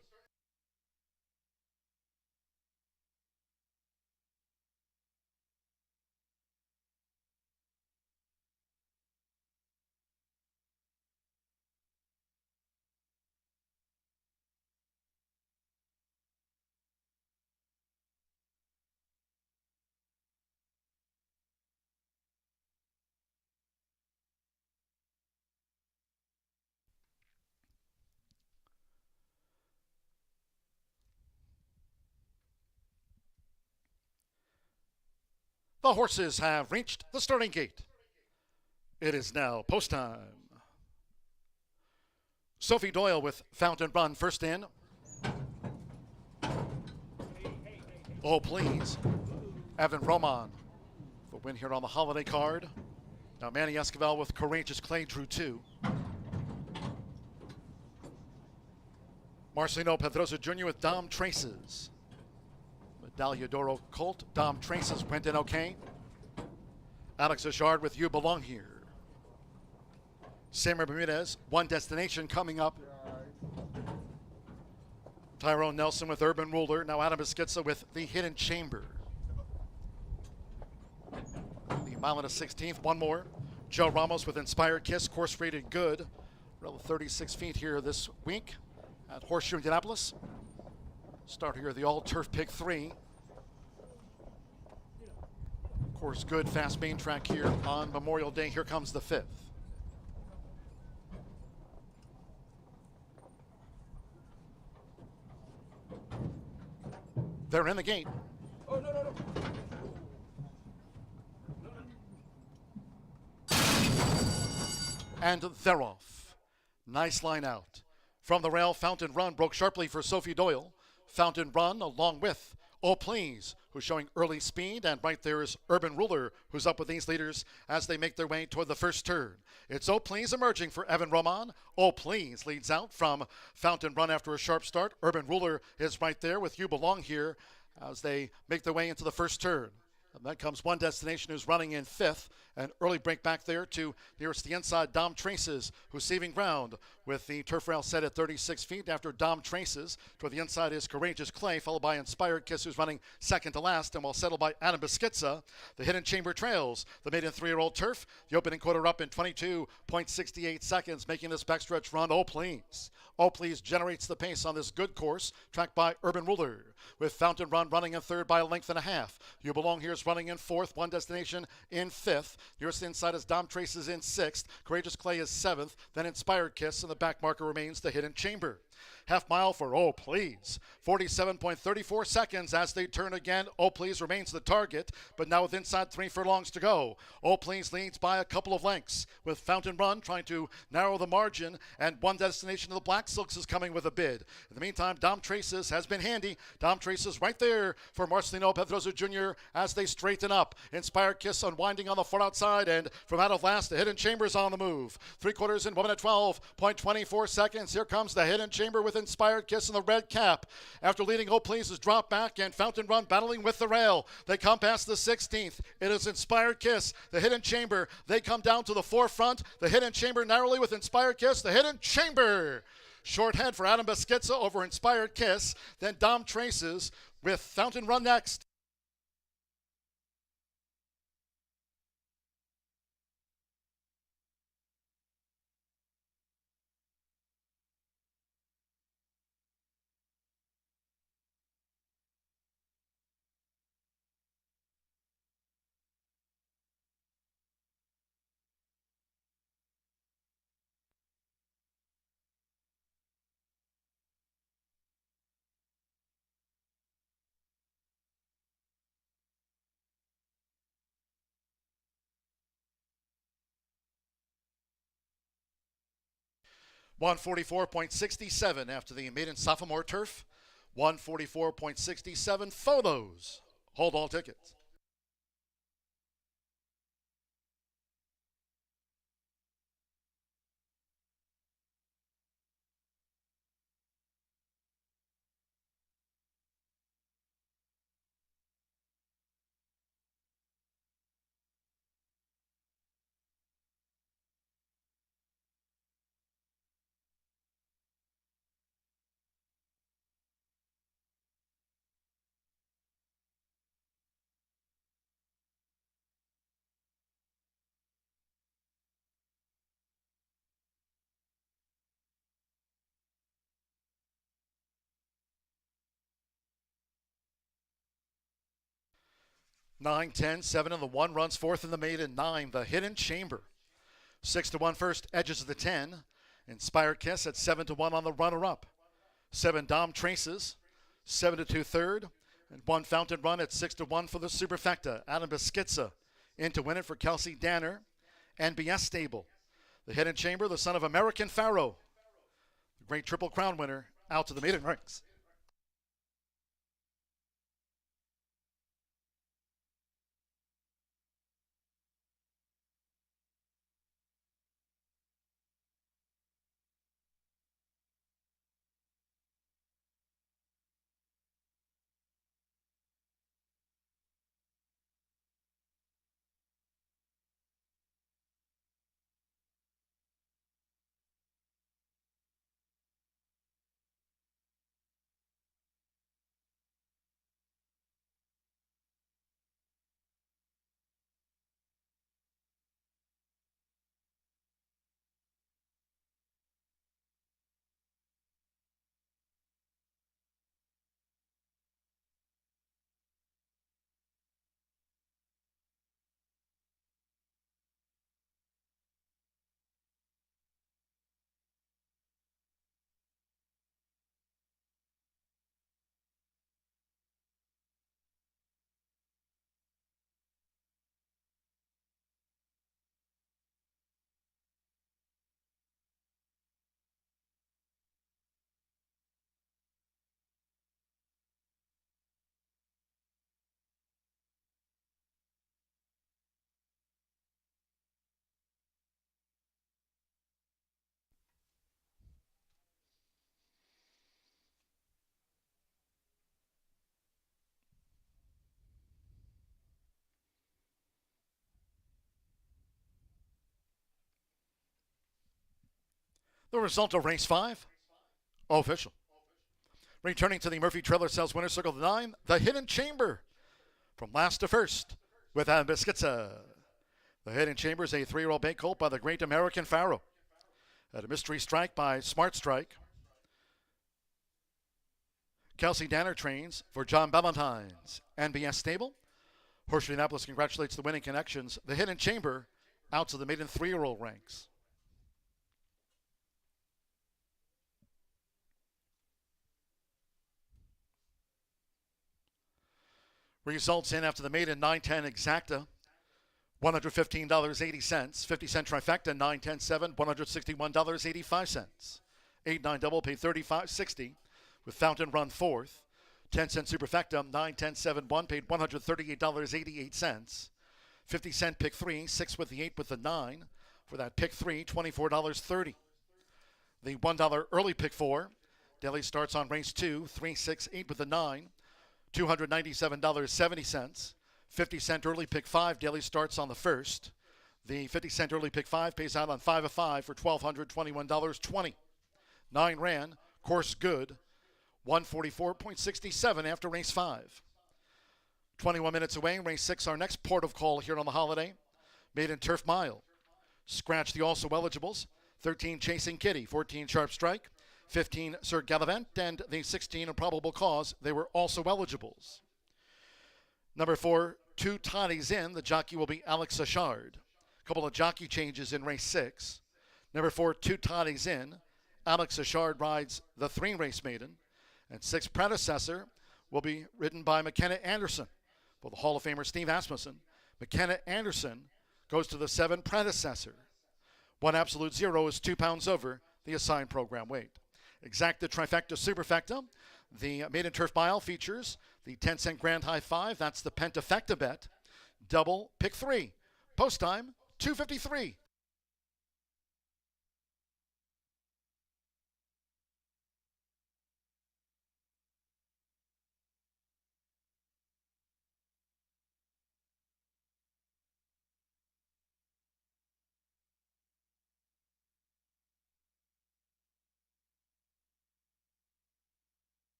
The horses have reached the starting gate. It is now post time. Sophie Doyle with Fountain Run first in. Oh, please. Evan Roman, the win here on the holiday card. Now Manny Esquivel with Courageous Clay drew 2. Marcelino Pedrosa Jr. with Dom Traces. Medaglia d'Oro Colt, Dom Traces went in okay. Alex Ajard with You Belong Here. Samuel Bermudez, One Destination coming up. Tyrone Nelson with Urban Ruler. Now Adam Esquitza with The Hidden Chamber. The mile and a 16th, one more. Joe Ramos with Inspired Kiss, course rated good. Around 36 feet here this week at Horseshoe Indianapolis. Start here the all-turf pick 3. Of course, good fast main track here on Memorial Day. Here comes the 5th. They're in the gate. Oh, no, no, no. And they're off. Nice line out. From the rail, Fountain Run broke sharply for Sophie Doyle. Fountain Run along with Oh Please, who's showing early speed, and right there is Urban Ruler, who's up with these leaders as they make their way toward the first turn. It's Oh Please emerging for Evan Roman. Oh Please leads out from Fountain Run after a sharp start. Urban Ruler is right there with You Belong Here as they make their way into the first turn. And then comes One Destination, who's running in 5th. An early break back there to nearest the inside, Dom Traces, who's saving ground with the turf rail set at 36 feet. After Dom Traces, toward the inside is Courageous Clay, followed by Inspired Kiss, who's running second to last, and while settled by Adam Beschizza. The Hidden Chamber trails the maiden 3-year-old turf. The opening quarter up in 22.68 seconds, making this backstretch run. Oh Please. Oh Please generates the pace on this good course, tracked by Urban Ruler, with Fountain Run running in 3rd by a length and a half. You Belong Here is running in 4th, One Destination in 5th. Nearest inside is Dom Traces in 6th. Courageous Clay is 7th. Then Inspired Kiss, and the back marker remains the Hidden Chamber. Half mile for Oh Please. 47.34 seconds as they turn again. Oh Please remains the target, but now with inside 3 furlongs to go. Oh Please leads by a couple of lengths, with Fountain Run trying to narrow the margin, and One Destination of the Black Silks is coming with a bid. In the meantime, Dom Traces has been handy. Dom Traces right there for Marcelino Pedrosa Jr. as they straighten up. Inspired Kiss unwinding on the far outside, and from out of last, the Hidden Chamber is on the move. 3/4 in 1 minute 12.24 seconds. Here comes the Hidden Chamber with Inspired Kiss in the red cap. After leading Oh Please is dropped back, and Fountain Run battling with the rail. They come past the 16th. It is Inspired Kiss, the Hidden Chamber. They come down to the forefront. The Hidden Chamber narrowly with Inspired Kiss. The Hidden Chamber. Short head for Adam Beschizza over Inspired Kiss. Then Dom Traces with Fountain Run next. .144.67 after the maiden sophomore turf. 144.67 photos. Hold all tickets. 9, 10, 7 in the 1, runs fourth in the maiden. 9, the Hidden Chamber. 6 to 1 first, edges of the 10. Inspire Kiss at 7 to 1 on the runner-up. 7, Dom Traces. 7 to 2 third. And 1 Fountain Run at 6 to 1 for the Superfecta. Adam Beskica in to win it for Kelsey Danner and BS Stable. The Hidden Chamber, the son of American Pharaoh. The great Triple Crown winner out to the maiden ranks. The result of race 5, official. Returning to the Murphy Trailer Sales Winner Circle 9, the Hidden Chamber. From last to first with Adam Beskica. The Hidden Chamber is a 3-year-old bank colt by the great American Pharaoh. At a mystery strike by Smart Strike. Kelsey Danner trains for John Ballantyne's NBS Stable. Horseshoe Indianapolis congratulates the winning connections. The Hidden Chamber out to the maiden 3-year-old ranks. Results in after the maiden 9-10 exacta, $115.80. 50-cent trifecta 9-10-7, $161.85. 8-9 double paid $35.60 with Fountain Run fourth. 10-cent superfecta 9-10-7, 1 paid $138.88. 50-cent pick 3, 6 with the 8 with the 9. For that pick 3, $24.30. The $1 early pick 4. Daily starts on race 2, 3, 6, 8 with the 9. $297.70. 50-cent early pick 5 daily starts on the first. The 50-cent early pick 5 pays out on 5 of 5 for $1,221.20. 9 ran, course good, 144.67 after race 5. 21 minutes away, race 6, our next port of call here on the holiday. Maiden Turf Mile. Scratch the also eligibles. 13 Chasing Kitty, 14 Sharp Strike, 15 Sir Gallivant, and the 16 Improbable Cause. They were also eligibles. Number 4, 2 Toddies in. The jockey will be Alex Achard. A couple of jockey changes in race 6. Number 4, 2 Toddies in. Alex Achard rides the 3 race maiden. And 6 Predecessor will be ridden by McKenna Anderson. For the Hall of Famer Steve Asmussen, McKenna Anderson goes to the 7 Predecessor. 1 Absolute Zero is 2 pounds over the assigned program weight. Exacta Trifecta Superfecta. The Maiden Turf Mile features the 10-cent Grand High 5. That's the Pentafecta bet. Double pick 3. Post time, 2:53.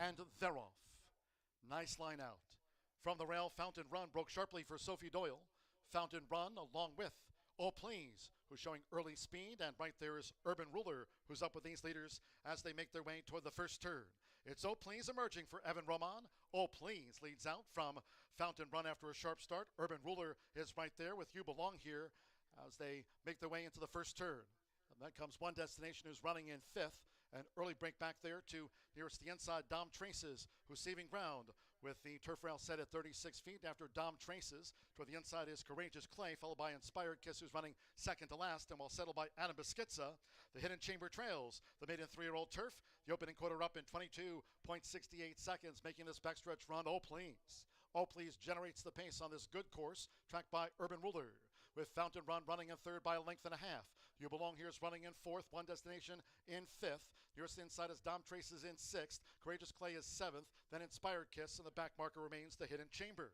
And they're off. Nice line out. From the rail, Fountain Run broke sharply for Sophie Doyle. Fountain Run along with Oh Please, who's showing early speed, and right there is Urban Ruler, who's up with these leaders as they make their way toward the first turn. It's Oh Please emerging for Evan Roman. Oh Please leads out from Fountain Run after a sharp start. Urban Ruler is right there with You Belong Here as they make their way into the first turn. And then comes One Destination, who's running in fifth. An early break back there to nearest the inside, Dom Traces, who's saving ground with the turf rail set at 36 feet. After Dom Traces, toward the inside is Courageous Clay, followed by Inspired Kiss, who's running second to last, and while settled by Adam Beschizza. The Hidden Chamber trails the maiden 3-year-old turf. The opening quarter up in 22.68 seconds, making this backstretch run. Oh Please. Oh Please generates the pace on this good course, tracked by Urban Ruler, with Fountain Run running in third by a length and a half. You Belong Here is running in fourth. One Destination in fifth. Nearest inside is Dom Traces in sixth. Courageous Clay is seventh. Then Inspired Kiss, and the back marker remains the Hidden Chamber.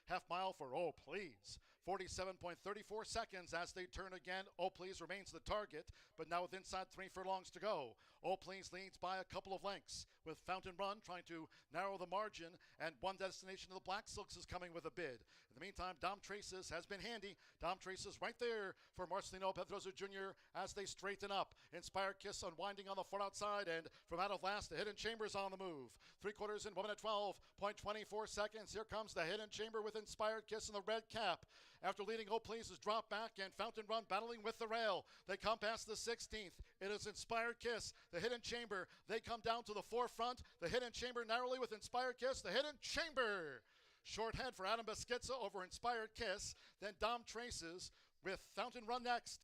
Half mile for Oh Please. 47.34 seconds as they turn again. Oh Please remains the target, but now with inside 3 furlongs to go. Oh Please leads by a couple of lengths, with Fountain Run trying to narrow the margin, and One Destination of the Black Silks is coming with a bid. In the meantime, Dom Traces has been handy. Dom Traces right there for Marcelino Pedrosa Jr. as they straighten up. Inspired Kiss unwinding on the far outside, and from out of last, the Hidden Chamber is on the move. 3/4 in 1 minute 12.24 seconds. Here comes the Hidden Chamber with Inspired Kiss in the red cap. After leading Oh Please is dropped back, and Fountain Run battling with the rail. They come past the 16th. It is Inspired Kiss, the Hidden Chamber. They come down to the forefront. The Hidden Chamber narrowly with Inspired Kiss. The Hidden Chamber. Short head for Adam Beschizza over Inspired Kiss. Then Dom Traces with Fountain Run next.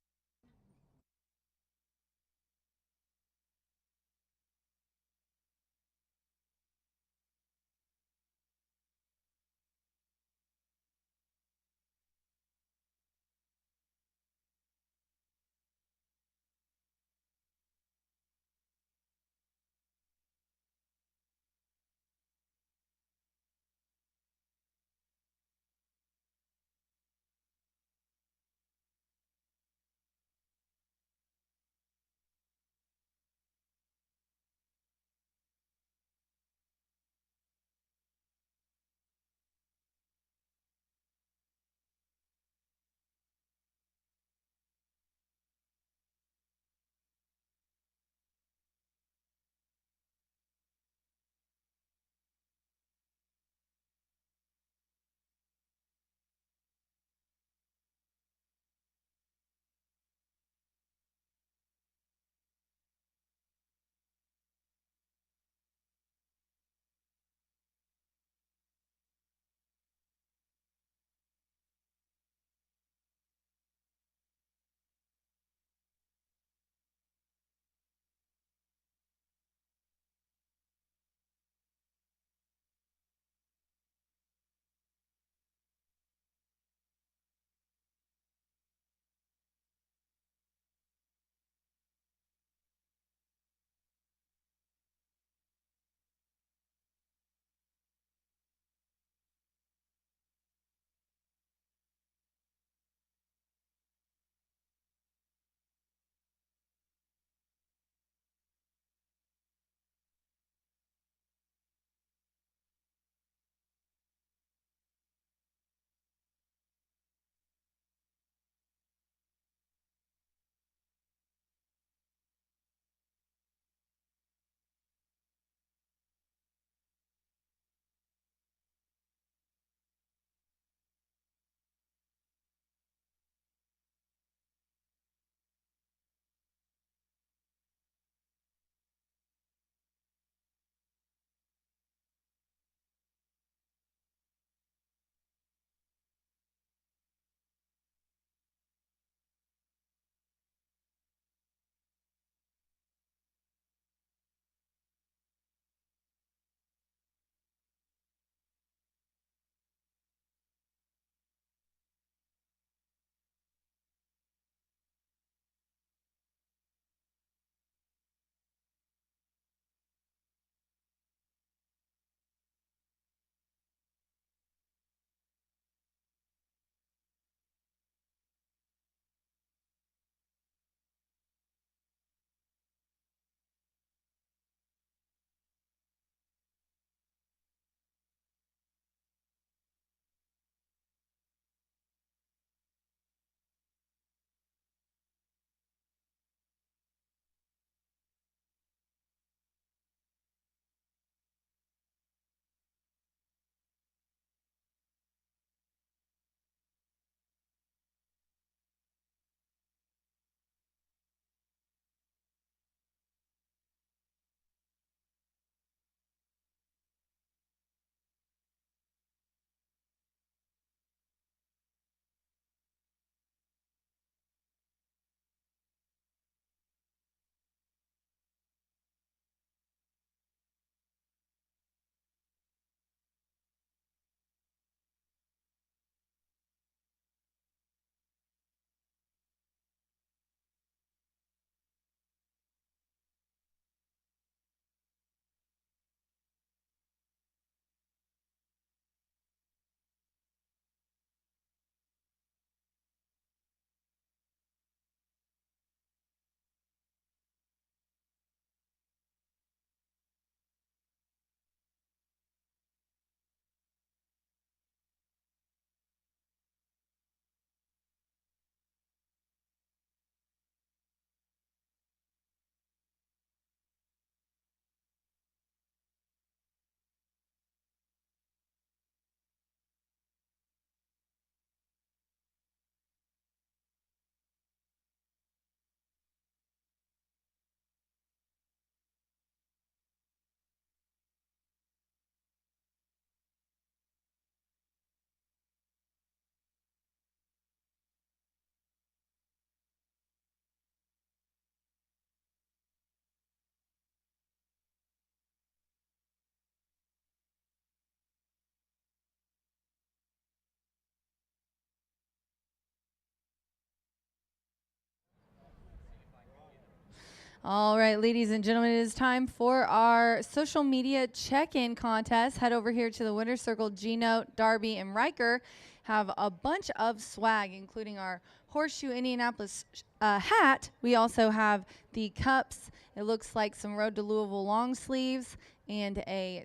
All right, ladies and gentlemen, it is time for our social media check-in contest. Head over here to the Winner's Circle. G-Note, Darby, and Riker have a bunch of swag, including our Horseshoe Indianapolis hat. We also have the cups. It looks like some Road to Louisville long sleeves and a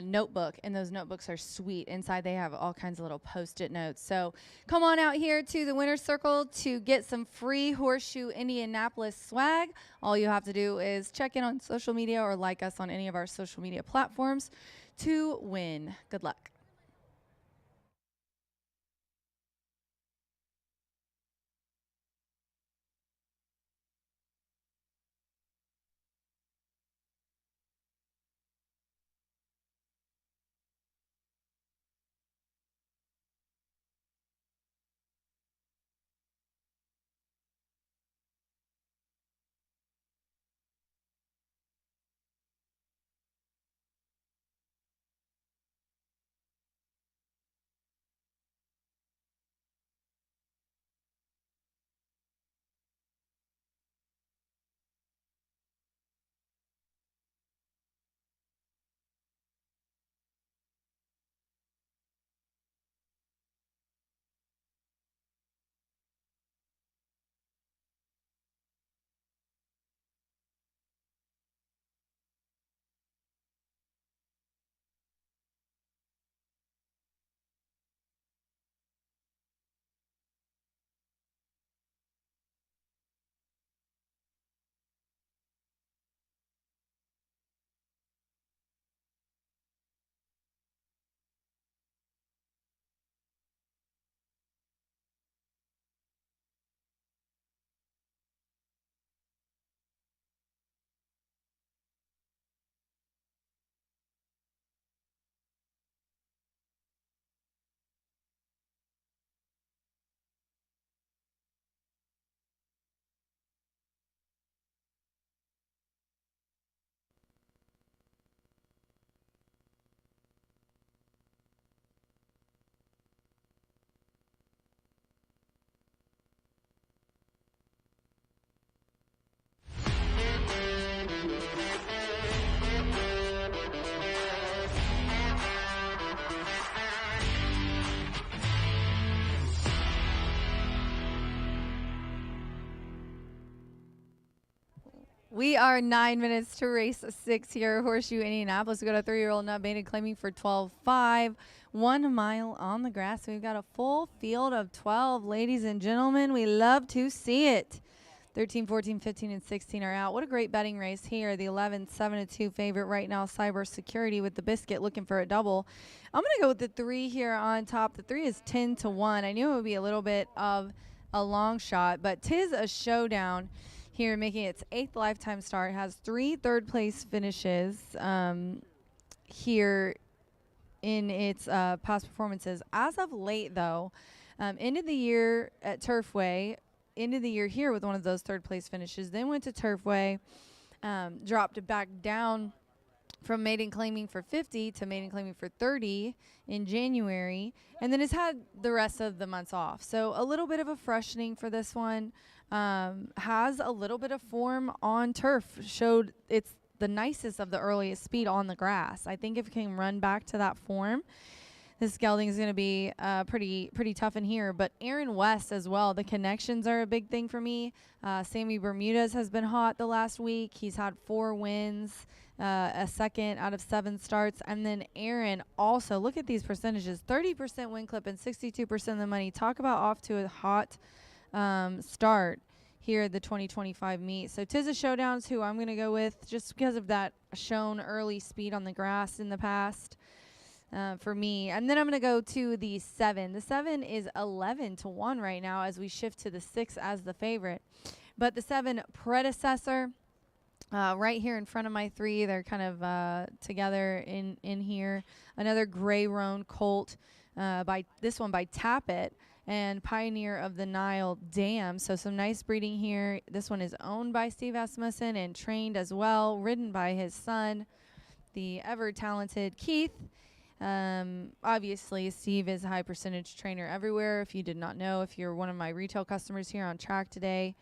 notebook, and those notebooks are sweet. Inside they have all kinds of little post-it notes. So come on out here to the Winner's Circle to get some free Horseshoe Indianapolis swag. All you have to do is check in on social media or like us on any of our social media platforms to win. Good luck. We are 9 minutes to race 6 here, Horseshoe Indianapolis. We got a 3-year-old not baited claiming for 12.5, 1 mile on the grass. We've got a full field of 12, ladies and gentlemen. We love to see it. 13, 14, 15, and 16 are out. What a great betting race here. The 11, 7-2 favorite right now, Cyber Security with the biscuit looking for a double. I'm going to go with the 3 here on top. The 3 is 10-1. I knew it would be a little bit of a long shot, but 'Tis a Showdown here, making its 8th lifetime start, has 3 third-place finishes here in its past performances. As of late, though, ended the year at Turfway, ended the year here with one of those third-place finishes, then went to Turfway, dropped back down from maiden claiming for 50 to maiden claiming for 30 in January, and then has had the rest of the months off. So a little bit of a freshening for this one. Has a little bit of form on turf. Showed it's the nicest of the earliest speed on the grass. I think if it can run back to that form, this gelding is going to be pretty tough in here. But Aaron West as well. The connections are a big thing for me. Sammy Bermudez has been hot the last week. He's had 4 wins, a second out of 7 starts. And then Aaron also, look at these percentages, 30% win clip and 62% of the money. Talk about off to a hot start here at the 2025 meet. So 'Tis a Showdown's who I'm going to go with just because of that shown early speed on the grass in the past for me. And then I'm going to go to the 7. The 7 is 11-1 right now as we shift to the 6 as the favorite. But the 7 predecessor right here in front of my 3, they're kind of together in here. Another Gray Roan colt by this one by Tappet, and Pioneer of the Nile Dam. So some nice breeding here. This one is owned by Steve Asmussen and trained as well, ridden by his son, the ever-talented Keith. Obviously, Steve is a high percentage trainer everywhere. If you did not know, if you're one of my retail customers here on track today,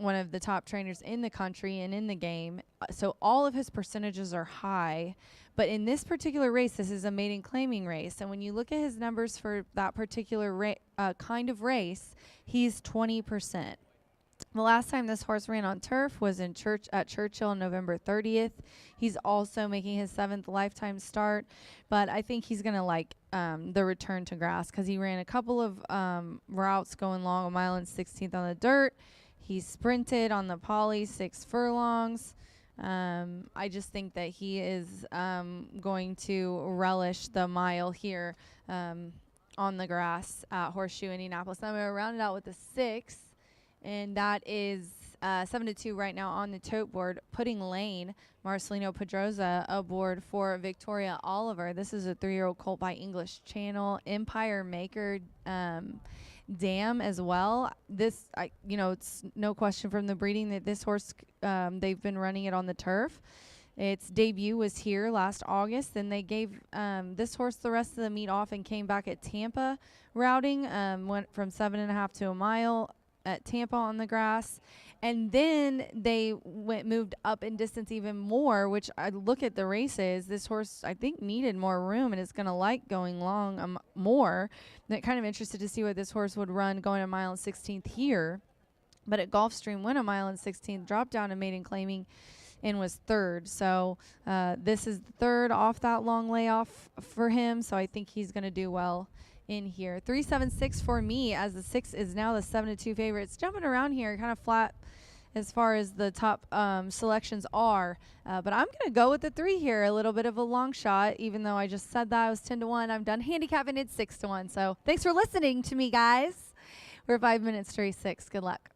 one of the top trainers in the country and in the game. So all of his percentages are high. But in this particular race, this is a maiden claiming race. And when you look at his numbers for that particular kind of race, he's 20%. The last time this horse ran on turf was at Churchill on November 30th. He's also making his 7th lifetime start, but I think he's going to like the return to grass because he ran a couple of routes going long, 1 mile and 16th on the dirt. He sprinted on the poly 6 furlongs. I just think that he is going to relish the mile here on the grass at Horseshoe Indianapolis. I'm going to round it out with a 6. And that is 7-2 right now on the tote board, putting Lane Marcelino Pedroza aboard for Victoria Oliver. This is a 3-year-old colt by English Channel, Empire Maker Dam as well. This, it's no question from the breeding that this horse, they've been running it on the turf. Its debut was here last August, and they gave this horse the rest of the meet off and came back at Tampa routing, went from 7.5 to a mile at Tampa on the grass, and then they moved up in distance even more, which I look at the races, this horse I think needed more room and it's going to like going long more. And kind of interested to see what this horse would run going a mile and 16th here, but at Gulfstream went a mile and 16th, dropped down to maiden claiming and was 3rd. So this is the 3rd off that long layoff for him, so I think he's going to do well in here. 3-7-6 for me, as the 6 is now the 7-2 favorite. It's jumping around here kind of flat as far as the top selections are, but I'm going to go with the 3 here, a little bit of a long shot, even though I just said that I was 10-1. I'm done handicapping it 6-1. So thanks for listening to me, guys. We're 5 minutes to race 6. Good luck.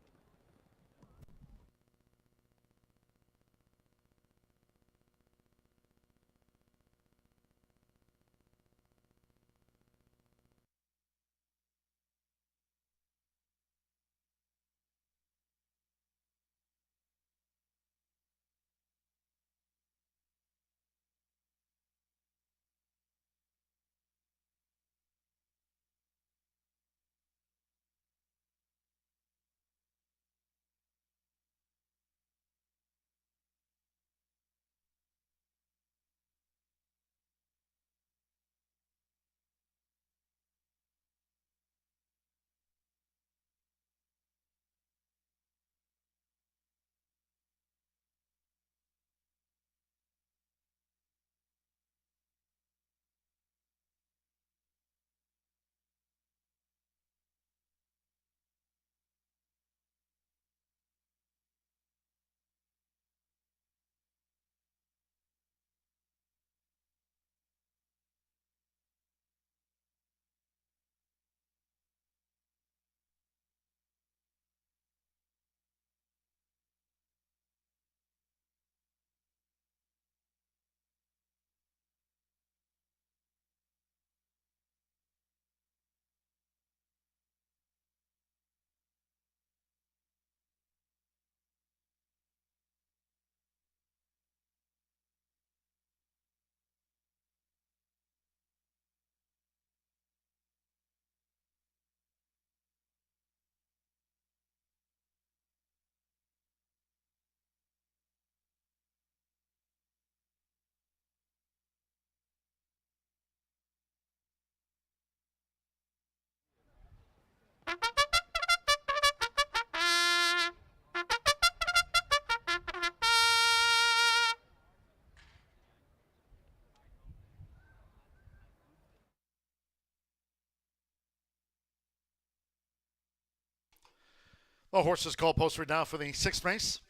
Well, horses call posted now for the 6th race.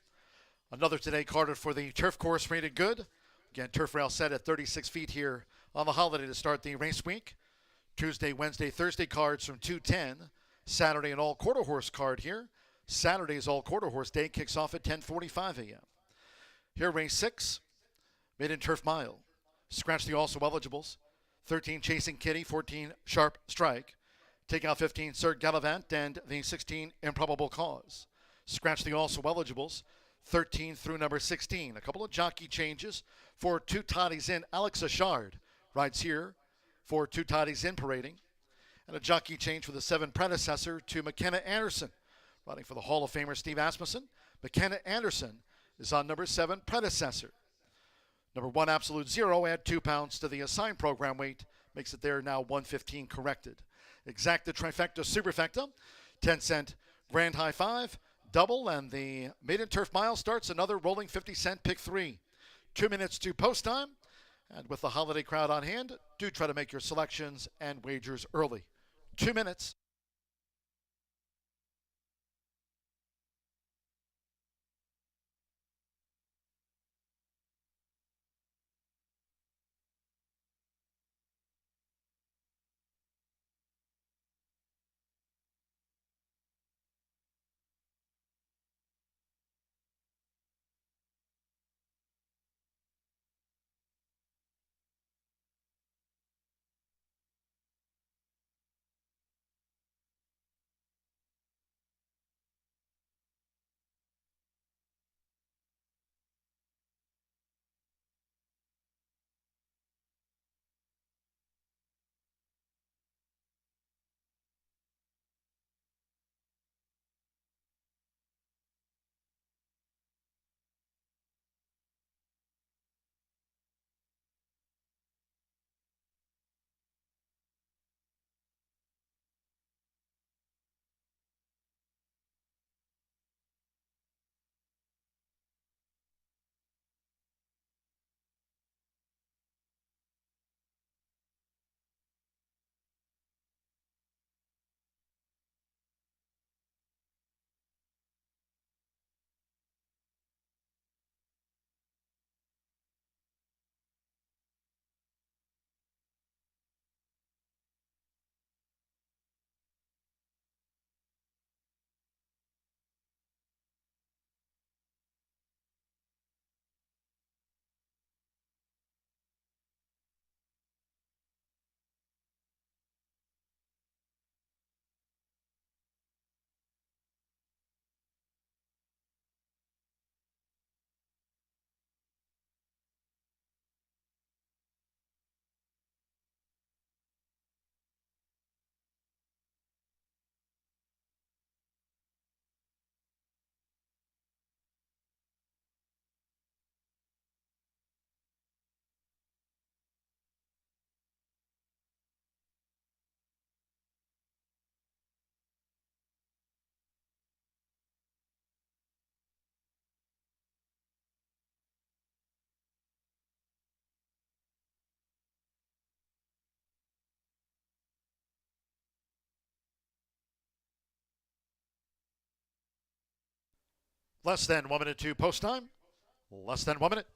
Another today carded for the turf course, rated good. Again, turf rail set at 36 feet here on the holiday to start the race week. Tuesday, Wednesday, Thursday cards from 2:10. Saturday, an all-quarter horse card here. Saturday's all-quarter horse day kicks off at 10:45 a.m. Here, race 6, maiden turf mile. Scratch the also eligibles. 13, Chasing Kitty, 14, Sharp Strike. Take out 15, Sir Gallivant, and the 16, Improbable Cause. Scratch the also eligibles, 13 through number 16. A couple of jockey changes for Two Toddies in. Alex Ashard rides here for Two Toddies in parading. And a jockey change for the 7 predecessor to McKenna Anderson. Riding for the Hall of Famer Steve Asmussen, McKenna Anderson is on number 7, Predecessor. Number 1, Absolute Zero, add 2 pounds to the assigned program weight, makes it there now 115 corrected. Exacta Trifecta Superfecta, 10-cent Grand High 5, double, and the maiden turf mile starts another rolling 50-cent pick 3. 2 minutes to post time, and with the holiday crowd on hand, do try to make your selections and wagers early. 2 minutes. Less than 1 minute to post time. Less than 1 minute.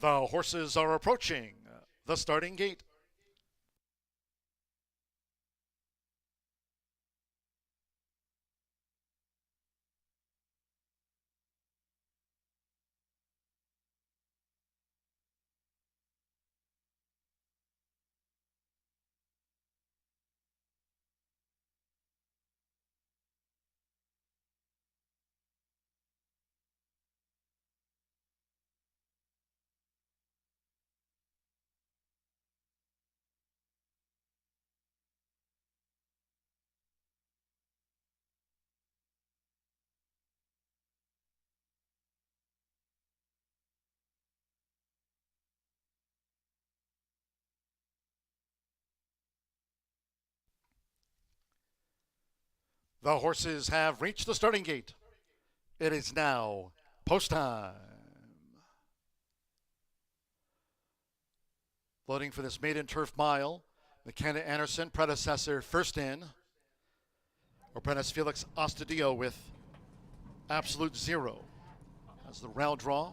The horses are approaching the starting gate. The horses have reached the starting gate. It is now post time. Loading for this maiden turf mile, McKenna Anderson, predecessor, first in. Apprentice Felix Ostadio with absolute zero as the round draw.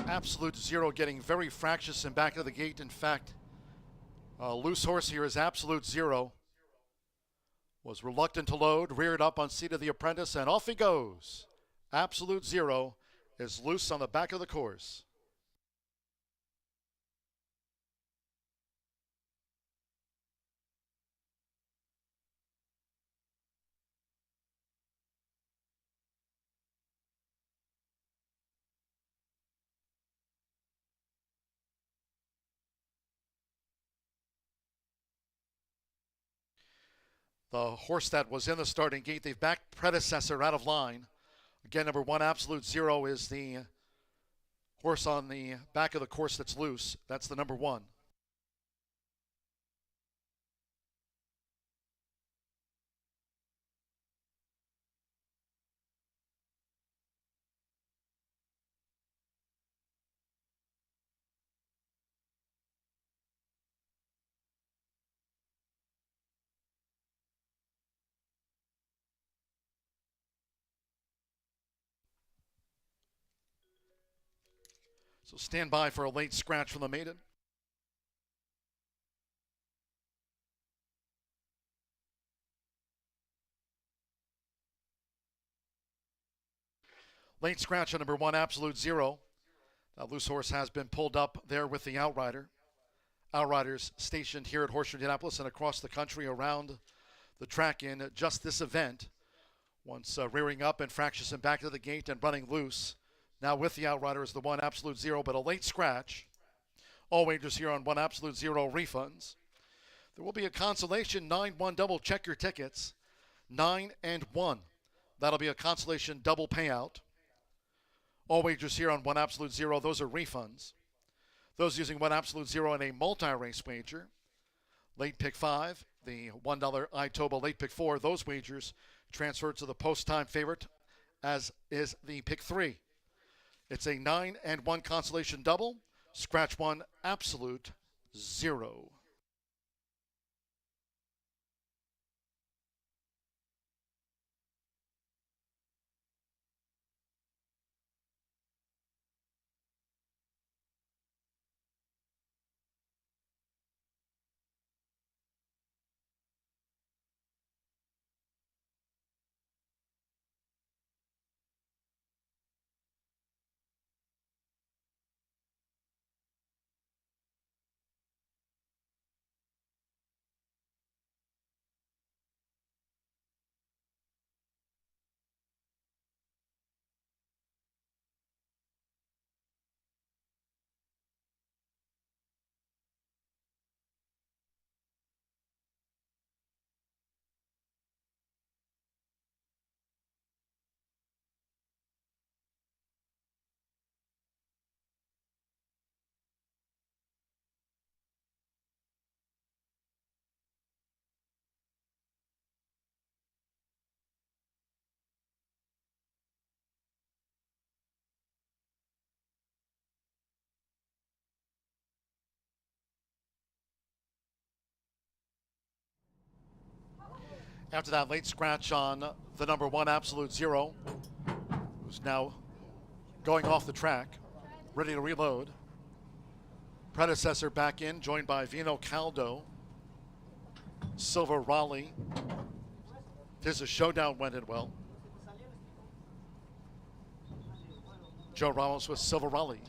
Absolute zero getting very fractious in back of the gate. In fact, loose horse here is absolute zero. Was reluctant to load, reared up on seat of the apprentice, and off he goes. Absolute zero is loose on the back of the course. The horse that was in the starting gate, they've backed predecessor out of line. Again, number one, absolute zero, is the horse on the back of the course that's loose. That's the number one. So stand by for a late scratch from the maiden. Late scratch on number one, absolute zero. That loose horse has been pulled up there with the outrider. Outriders stationed here at Horseshoe Indianapolis and across the country around the track in just this event. Once rearing up and fractious and back to the gate and running loose. Now with the outrider is the one, absolute zero, but a late scratch. All wagers here on one, absolute zero, refunds. There will be a consolation 9-1 double. Check your tickets. 9 and 1. That'll be a consolation double payout. All wagers here on one, absolute zero. Those are refunds. Those using one, absolute zero in a multi-race wager. Late pick 5, the $1 Itoba late pick 4. Those wagers transfer to the post-time favorite, as is the pick 3. It's a 9 and 1 consolation double. Scratch one, absolute zero. After that late scratch on the number 1 Absolute Zero, who's now going off the track, ready to reload. Predecessor back in, joined by Vino Caldo, Silver Raleigh. Tis a Showdown went it well. Joe Ramos with Silver Raleigh.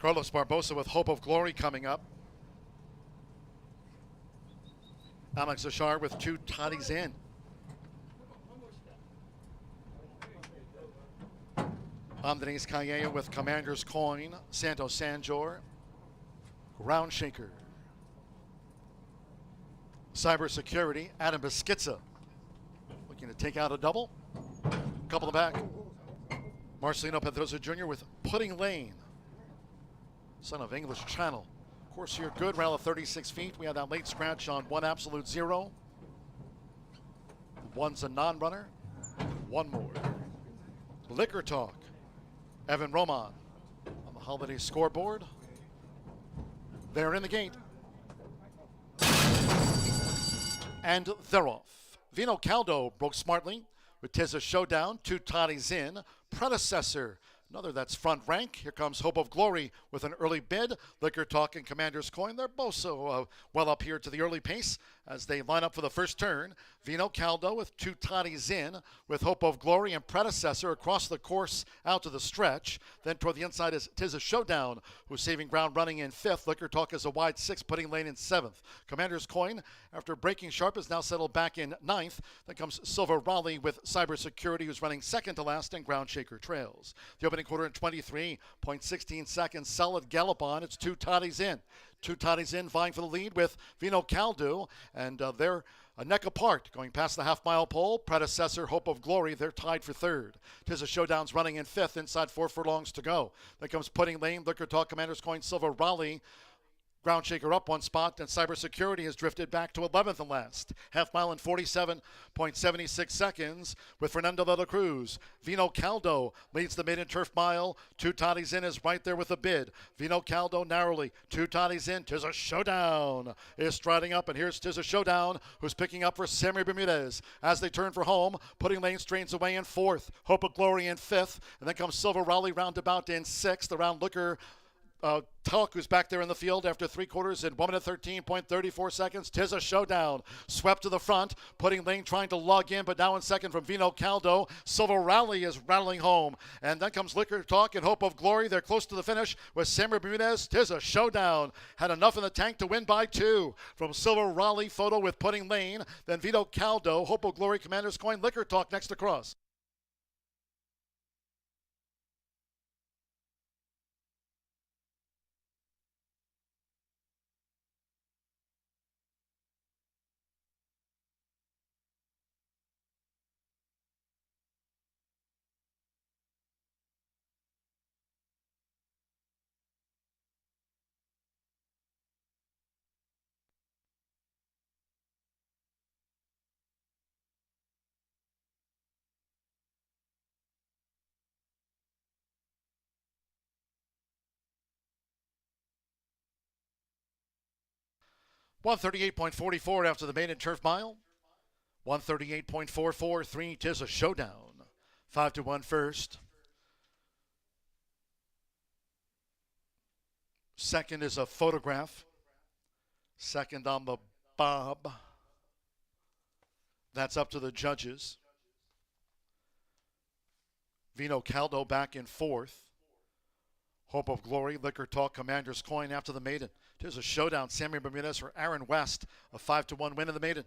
Carlos Barbosa with Hope of Glory coming up. Alex Zashar with 2 toddies in. Andres Calleja with Commander's Coin, Santos Sanjor, Ground Shaker. Cybersecurity, Adam Beschizza looking to take out a double. Couple of back. Marcelino Pedrosa Jr. with Pudding Lane, son of English Channel. Of course, you're good, round of 36 feet. We had that late scratch on 1 Absolute Zero. 1's a non-runner. 1 more. Liquor Talk, Evan Roman on the holiday scoreboard. They're in the gate. And they're off. Vino Caldo broke smartly with Tis a Showdown, 2 toddies in. Predecessor, another that's front rank. Here comes Hope of Glory with an early bid. Liquor Talk and Commander's Coin, they're both so well up here to the early pace as they line up for the first turn. Vino Caldo with 2 toddies in with Hope of Glory and Predecessor across the course out to the stretch. Then toward the inside is Tis a Showdown, who's saving ground running in 5th. Liquor Talk is a wide 6th, Pudding Lane in 7th. Commander's Coin, after breaking sharp, is now settled back in 9th. Then comes Silver Raleigh with Cybersecurity, who's running 2nd to last, and Ground Shaker trails. The opening quarter in 23.16 seconds. Solid gallop on. It's 2 toddies in. 2 toddies in, vying for the lead with Vino Caldo, and they're a neck apart going past the half-mile pole. Predecessor, Hope of Glory, they're tied for 3rd. Tis a Showdown's running in 5th, inside 4 furlongs to go. Then comes Pudding Lane, Liquor Talk, Commander's Coin, Silver Raleigh. Ground Shaker up 1 spot, and Cybersecurity has drifted back to 11th and last. Half mile in 47.76 seconds with Fernando de la Cruz. Vino Caldo leads the maiden turf mile. 2 toddies in is right there with a bid. Vino Caldo narrowly. 2 toddies in. Tis a Showdown is striding up, and here's Tis a Showdown, who's picking up for Sammy Bermudez. As they turn for home, Pudding Lane strains away in 4th. Hope of Glory in 5th, and then comes Silver Raleigh roundabout in 6th. Around Liquor Talk, who's back there in the field after 3 quarters in 1 minute 13.34 seconds. Tis a Showdown swept to the front. Pudding Lane trying to lug in, but now in second from Vino Caldo. Silver Raleigh is rattling home. And then comes Liquor Talk and Hope of Glory. They're close to the finish with Samuel Bermudez. Tis a Showdown had enough in the tank to win by 2. From Silver Raleigh, photo with Pudding Lane. Then Vino Caldo, Hope of Glory, Commander's Coin, Liquor Talk next across. .138.44 after the maiden turf mile. 138.443. Tis a Showdown. 5-1 first. Second is a Photograph. Second on the bob. That's up to the judges. Vino Caldo back in 4th. Hope of Glory, Liquor Talk, Commander's Coin after the maiden. Tis a Showdown. Sammy Bermudez for Aaron West. A 5-1 win in the maiden.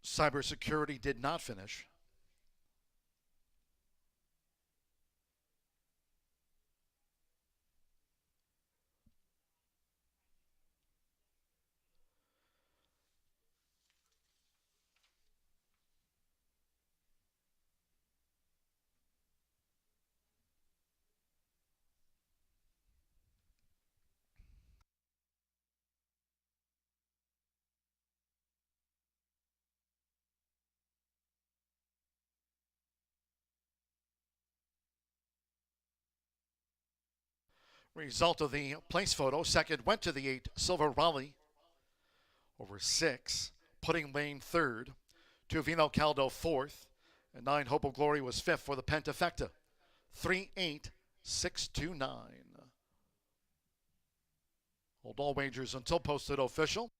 Cybersecurity did not finish. Result of the place photo. Second went to the 8 Silver Raleigh over 6. Pudding Lane third. 2 Vino Caldo fourth. And 9 Hope of Glory was fifth for the Pentafecta. 3-8-6-2-9. Hold all wagers until posted official.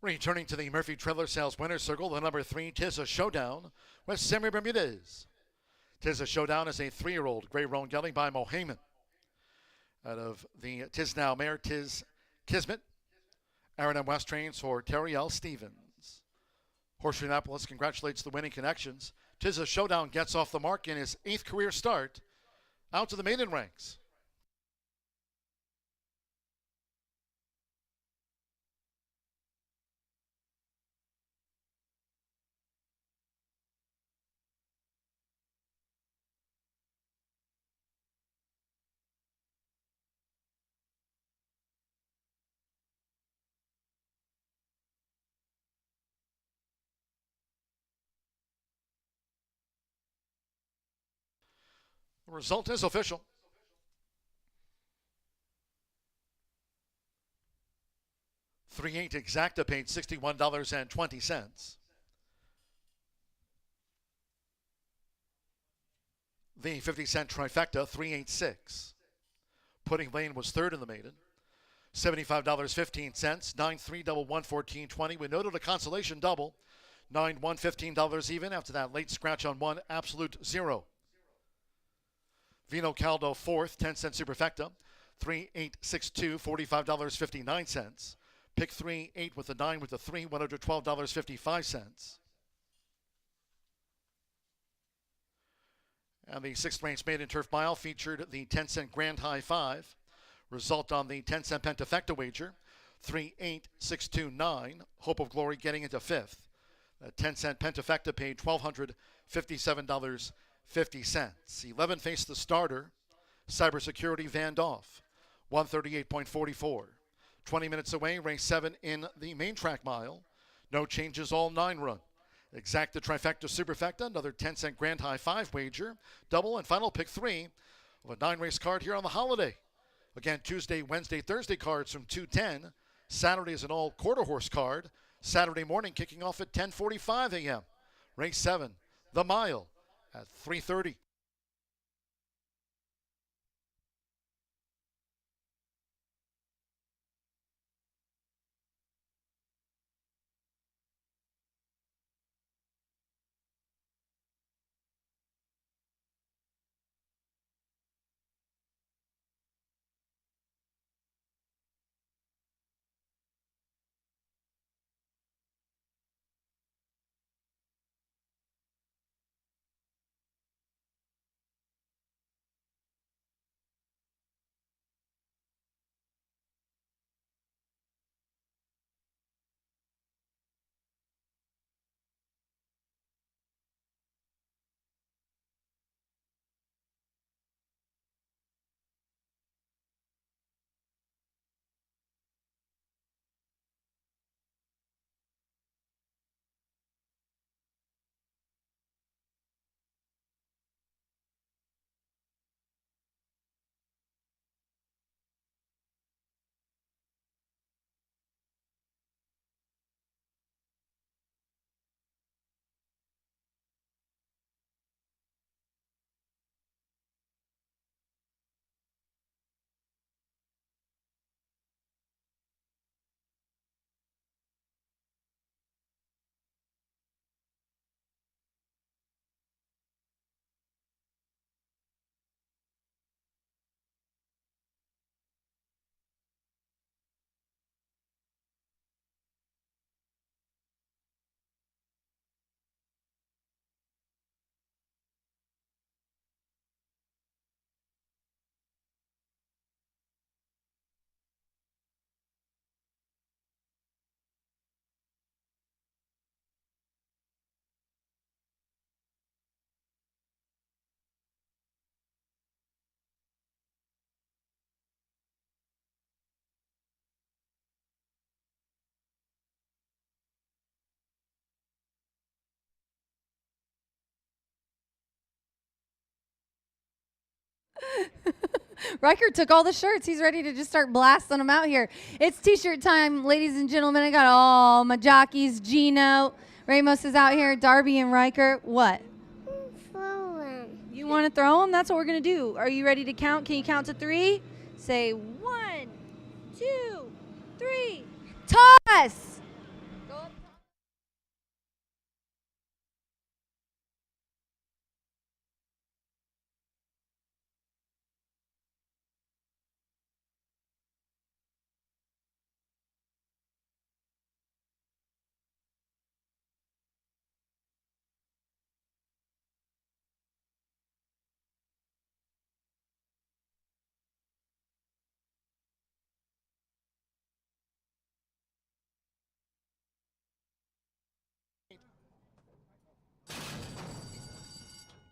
Returning to the Murphy Trailer Sales Winner's Circle, the number 3, Tis a Showdown, with Sammy Bermudez. Tis a Showdown is a 3-year-old gray roan gelding by Mohaman. Out of the Tis Now mare, Tis Kismet. Aaron M. West trains for Terry L. Stevens. Horseshoe Indianapolis congratulates the winning connections. Tis a Showdown gets off the mark in his 8th career start, out to the maiden ranks. The result is official. $3-8 Exacta paid $61.20. The 50-cent trifecta, 3-8-6. Pudding Lane was third in the maiden. $75.15, 9-3 double 114.20. We noted a consolation double, 9-1 $15 even after that late scratch on 1 absolute 0. Vino Caldo fourth, 10-cent superfecta, 3-8-6-2, $45.59. Pick 3-8 with the 9 with the 3, $112.55. And the 6th race maiden turf mile featured the 10-cent Grand High 5. Result on the 10-cent Pentafecta wager, 3-8-6-2-9. Hope of Glory getting into 5th. The 10-cent Pentafecta paid $1,257.50. 11 faced the starter, Cybersecurity Van Doff, 138.44. 20 minutes away, race 7 in the main track mile. No changes, all 9 run. Exacta Trifecta Superfecta, another 10-cent Grand High 5 wager, double and final pick 3 of a 9-race card here on the holiday. Again, Tuesday, Wednesday, Thursday cards from 2:10. Saturday is an all quarter horse card. Saturday morning kicking off at 10:45 a.m. Race 7, the mile, at 3:30. Riker took all the shirts. He's ready to just start blasting them out here. It's t-shirt time, ladies and gentlemen. I got all my jockeys. Gino, Ramos is out here. Darby and Riker. What? Throw them. You want to throw them? That's what we're going to do. Are you ready to count? Can you count to 3? Say 1, 2, 3. Toss! Go up.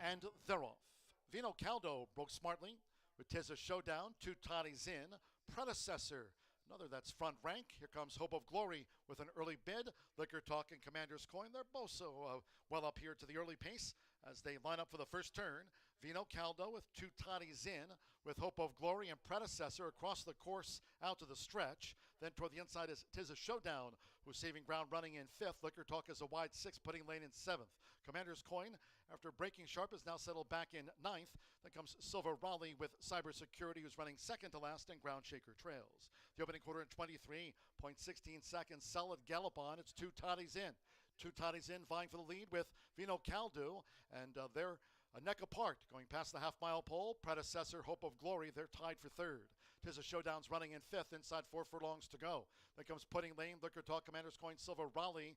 And they're off. Vino Caldo broke smartly with Tiz a Showdown, 2 toddies in. Predecessor, another that's front rank. Here comes Hope of Glory with an early bid. Liquor Talk and Commander's Coin, they're both so well up here to the early pace as they line up for the first turn. Vino Caldo with 2 toddies in with Hope of Glory and Predecessor across the course out to the stretch. Then toward the inside is Tiz a Showdown, who's saving ground running in 5th. Liquor Talk is a wide 6, putting lane in 7th. Commander's Coin, after breaking sharp, is now settled back in 9th. Then comes Silver Raleigh with Cybersecurity, who's running second to last, and Ground Shaker trails. The opening quarter in 23.16 seconds. Solid gallop on. It's 2 toddies in. 2 toddies in, vying for the lead with Vino Caldo, and they're a neck apart going past the half-mile pole. Predecessor, Hope of Glory, they're tied for 3rd. Tiz a Showdown's running in 5th, inside 4 furlongs to go. Then comes Pudding Lane, Liquor Talk, Commander's Coin, Silver Raleigh,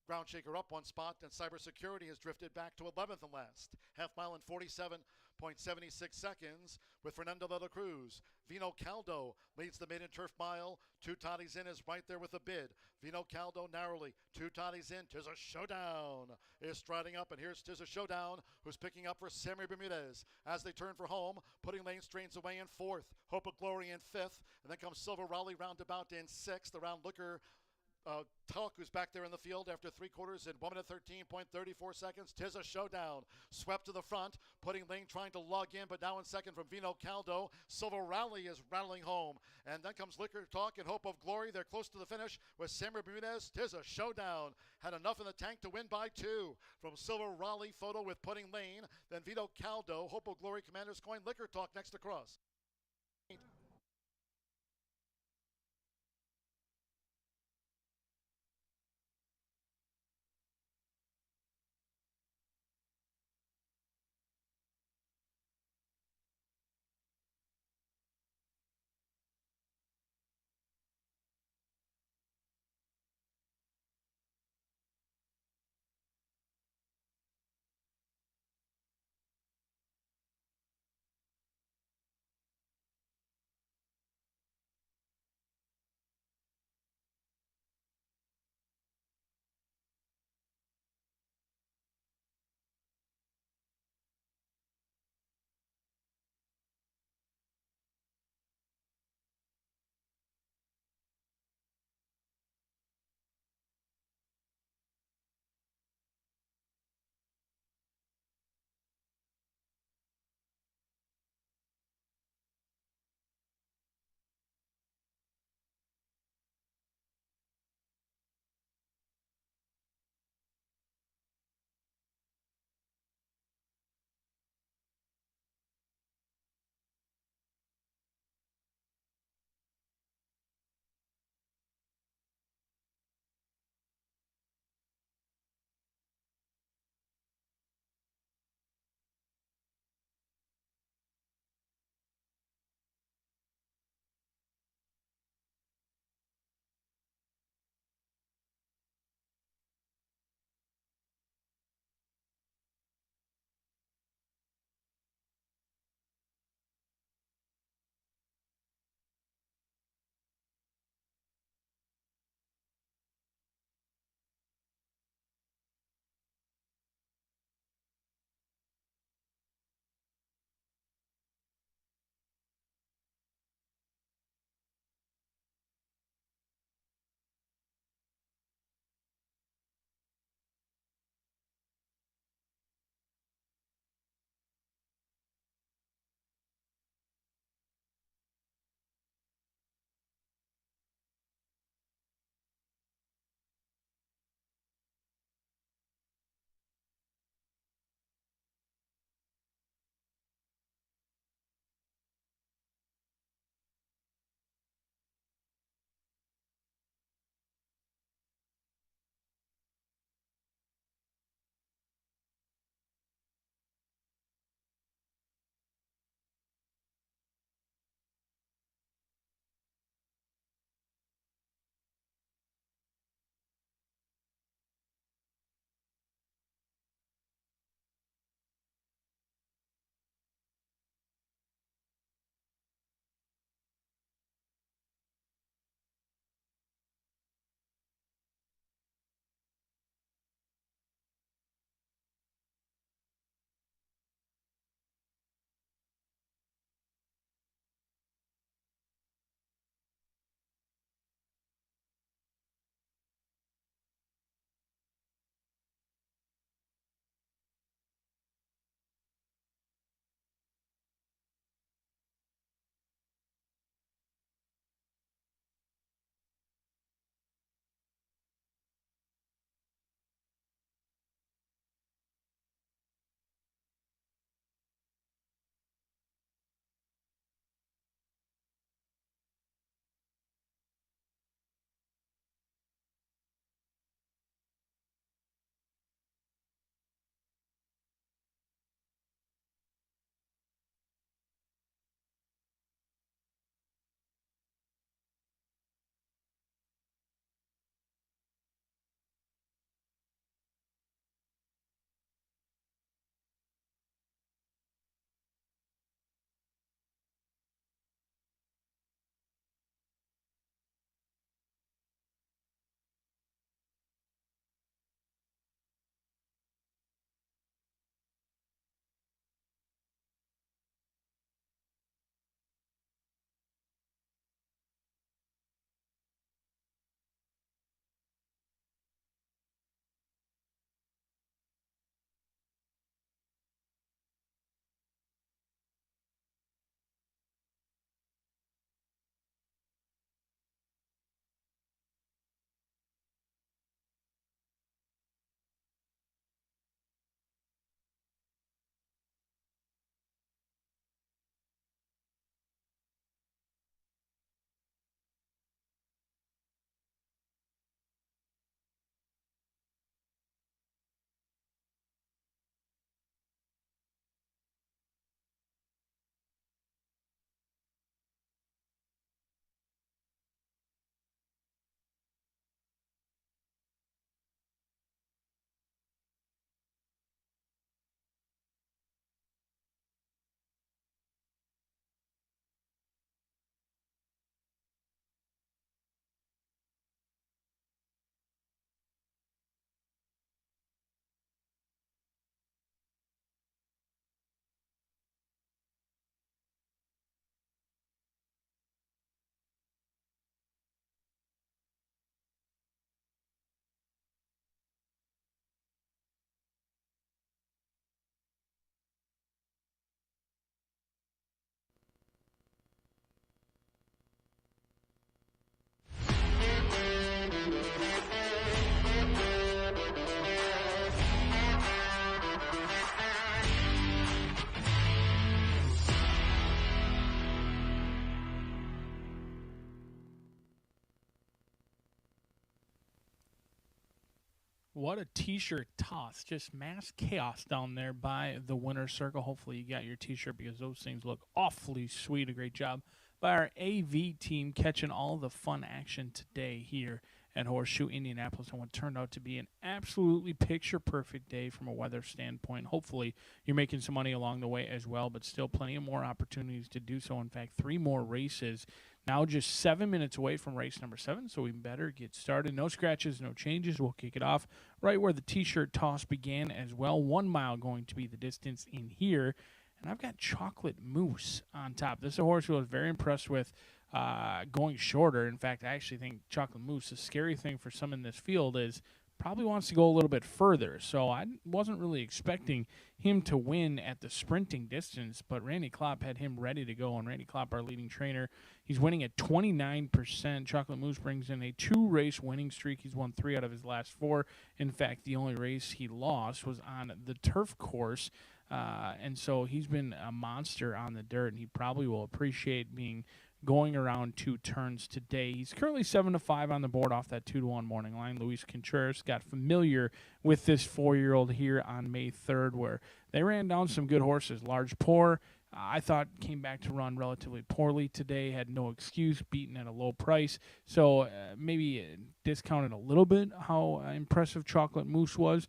Ground Shaker up 1 spot, and Cybersecurity has drifted back to 11th and last. Half mile in 47.76 seconds with Fernando de la Cruz. Vino Caldo leads the maiden turf mile. 2 toddies in is right there with a bid. Vino Caldo narrowly. 2 toddies in. Tiz a Showdown is striding up, and here's Tiz a Showdown, who's picking up for Sammy Bermudez as they turn for home. Pudding Lane strains away in 4th. Hope of Glory in 5th, and then comes Silver Raleigh roundabout in 6th. Around Liquor Talk, who's back there in the field after 3 quarters in 1 minute 13.34 seconds. Tiz a Showdown swept to the front. Pudding Lane trying to lug in, but now in second from Vino Caldo. Silver Raleigh is rattling home. And then comes Liquor Talk and Hope of Glory. They're close to the finish with Sammy Bermudez. Tiz a Showdown had enough in the tank to win by 2. From Silver Raleigh, photo with Pudding Lane. Then Vino Caldo, Hope of Glory, Commander's Coin, Liquor Talk next across. What a t-shirt toss. Just mass chaos down there by the winner's circle. Hopefully you got your t-shirt because those things look awfully sweet. A great job by our AV team catching all the fun action today here at Horseshoe Indianapolis on what turned out to be an absolutely picture-perfect day from a weather standpoint. Hopefully you're making some money along the way as well, but still plenty of more opportunities to do so. In fact, 3 more races. Now just 7 minutes away from race number 7, so we better get started. No scratches, no changes. We'll kick it off right where the t-shirt toss began as well. 1 mile going to be the distance in here. And I've got Chocolate Mousse on top. This is a horse who I was very impressed with going shorter. In fact, I actually think Chocolate Mousse, the scary thing for some in this field is probably wants to go a little bit further. So I wasn't really expecting him to win at the sprinting distance, but Randy Klopp had him ready to go. And Randy Klopp, our leading trainer, he's winning at 29%. Chocolate Mousse brings in a 2-race winning streak. He's won 3 out of his last 4. In fact, the only race he lost was on the turf course. And so he's been a monster on the dirt, and he probably will appreciate going around 2 turns today. He's currently 7-5 on the board off that 2-1 morning line. Luis Contreras got familiar with this 4-year-old here on May 3rd, where they ran down some good horses. Large Pour, I thought came back to run relatively poorly today, had no excuse, beaten at a low price. So maybe discounted a little bit how impressive Chocolate Mousse was,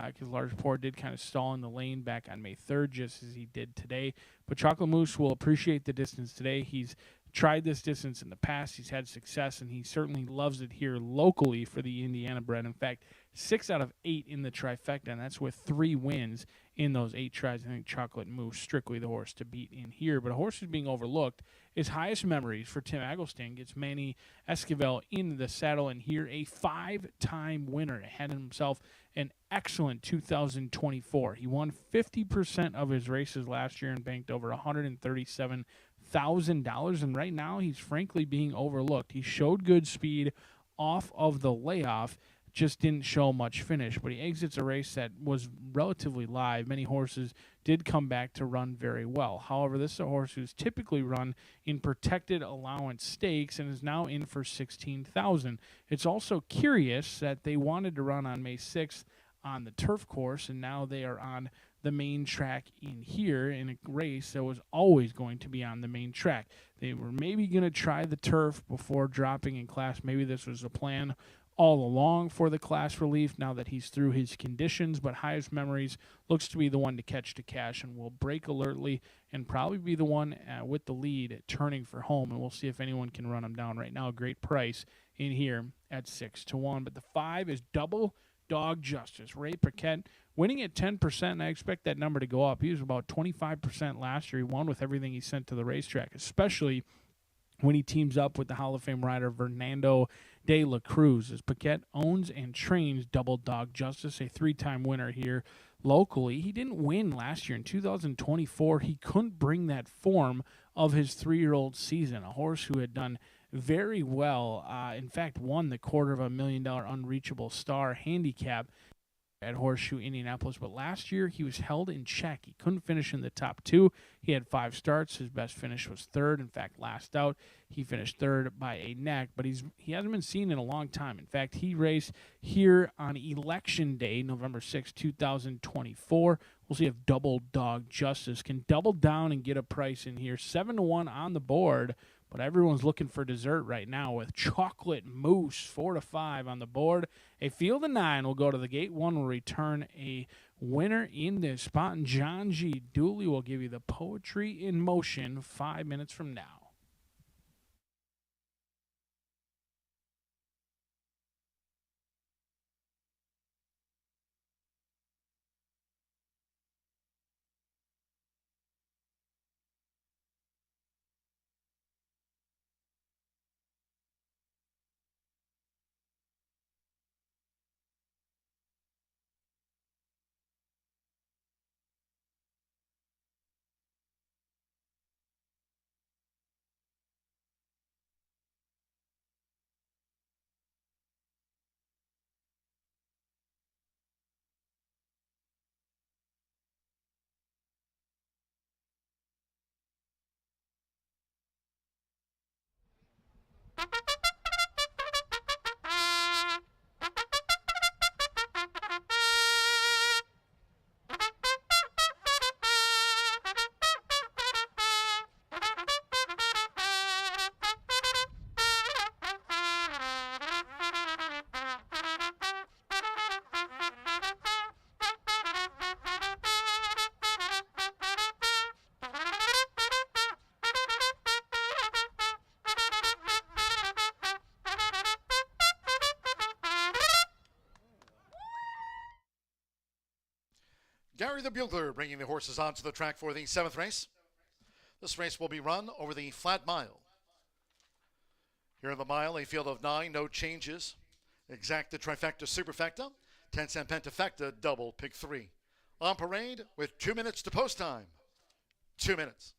because Large Pour did kind of stall in the lane back on May 3rd, just as he did today. But Chocolate Mousse will appreciate the distance today. He's tried this distance in the past. He's had success, and he certainly loves it here locally for the Indiana bred. In fact, 6 out of 8 in the trifecta, and that's with 3 wins in those 8 tries. I think Chocolate Mousse, strictly the horse to beat in here. But a horse who's being overlooked is Highest Memories for Tim Aggleston. Gets Manny Esquivel in the saddle, and here a 5-time winner. Had himself an excellent 2024. He won 50% of his races last year and banked over $137,000, and right now he's frankly being overlooked. He showed good speed off of the layoff, just didn't show much finish, but he exits a race that was relatively live. Many horses did come back to run very well. However, this is a horse who's typically run in protected allowance stakes and is now in for $16,000. It's also curious that they wanted to run on May 6th on the turf course, and now they are on the main track in here in a race that was always going to be on the main track. They were maybe going to try the turf before dropping in class. Maybe this was a plan all along for the class relief now that he's through his conditions, but Highest Memories looks to be the one to catch to cash and will break alertly and probably be the one with the lead turning for home, and we'll see if anyone can run him down. Right now, a great price in here at 6-1, but the 5 is Double Dog Justice. Ray Paquette winning at 10%, and I expect that number to go up. He was about 25% last year. He won with everything he sent to the racetrack, especially when he teams up with the Hall of Fame rider Fernando de la Cruz. As Paquette owns and trains Double Dog Justice, a 3-time winner here locally. He didn't win last year. In 2024, he couldn't bring that form of his 3-year-old season. A horse who had done very well, in fact, won the $250,000 Unreachable Star handicap at Horseshoe Indianapolis, but last year he was held in check. He couldn't finish in the top 2. He had 5 starts. His best finish was 3rd. In fact, last out, he finished 3rd by a neck, but he hasn't been seen in a long time. In fact, he raced here on Election Day, November 6, 2024. We'll see if Double Dog Justice can double down and get a price in here. 7-1 on the board, but everyone's looking for dessert right now with Chocolate Mousse, 4-5 on the board. A field of 9 will go to the gate. 1 will return a winner in this spot, and John G. Dooley will give you the poetry in motion 5 minutes from now. Gary the Bugler bringing the horses onto the track for the 7th race. This race will be run over the flat mile. Here in the mile, a field of 9, no changes. Exacta, trifecta, superfecta, 10-cent pentafecta, double, pick 3. On parade with 2 minutes to post time. 2 minutes.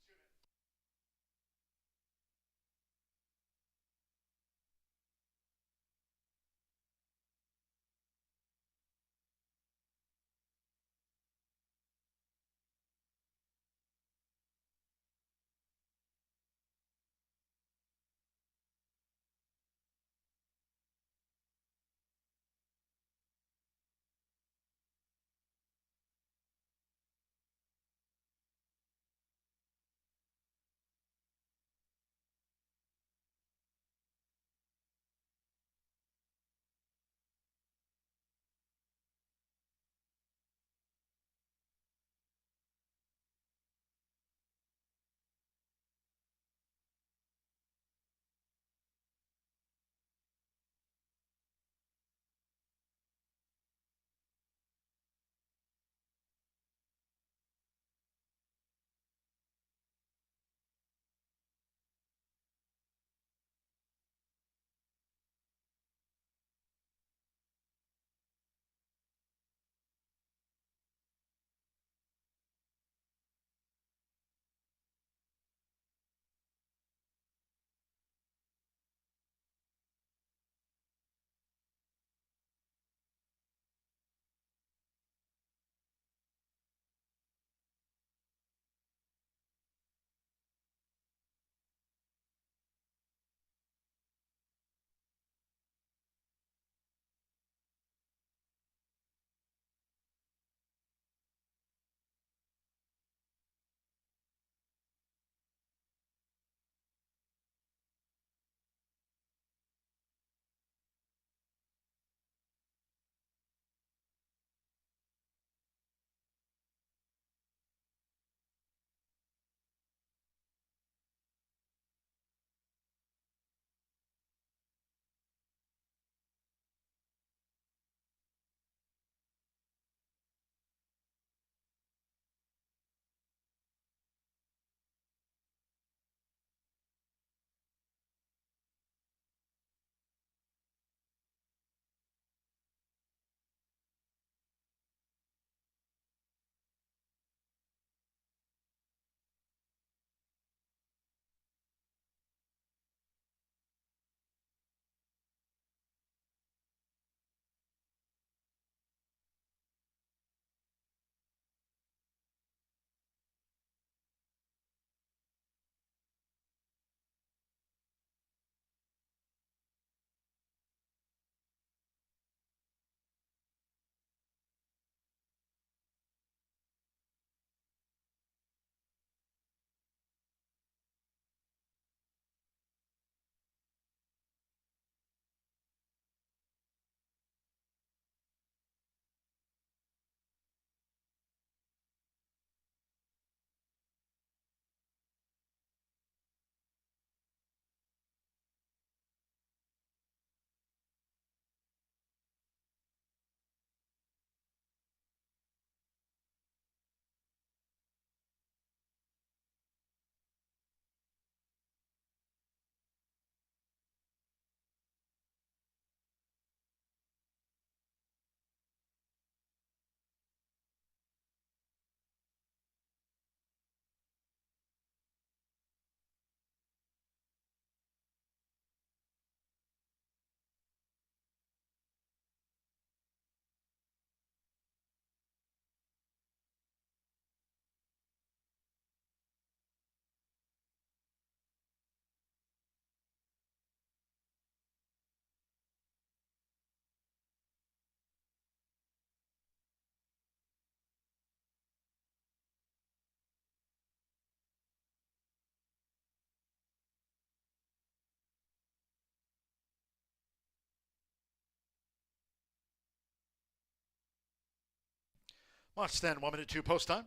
Watch stand 1 minute 2 post time.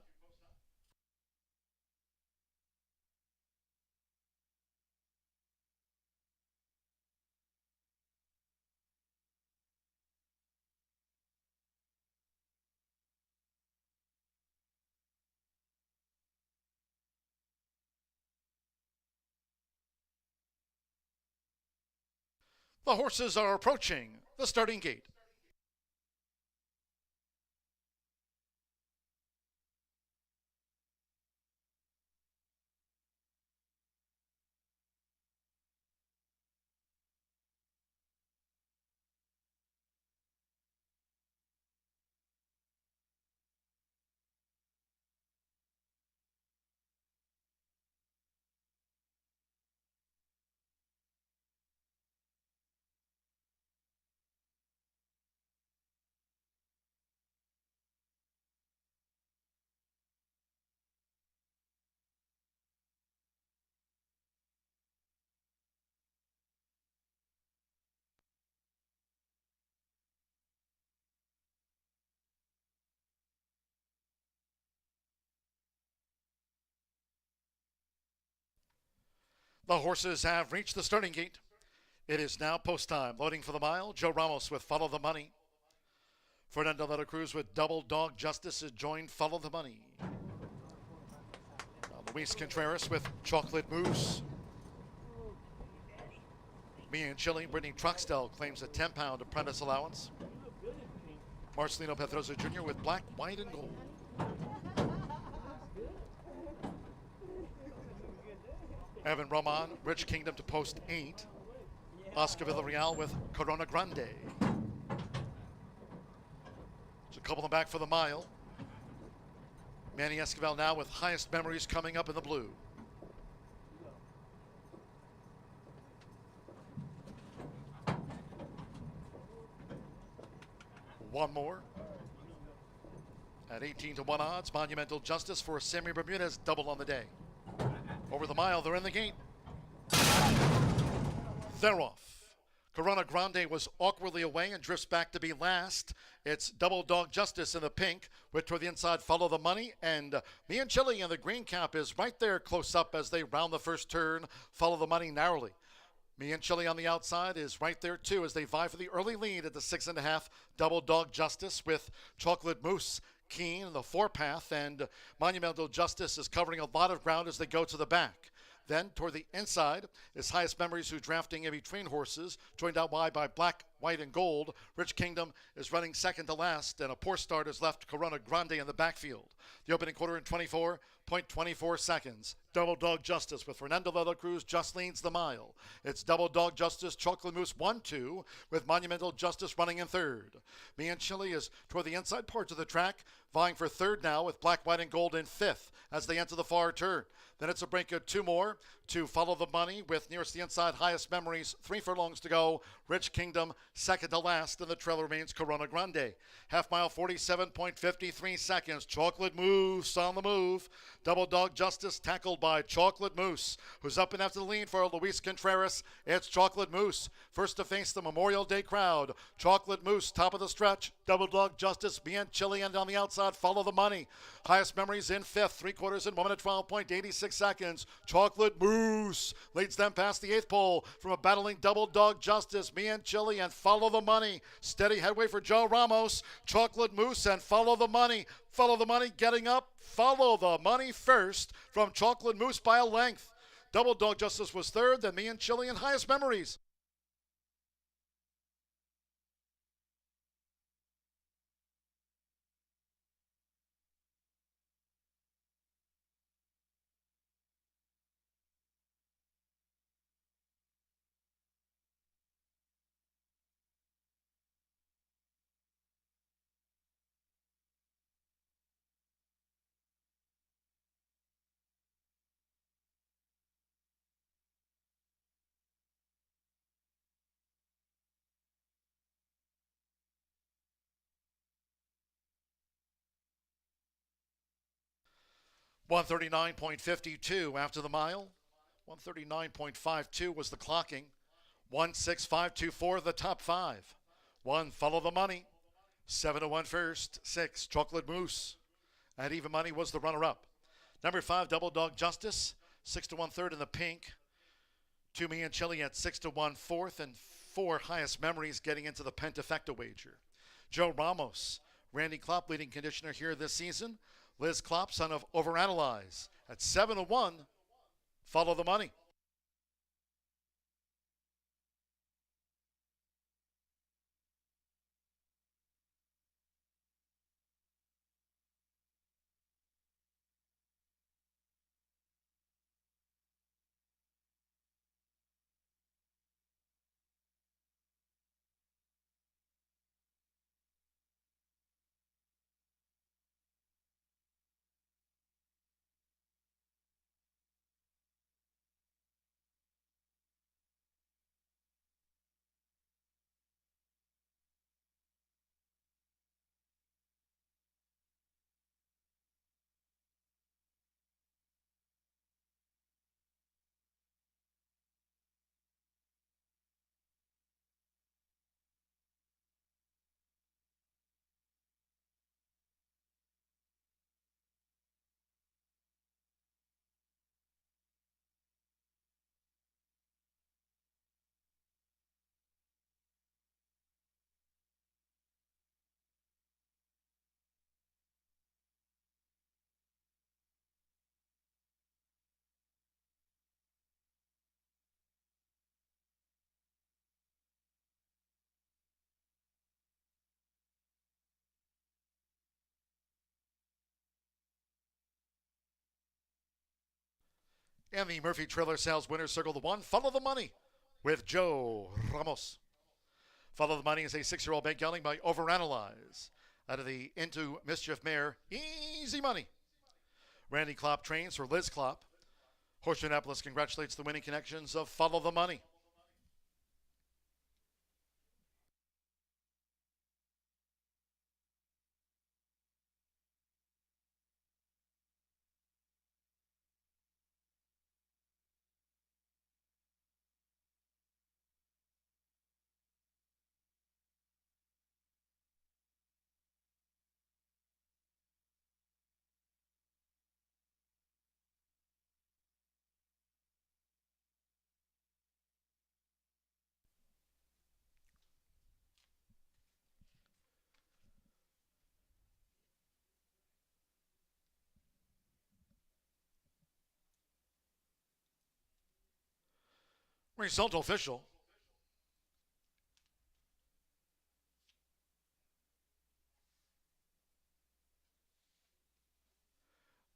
The horses are approaching the starting gate. The horses have reached the starting gate. It is now post time. Loading for the mile, Joe Ramos with Follow the Money. Fernando de la Cruz with Double Dog Justice has joined Follow the Money. Now Luis Contreras with Chocolate Mousse. Me and Chile, Brittany Truxtell claims a 10-pound apprentice allowance. Marcelino Pedrosa Jr. with Black, White, and Gold. Evan Roman, Rich Kingdom to post 8. Oscar Villarreal with Corona Grande. There's a couple of them back for the mile. Manny Esquivel now with Highest Memories coming up in the blue. One more. At 18-1 odds, Monumental Justice for Sammy Bermudez, double on the day. Over the mile, they're in the gate. They're off. Corona Grande was awkwardly away and drifts back to be last. It's Double Dog Justice in the pink, with toward the inside Follow the Money, and Me and Chili in the green cap is right there close up as they round the first turn. Follow the Money narrowly. Me and Chili on the outside is right there too as they vie for the early lead at the 6.5. Double Dog Justice with Chocolate Mousse keen in the four-path, and Monumental Justice is covering a lot of ground as they go to the back. Then toward the inside is Highest Memories, who drafting in between horses, joined out wide by Black, White, and Gold. Rich Kingdom is running second to last, and a poor start has left Corona Grande in the backfield. The opening quarter in 24.24 seconds. Double Dog Justice with Fernando de la Cruz just leads the mile. It's Double Dog Justice, Chocolate Mousse 1-2, with Monumental Justice running in third. Me and Chili is toward the inside parts of the track, vying for third now with Black, White, and Gold in fifth as they enter the far turn. Then it's a break of two more to Follow the Money with nearest the inside Highest Memories, 3 furlongs to go. Rich Kingdom second to last, and the trail remains Corona Grande. Half mile 47.53 seconds. Chocolate Mousse on the move. Double Dog Justice tackled by Chocolate Mousse, who's up and after the lead for Luis Contreras. It's Chocolate Mousse first to face the Memorial Day crowd. Chocolate Mousse top of the stretch. Double Dog Justice, Bien Chili, and on the outside Follow the Money. Highest Memories in fifth, 3/4 in 1 minute 12.86 seconds. Chocolate Mousse leads them past the 8th pole from a battling Double Dog Justice, Me and Chili, and Follow the Money. Steady headway for Joe Ramos. Chocolate Mousse and Follow the Money. Follow the Money getting up. Follow the Money first from Chocolate Mousse by a length. Double Dog Justice was third, then Me and Chili and Highest Memories. $139.52 after the mile. 139.52 was the clocking. 16524 the top 5. 1 Follow the Money. 7-1 first. 6 Chocolate Mousse. At even money was the runner-up. Number 5 Double Dog Justice. 6-1 third in the pink. 2 Me and Chili at 6-1 fourth, and 4 Highest Memories getting into the pentafecta wager. Joe Ramos, Randy Klopp leading conditioner here this season. Liz Klopp, son of Overanalyze, at 7-1. Follow the Money. And the Murphy Trailer Sales winners circle the one. Follow the Money with Joe Ramos. Follow the Money is a 6-year-old bank gelding by Overanalyze. Out of the Into Mischief mare, Easy Money. Randy Klopp trains for Liz Klopp. Horseshoe Indianapolis congratulates the winning connections of Follow the Money. Result official.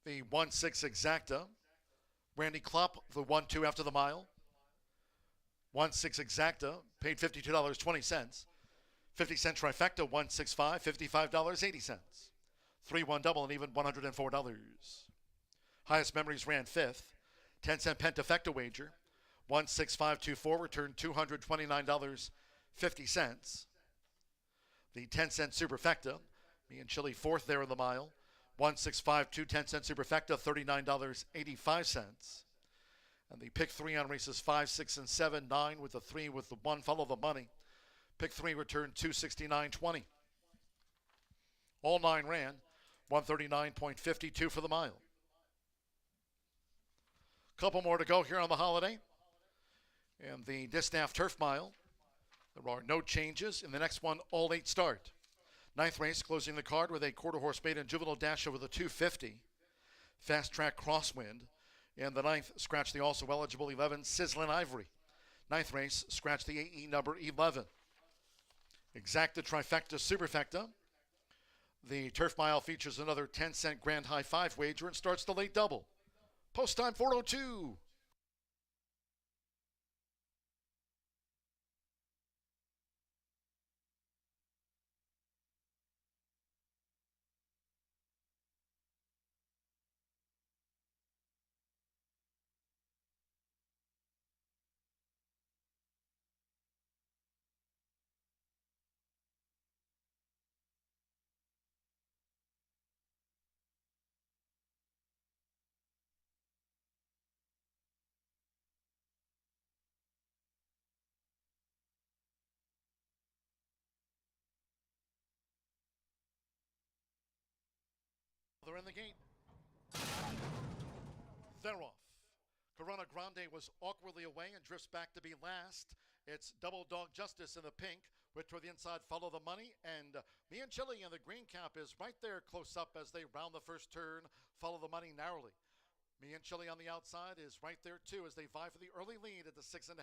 The 1-6 exacta. Randy Klopp, the 1-2 after the mile. 1-6 exacta, paid $52.20. 50-cent trifecta, 165, $55.80. 3-1 double and even $104. Highest Memories ran 5th. 10-cent pentafecta wager, 16524, returned $229.50. The 10-cent superfecta, me and Chili 4th there in the mile, 165.2, 10-cent superfecta, $39.85. And the pick 3 on races 5, 6, and 7, 9 with the 3 with the 1, Follow the Money. Pick 3 returned $269.20. All 9 ran 139.52 for the mile. Couple more to go here on the holiday. And the Distaff Turf Mile. There are no changes. In the next one, all 8 start. 9th race closing the card with a quarter horse maiden juvenile dash over the 250. Fast Track Crosswind. And the 9th, scratch the also eligible 11, Sizzlin' Ivory. 9th race, scratch the AE number 11. Exacta Trifecta Superfecta. The Turf Mile features another 10-cent Grand High 5 wager and starts the late double. Post time 4:02. They're in the gate. They're off. Corona Grande was awkwardly away and drifts back to be last. It's Double Dog Justice in the pink, with toward the inside Follow the Money, and Me and Chili in the green cap is right there close up as they round the first turn. Follow the Money narrowly. Me and Chili on the outside is right there too as they vie for the early lead at the 6.5.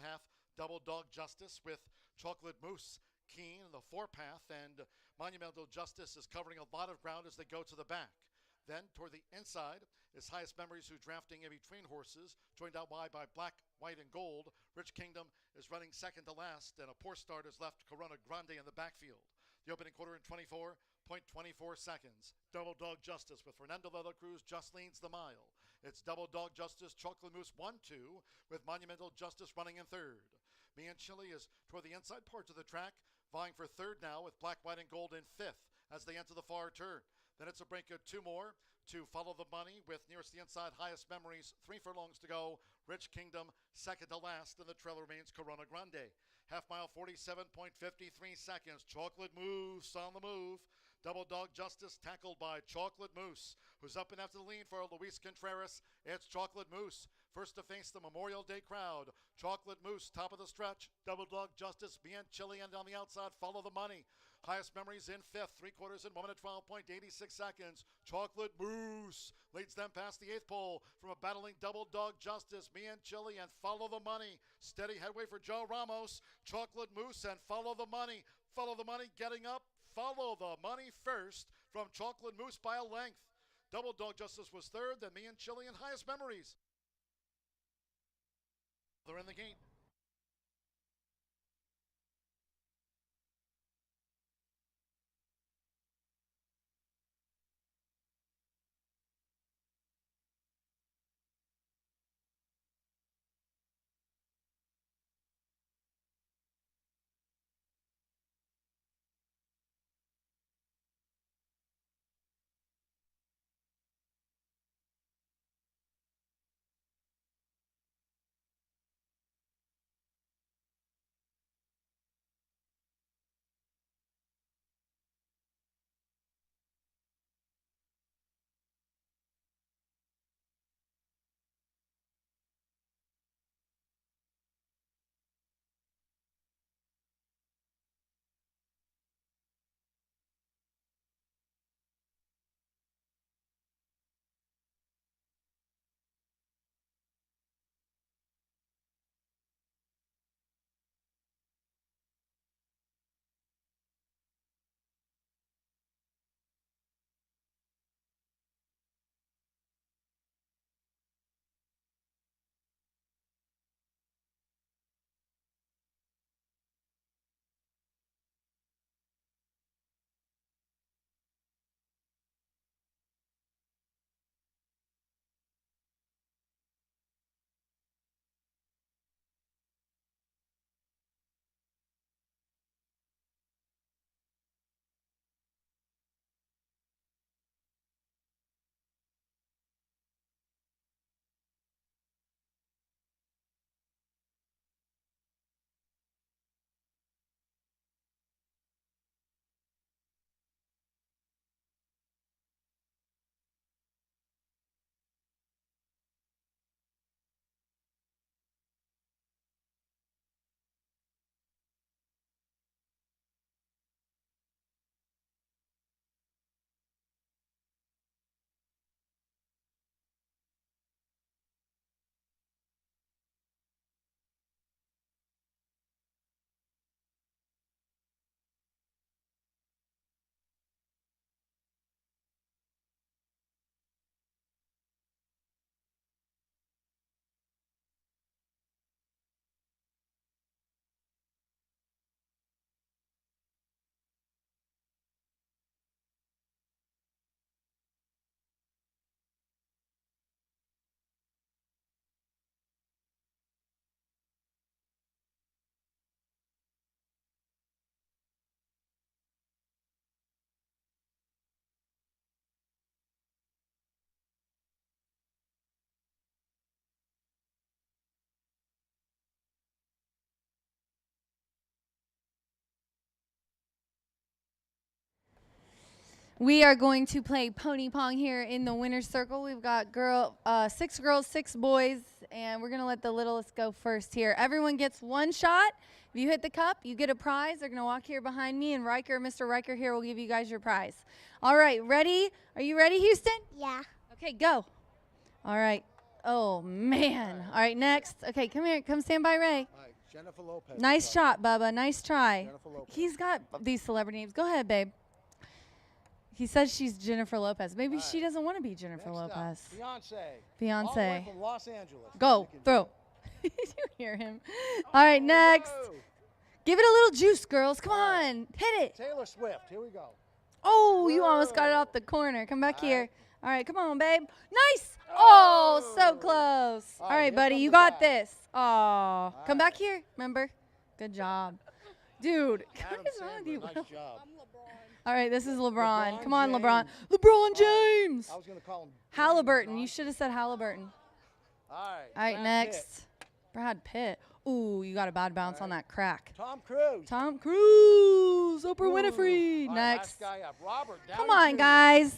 Double Dog Justice with Chocolate Mousse keen in the 4-path, and Monumental Justice is covering a lot of ground as they go to the back. Then, toward the inside, is Highest Memories, who drafting in between horses, joined out wide by Black, White, and Gold. Rich Kingdom is running second to last, and a poor start has left Corona Grande in the backfield. The opening quarter in 24.24 seconds. Double Dog Justice with Fernando de la Cruz just leads the mile. It's Double Dog Justice, Chocolate Mousse 1-2, with Monumental Justice running in third. Me and Chili is toward the inside parts of the track, vying for third now with Black, White, and Gold in fifth as they enter the far turn. Then it's a break of 2 more to Follow the Money with nearest the inside Highest Memories, 3 furlongs to go. Rich Kingdom second to last, and the trail remains Corona Grande. Half mile 47.53 seconds. Chocolate Mousse on the move. Double Dog Justice tackled by Chocolate Mousse, who's up and after the lead for Luis Contreras. It's Chocolate Mousse first to face the Memorial Day crowd. Chocolate Mousse top of the stretch. Double Dog Justice, Bien Chili, and on the outside Follow the Money. Highest Memories in fifth, 3/4 in 1 minute 12.86 seconds. Chocolate Mousse leads them past the 8th pole from a battling Double Dog Justice, Bien Chili, and Follow the Money. Steady headway for Joe Ramos. Chocolate Mousse and Follow the Money. Follow the Money getting up. Follow the Money first from Chocolate Mousse by a length. Double Dog Justice was third, then Me and Chili and Highest Memories. They're in the gate. We are going to play pony pong here in the winner's circle. We've got 6 girls, 6 boys, and we're going to let the littlest go first here. Everyone gets one shot. If you hit the cup, you get a prize. They're going to walk here behind me, and Mr. Riker here will give you guys your prize. All right, ready? Are you ready, Houston? Yeah. Okay, go. All right. Oh, man. All right, next. Okay, come here. Come stand by Ray. All right, Jennifer Lopez. Nice shot, Bubba. Nice try. Jennifer Lopez. He's got these celebrity names. Go ahead, babe. He says she's Jennifer Lopez. Maybe she doesn't want to be Jennifer Next Lopez. Up, Beyonce. Beyonce. All the way from Los Angeles. Go. Throw. You hear him. All right, next. Whoa. Give it a little juice, girls. Come on. Hit it. Taylor Swift. Here we go. Oh, you almost got it off the corner. Come back here. All right, come on, babe. Nice. Oh, so close. All right, buddy, you got this. Oh, come back here. Remember? Good job. Dude, what is wrong with you? Nice job. All right, this is LeBron. Come on, James. LeBron. LeBron James. I was going to call him Halliburton. You should have said Halliburton. All All right, Brad next. Pitt. Brad Pitt. Ooh, you got a bad bounce on that crack. Tom Cruise. Tom Cruise. Oprah Ooh. Winfrey. All right, Next. last guy up. Robert Downey Come on, Jr. guys.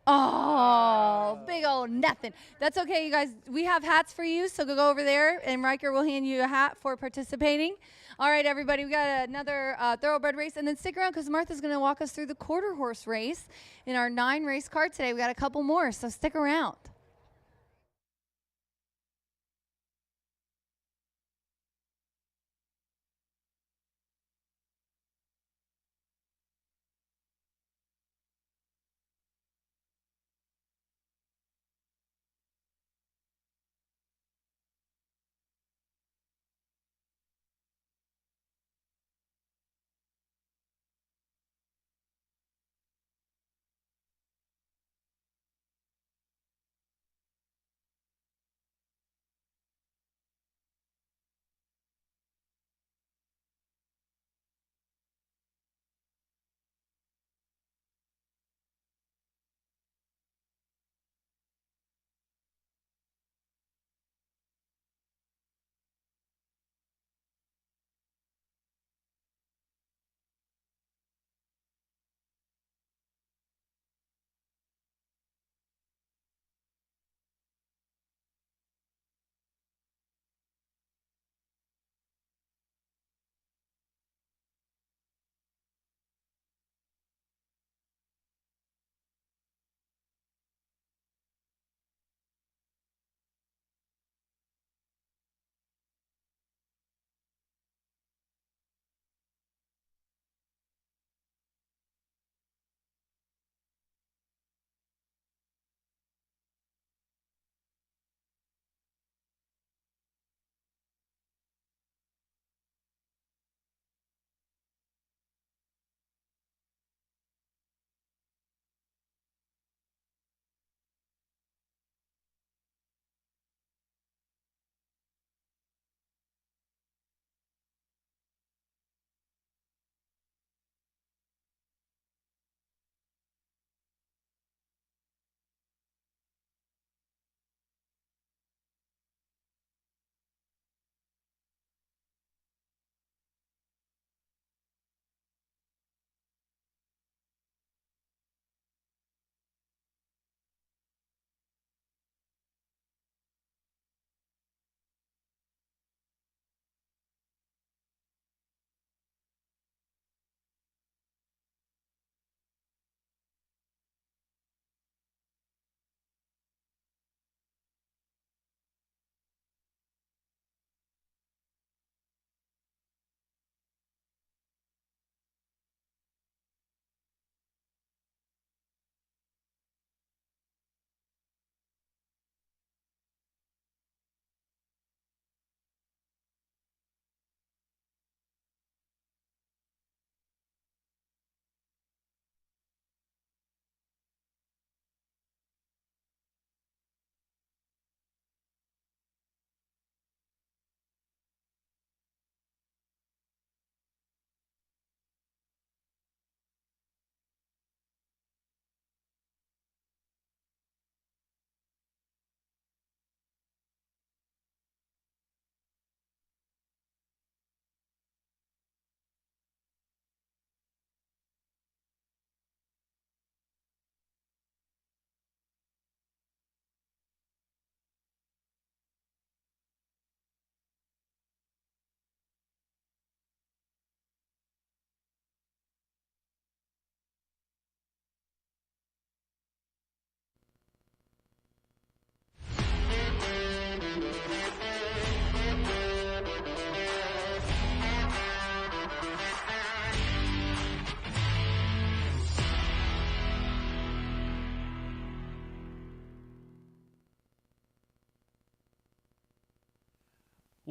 Oh, big old nothing. That's okay, you guys. We have hats for you, so go over there, and Riker will hand you a hat for participating. All right, everybody, we got another thoroughbred race, and then stick around because Martha's going to walk us through the quarter horse race in our 9 race card today. We got a couple more, so stick around.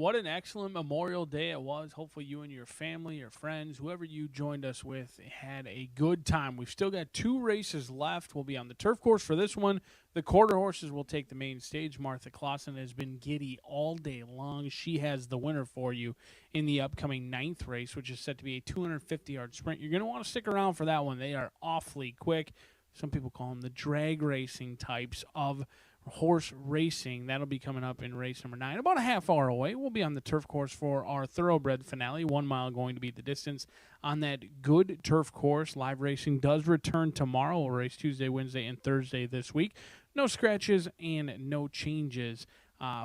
What an excellent Memorial Day it was. Hopefully you and your family, your friends, whoever you joined us with had a good time. We've still got 2 races left. We'll be on the turf course for this one. The quarter horses will take the main stage. Martha Clausen has been giddy all day long. She has the winner for you in the upcoming 9th race, which is set to be a 250-yard sprint. You're going to want to stick around for that one. They are awfully quick. Some people call them the drag racing types of horse racing. That'll be coming up in race number 9. About a half hour away. We'll be on the turf course for our thoroughbred finale. 1 mile going to be the distance on that good turf course. Live racing does return tomorrow. We'll race Tuesday, Wednesday, and Thursday this week. No scratches and no changes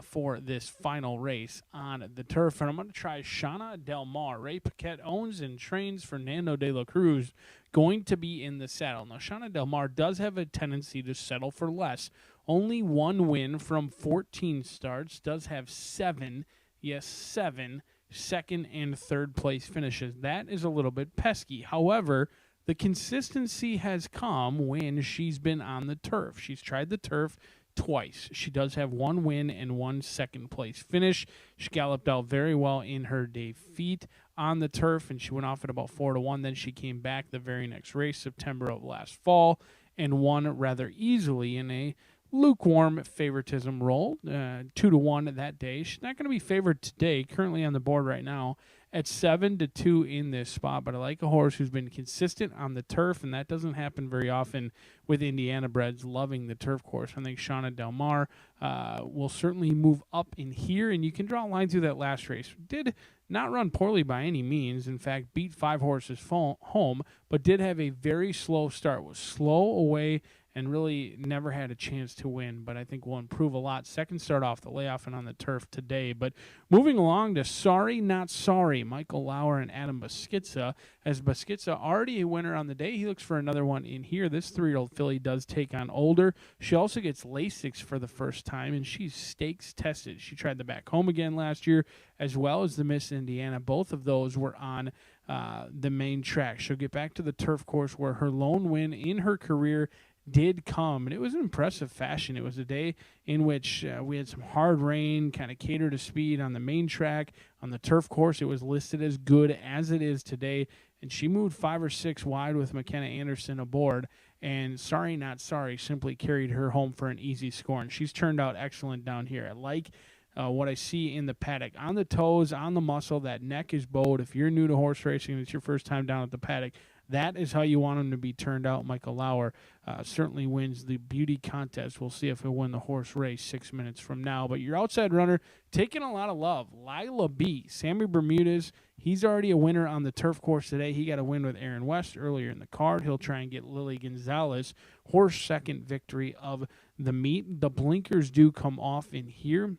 for this final race on the turf. And I'm going to try Shauna Del Mar. Ray Paquette owns and trains Fernando de la Cruz, going to be in the saddle. Now, Shauna Del Mar does have a tendency to settle for less. Only 1 win from 14 starts, does have 7 second and third place finishes. That is a little bit pesky. However, the consistency has come when she's been on the turf. She's tried the turf twice. She does have 1 win and 1 second place finish. She galloped out very well in her defeat on the turf, and she went off at about 4-1. Then she came back the very next race, September of last fall, and won rather easily in a lukewarm favoritism role, 2-1 that day. She's not going to be favored today, currently on the board right now at 7-2 in this spot, but I like a horse who's been consistent on the turf, and that doesn't happen very often with Indiana breds loving the turf course. I think Shauna Del Mar will certainly move up in here, and you can draw a line through that last race. Did not run poorly by any means. In fact, beat 5 horses home, but did have a very slow start. Was slow away and really never had a chance to win, but I think will improve a lot. Second start off the layoff and on the turf today. But moving along to Sorry Not Sorry, Michael Lauer and Adam Baskitza. As Baskitza already a winner on the day, he looks for another one in here. This 3-year-old filly does take on older. She also gets Lasix for the first time, and she's stakes tested. She tried the back home again last year, as well as the Miss Indiana. Both of those were on the main track. She'll get back to the turf course where her lone win in her career did come, and it was an impressive fashion. It was a day in which we had some hard rain, kind of catered to speed on the main track. On the turf course, it was listed as good as it is today, and she moved 5 or 6 wide with McKenna Anderson aboard, and Sorry Not Sorry simply carried her home for an easy score, and she's turned out excellent down here. I like what I see in the paddock. On the toes, on the muscle, that neck is bowed. If you're new to horse racing and it's your first time down at the paddock, that is how you want him to be turned out. Michael Lauer certainly wins the beauty contest. We'll see if he'll win the horse race 6 minutes from now. But your outside runner taking a lot of love. Lila B. Sammy Bermudez, he's already a winner on the turf course today. He got a win with Aaron West earlier in the card. He'll try and get Lily Gonzalez, horse second victory of the meet. The blinkers do come off in here.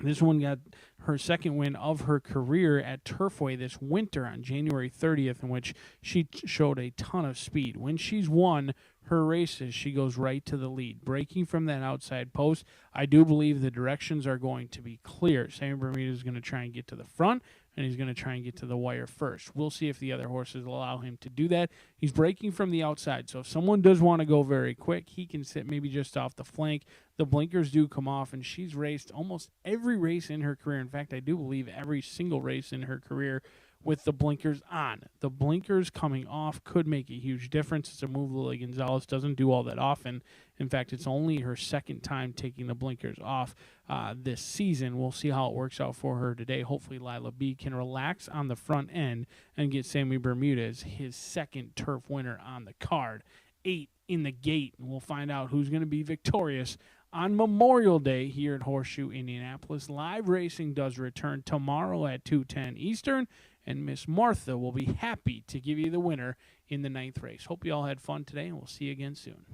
This one got her second win of her career at Turfway this winter on January 30th, in which she showed a ton of speed. When she's won her races, she goes right to the lead. Breaking from that outside post, I do believe the directions are going to be clear. Sammy Bermuda is going to try and get to the front, and he's going to try and get to the wire first. We'll see if the other horses allow him to do that. He's breaking from the outside, so if someone does want to go very quick, he can sit maybe just off the flank. The blinkers do come off, and she's raced almost every race in her career. In fact, I do believe every single race in her career with the blinkers on. The blinkers coming off could make a huge difference. It's a move Lily Gonzalez doesn't do all that often. In fact, it's only her second time taking the blinkers off this season. We'll see how it works out for her today. Hopefully Lila B can relax on the front end and get Sammy Bermudez his second turf winner on the card. 8 in the gate, and we'll find out who's going to be victorious on Memorial Day here at Horseshoe Indianapolis. Live racing does return tomorrow at 2:10 Eastern, and Miss Martha will be happy to give you the winner in the 9th race. Hope you all had fun today, and we'll see you again soon.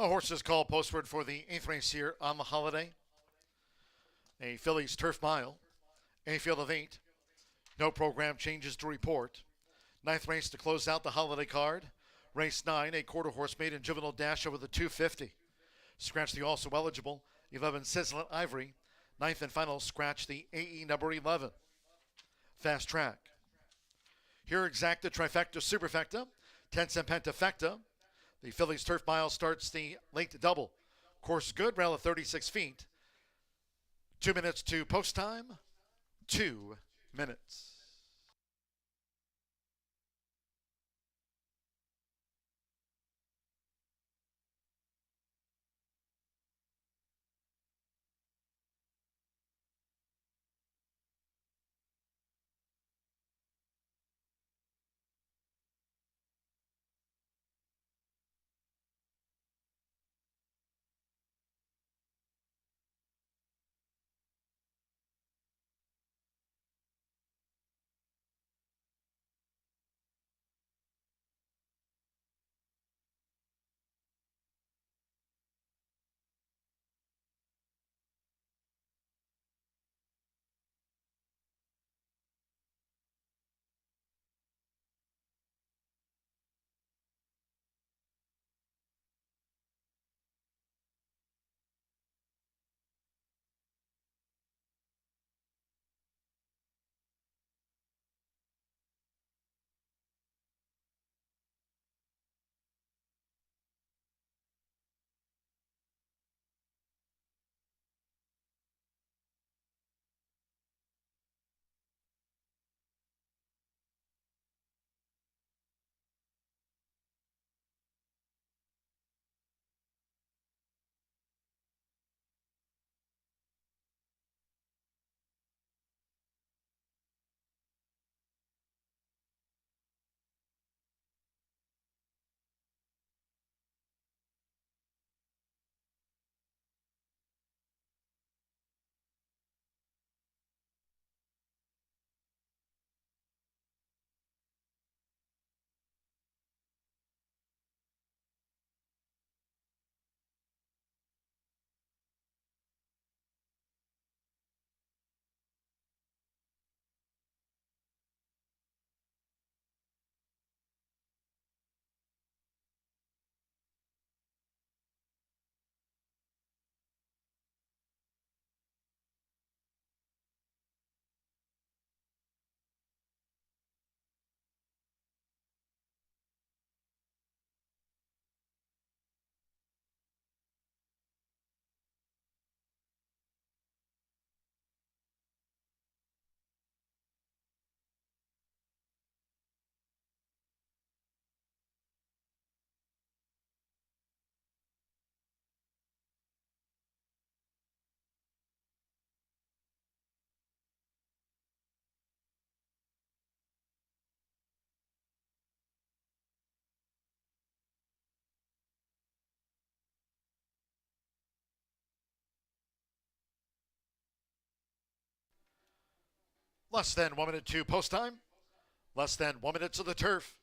A horses call postword for the 8th race here on the holiday. A Phillies Turf Mile, a field of 8. No program changes to report. 9th race to close out the holiday card. Race 9, a quarter horse maiden juvenile dash over the 250. Scratch the also eligible 11 Sizzling Ivory. 9th and final scratch the AE number 11. Fast Track. Here exacta trifecta superfecta. 10-cent pentafecta. The Phillies Turf Mile starts the late double. Course good, rail of 36 feet. 2 minutes to post time. 2 minutes. Less than 1 minute to post time. Less than 1 minute to the turf.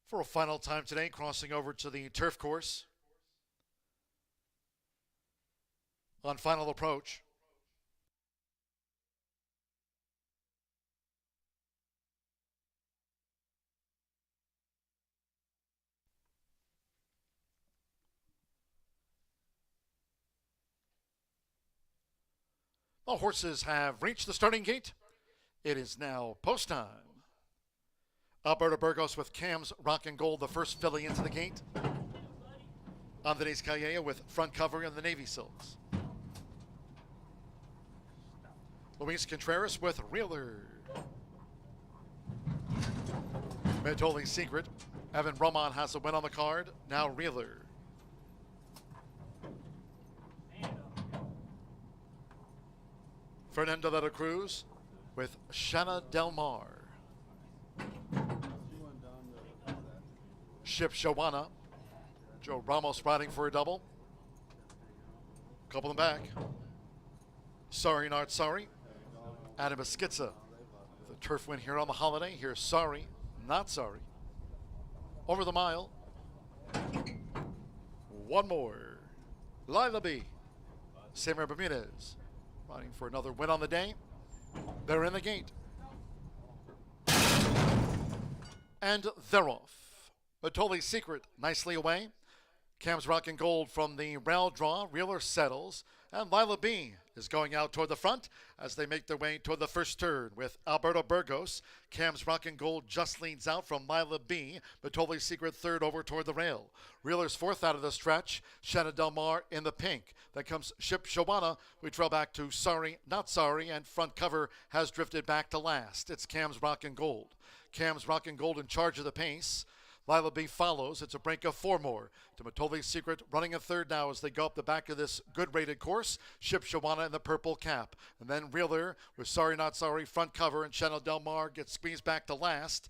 For a final time today, crossing over to the turf course. On final approach. The horses have reached the starting gate. It is now post time. Alberta Burgos with Cam's Rock and Gold, the first filly into the gate. Andres Calleja with front cover in the Navy Silks. Luis Contreras with Reeler. Metoli Secret. Evan Roman has a win on the card. Now Reeler. Fernando de la Cruz with Shanna Del Mar. Ship Shawana. Joe Ramos riding for a double. Couple them back. Sorry Not Sorry. Adam Eskitza. The turf win here on the holiday. Here's Sorry Not Sorry. Over the mile. One more. Lila B. Samir Bermudez. Riding for another win on the day. They're in the gate. And they're off. Batoli Secret nicely away. Cam's Rock and Gold from the rail draw. Reeler settles. And Lila B is going out toward the front as they make their way toward the first turn with Alberto Burgos. Cam's Rock and Gold just leads out from Lila B. Batoli Secret third over toward the rail. Reeler's fourth out of the stretch. Shanna Del Mar in the pink. Then comes Ship Shawana. We trail back to Sorry Not Sorry, and front cover has drifted back to last. It's Cam's Rock and Gold. Cam's Rock and Gold in charge of the pace. Lila B follows. It's a break of four more. To Matoli Secret running a third now as they go up the back of this good rated course. Ship Shawana in the purple cap. And then Reeler with Sorry Not Sorry front cover, and Chanel Del Mar gets squeezed back to last.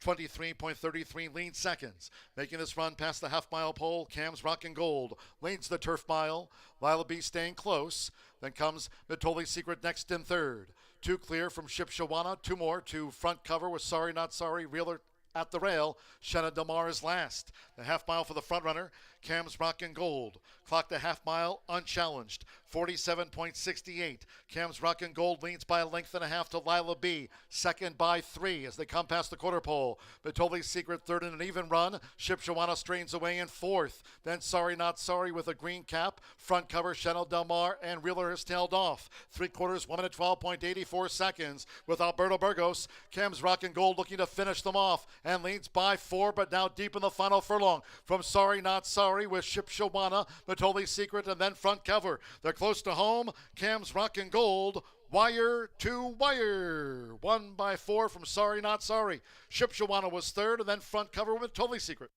23.33 lead seconds. Making this run past the half-mile pole, Cam's Rock and Gold leads the turf mile. Lila B staying close. Then comes Matoli Secret next in third. Two clear from Ship Shawana. Two more to front cover with Sorry Not Sorry. Reeler at the rail. Shanna Del Mar is last. The half mile for the front runner. Cam's Rock and Gold. Clocked a half mile unchallenged. 47.68. Cam's Rock and Gold leads by a length and a half to Lila B. Second by 3 as they come past the quarter pole. Batoli Secret third in an even run. Ship Shawana strains away in fourth. Then Sorry Not Sorry with a green cap. Front cover Chanel Del Mar, and Reeler has tailed off. 3/4, 1 minute 12.84 seconds with Alberto Burgos. Cam's Rock and Gold looking to finish them off and leads by 4, but now deep in the final furlong from Sorry Not Sorry with Ship Shawana, Matoli Secret, and then front cover. They're close to home. Cam's Rock and Gold, wire to wire. 1 by 4 from Sorry Not Sorry. Ship Shawana was third, and then front cover with Matoli Secret.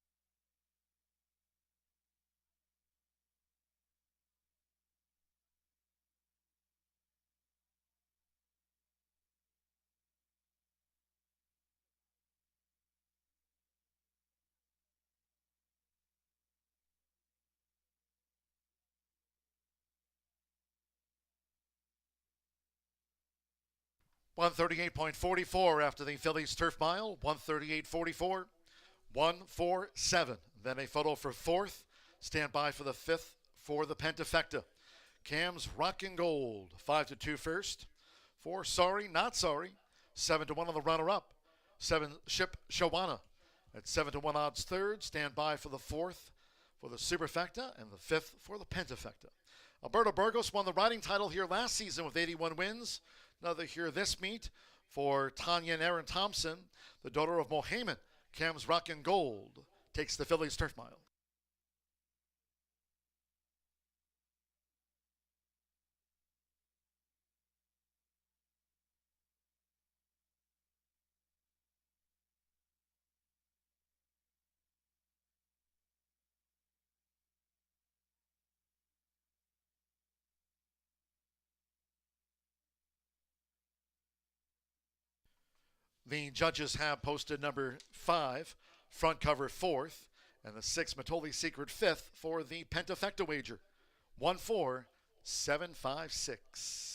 $138.44 after the Phillies turf mile. 138.44. 147. Then a photo for fourth. Stand by for the fifth for the Pentafecta. Cam's Rock and Gold. 5-2 first. 4 Sorry Not Sorry. 7-1 on the runner-up. 7 Ship Shawana. At 7-1 odds third. Stand by for the fourth for the Superfecta and the fifth for the Pentafecta. Alberto Burgos won the riding title here last season with 81 wins. Another here this meet for Tanya and Aaron Thompson, the daughter of Mohamed. Cam's Rock and Gold takes the Phillies turf mile. The judges have posted number 5, front cover 4th, and the 6 Matoli Secret 5th for the Pentafecta wager. 14756.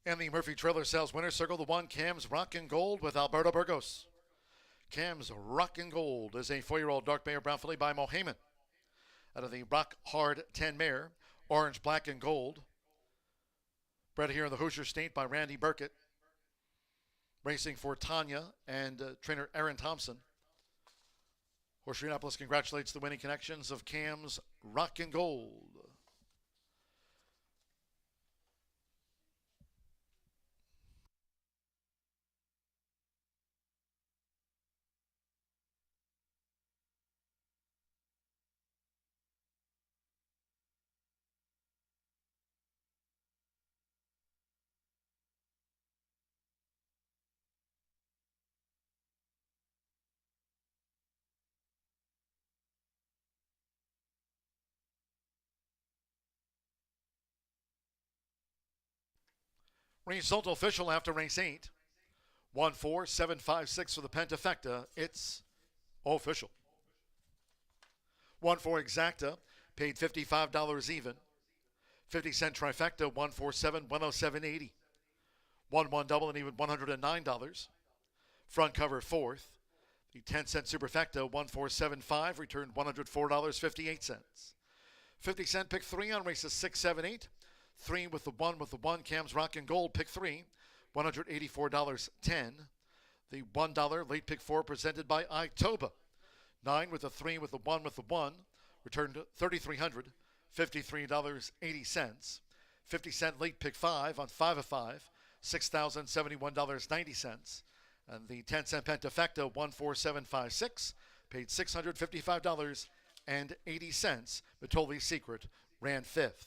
And the Murphy Trailer Sales Winner Circle, the 1, Cam's Rockin' Gold with Alberto Burgos. Cam's Rockin' Gold is a 4-year-old dark mare brown filly by Mohaman. Out of the Rock Hard 10 mare, orange, black, and gold. Bred here in the Hoosier State by Randy Burkett. Racing for Tanya and trainer Aaron Thompson. Horseshoe Indianapolis congratulates the winning connections of Cam's Rockin' Gold. Result official after race 8. 1-4-7-5-6 for the Pentafecta. It's official. 1-4 Exacta, paid $55 even. 50-cent trifecta, 147, 107.80. 1-1 double and even $109. Front cover 4th. The 10-cent superfecta, 1475, returned $104.58. 50-cent pick 3 on races 6, 7, 8. 3 with the 1, Cam's Rockin' Gold, pick 3, $184.10. The $1 late pick 4 presented by Itoba. 9 with the 3 with the 1 with the 1, returned $3,300, $53.80. 50-cent late pick 5 on 5 of 5, $6,071.90. And the 10-cent Pentafecta, 14756, paid $655.80. Matoli's Secret ran 5th.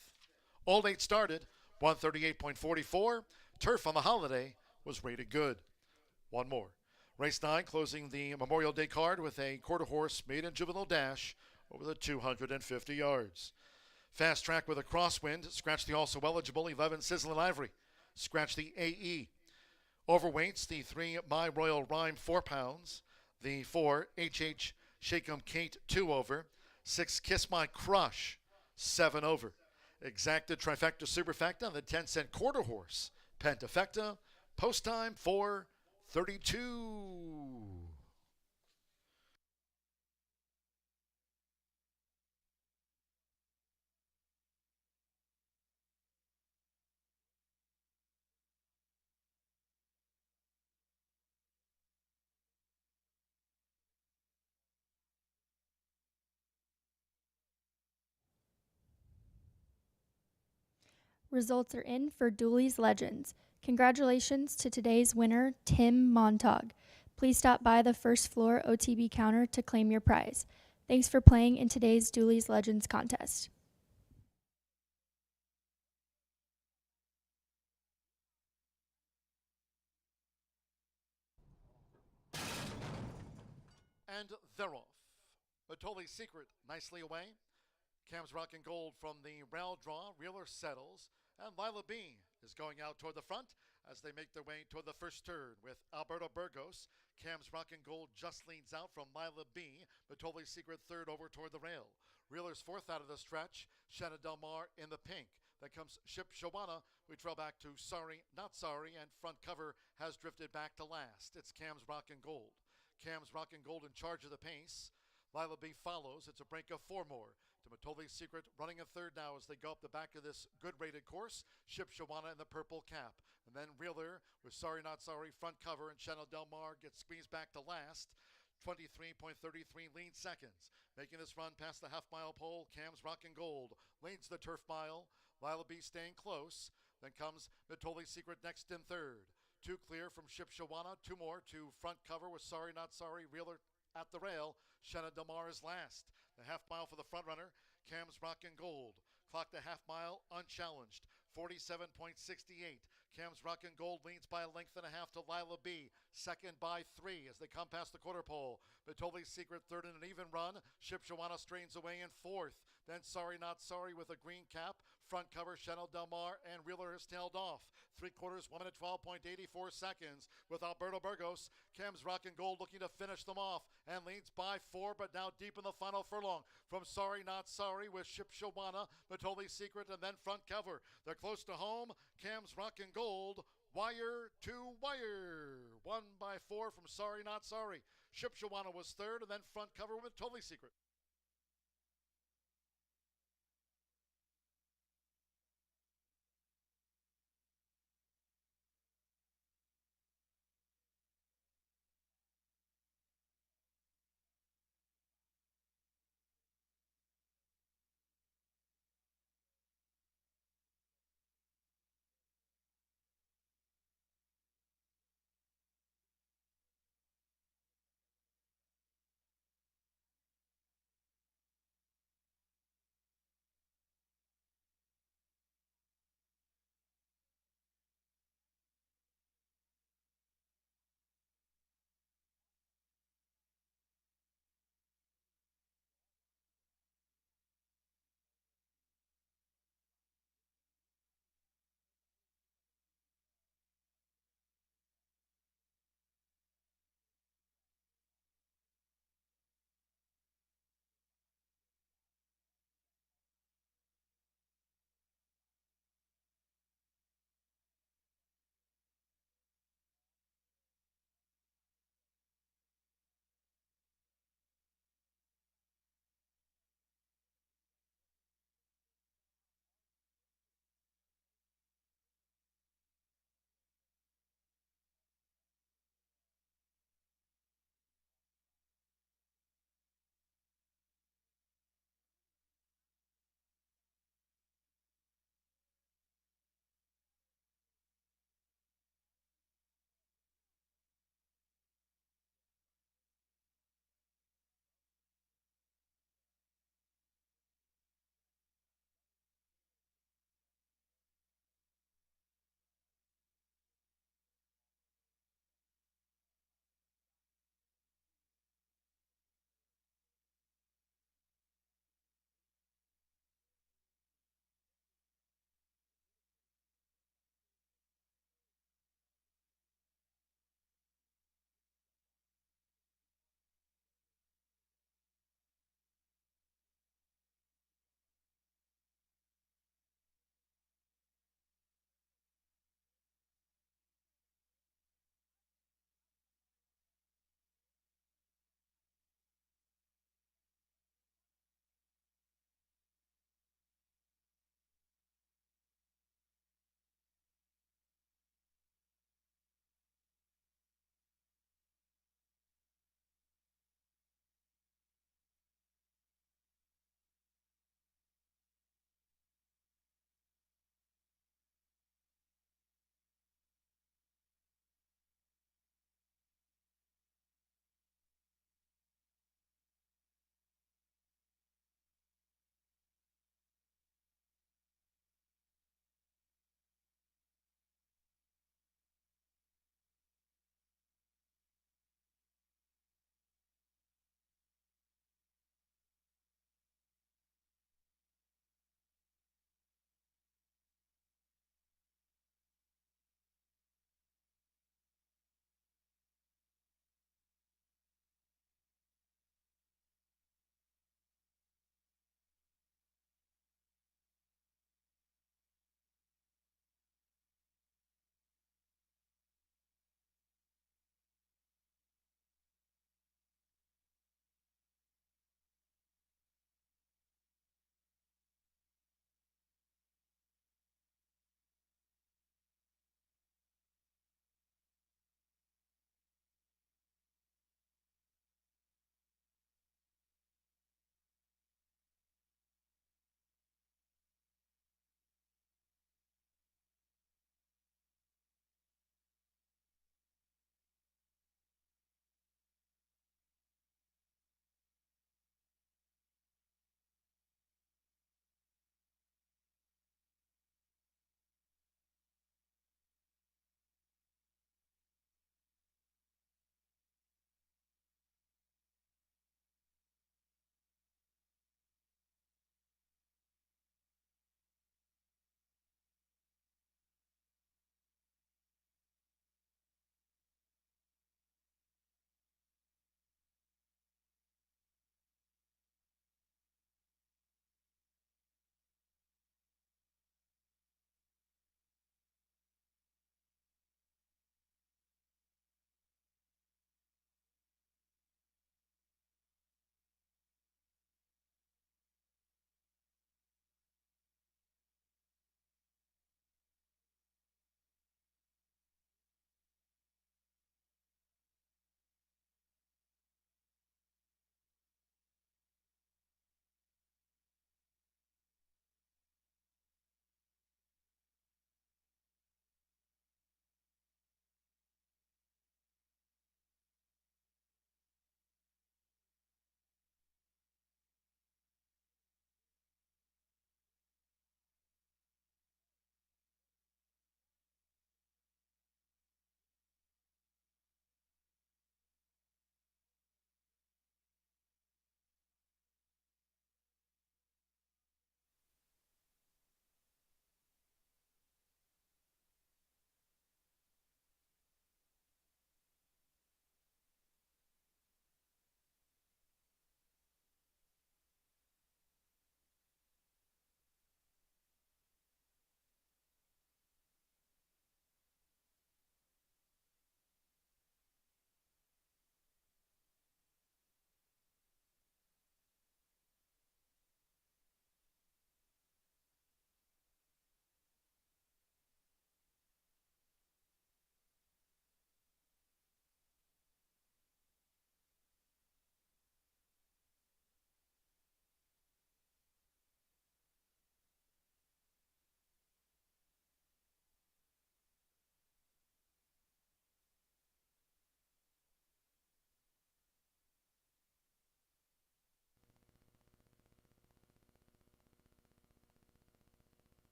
All 8 started, 138.44. Turf on the holiday was rated good. One more. Race 9 closing the Memorial Day card with a quarter horse maiden juvenile dash over the 250 yards. Fast Track with a crosswind. Scratch the also eligible 11 Sizzling Ivory. Scratch the AE. Overweights, the 3 My Royal Rhyme 4 pounds. The 4 HH Shake 'em Kate 2 over. 6 Kiss My Crush 7 over. Exacta Trifecta Superfecta on the 10-cent quarter horse. Pentafecta. Post time 4:32. Results are in for Dooley's Legends. Congratulations to today's winner, Tim Montag. Please stop by the first floor OTB counter to claim your prize. Thanks for playing in today's Dooley's Legends contest. And they're off. Matoli's Secret nicely away. Cam's Rockin' Gold from the rail draw. Reeler settles. And Lila B is going out toward the front as they make their way toward the first turn with Alberto Burgos. Cam's Rockin' Gold just leads out from Lila B. Matoli's Secret third over toward the rail. Reeler's fourth out of the stretch. Shanna Del Mar in the pink. Then comes Ship Shawana. We trail back to Sorry Not Sorry, and front cover has drifted back to last. It's Cam's Rockin' Gold. Cam's Rockin' Gold in charge of the pace. Lila B follows. It's a break of 4 more. To Matoli's Secret running a third now as they go up the back of this good rated course. Ship Shawana in the purple cap. And then Reeler with Sorry Not Sorry front cover, and Chanel Del Mar gets squeezed back to last. 23.33 lead seconds. Making this run past the half-mile pole, Cam's Rockin' Gold leads the turf mile. Lila B staying close. Then comes Matoli's Secret next in third. 2 clear from Ship Shawana. 2 more to front cover with Sorry Not Sorry. Reeler at the rail. Shanna Del Mar is last. The half mile for the front runner. Cam's Rockin' Gold. Clocked a half mile unchallenged. 47.68. Cam's Rockin' Gold leads by a length and a half to Lila B. Second by 3 as they come past the quarter pole. Matoli's Secret third in an even run. Ship Shawana strains away in fourth. Then Sorry Not Sorry with a green cap. Front cover, Chanel Del Mar and Reeler has tailed off. 3/4, 1 minute 12.84 seconds with Alberto Burgos. Cam's Rockin' Gold looking to finish them off and leads by 4, but now deep in the final furlong from Sorry Not Sorry with Ship Shawana, Matoli Secret, and then front cover. They're close to home. Cam's Rockin' Gold. Wire to wire. 1 by 4 from Sorry Not Sorry. Ship Shawana was third, and then front cover with Totally Secret.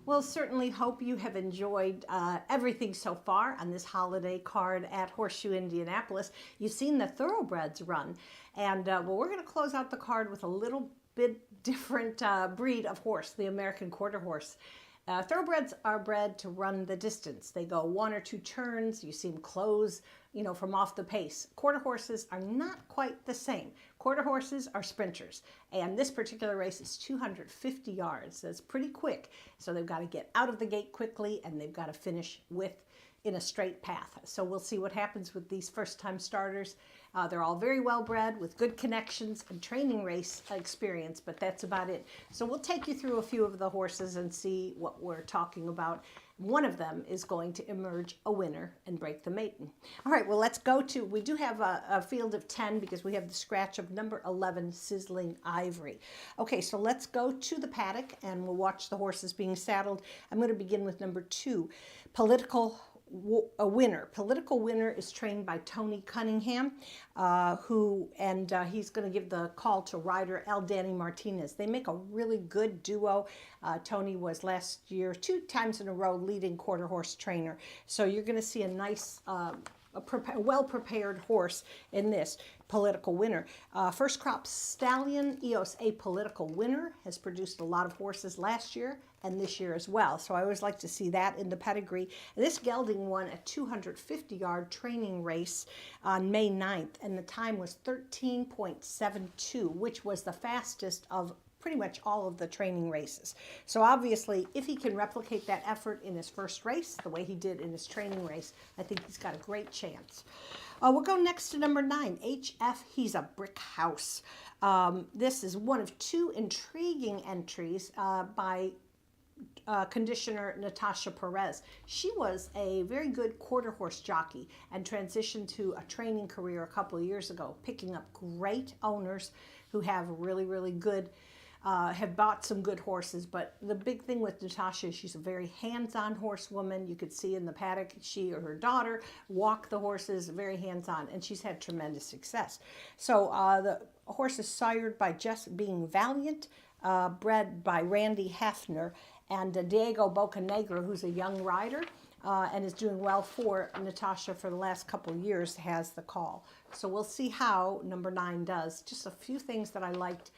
Well, certainly hope you have enjoyed everything so far on this holiday card at Horseshoe Indianapolis. You've seen the thoroughbreds run, and well, we're going to close out the card with a little bit different breed of horse, the American Quarter Horse. Thoroughbreds are bred to run the distance. They go 1 or 2 turns. You see them close, from off the pace. Quarter horses are not quite the same. Quarter horses are sprinters, and this particular race is 250 yards. That's pretty quick. So they've got to get out of the gate quickly, and they've got to finish in a straight path. So we'll see what happens with these first-time starters. They're all very well bred with good connections and training race experience, but that's about it. So we'll take you through a few of the horses and see what we're talking about. One of them is going to emerge a winner and break the maiden. All right, well, let's go to, we do have a field of 10 because we have the scratch of number 11, Sizzling Ivory. Okay, so let's go to the paddock and we'll watch the horses being saddled. I'm going to begin with number 2, Political Winner. Political Winner is trained by Tony Cunningham, he's going to give the call to rider L. Danny Martinez. They make a really good duo. Tony was last year 2 times in a row leading quarter horse trainer. So you're going to see a nice, well-prepared horse in this Political Winner. First crop stallion, EOS A Political Winner, has produced a lot of horses last year and this year as well. So I always like to see that in the pedigree. This gelding won a 250-yard training race on May 9th, and the time was 13.72, which was the fastest of pretty much all of the training races. So obviously, if he can replicate that effort in his first race, the way he did in his training race, I think he's got a great chance. We'll go next to number 9, HF He's a Brick House. This is one of 2 intriguing entries by conditioner Natasha Perez. She was a very good quarter horse jockey and transitioned to a training career a couple of years ago, picking up great owners who have really, really good have bought some good horses. But the big thing with Natasha is she's a very hands-on horsewoman. You could see in the paddock, she or her daughter walk the horses, very hands-on, and she's had tremendous success. So the horse is sired by Just Being Valiant, bred by Randy Hefner, and Diego Bocanegra, who's a young rider and is doing well for Natasha for the last couple of years, has the call. So we'll see how number 9 does. Just a few things that I liked.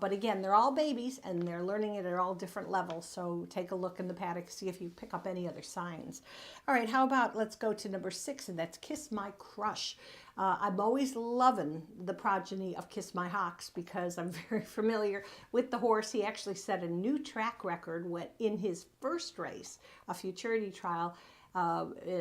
But again, they're all babies and they're learning it at all different levels. So take a look in the paddock, see if you pick up any other signs. All right, how about let's go to number 6, and that's Kiss My Crush. I'm always loving the progeny of Kiss My Hawks because I'm very familiar with the horse. He actually set a new track record in his first race, a futurity trial,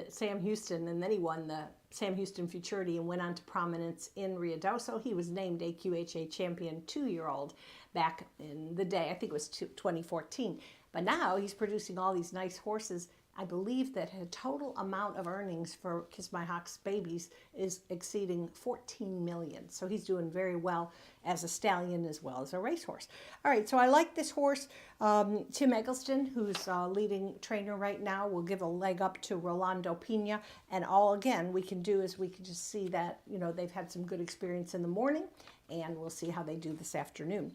Sam Houston, and then he won the Sam Houston Futurity and went on to prominence in Ruidoso. He was named AQHA champion 2-year-old back in the day. I think it was 2014. But now he's producing all these nice horses. I believe that the total amount of earnings for Kiss My Hawks babies is exceeding $14 million. So he's doing very well as a stallion as well as a racehorse. All right, so I like this horse. Tim Eggleston, who's leading trainer right now, will give a leg up to Rolando Pena. And all, again, we can do is we can just see that, they've had some good experience in the morning, and we'll see how they do this afternoon.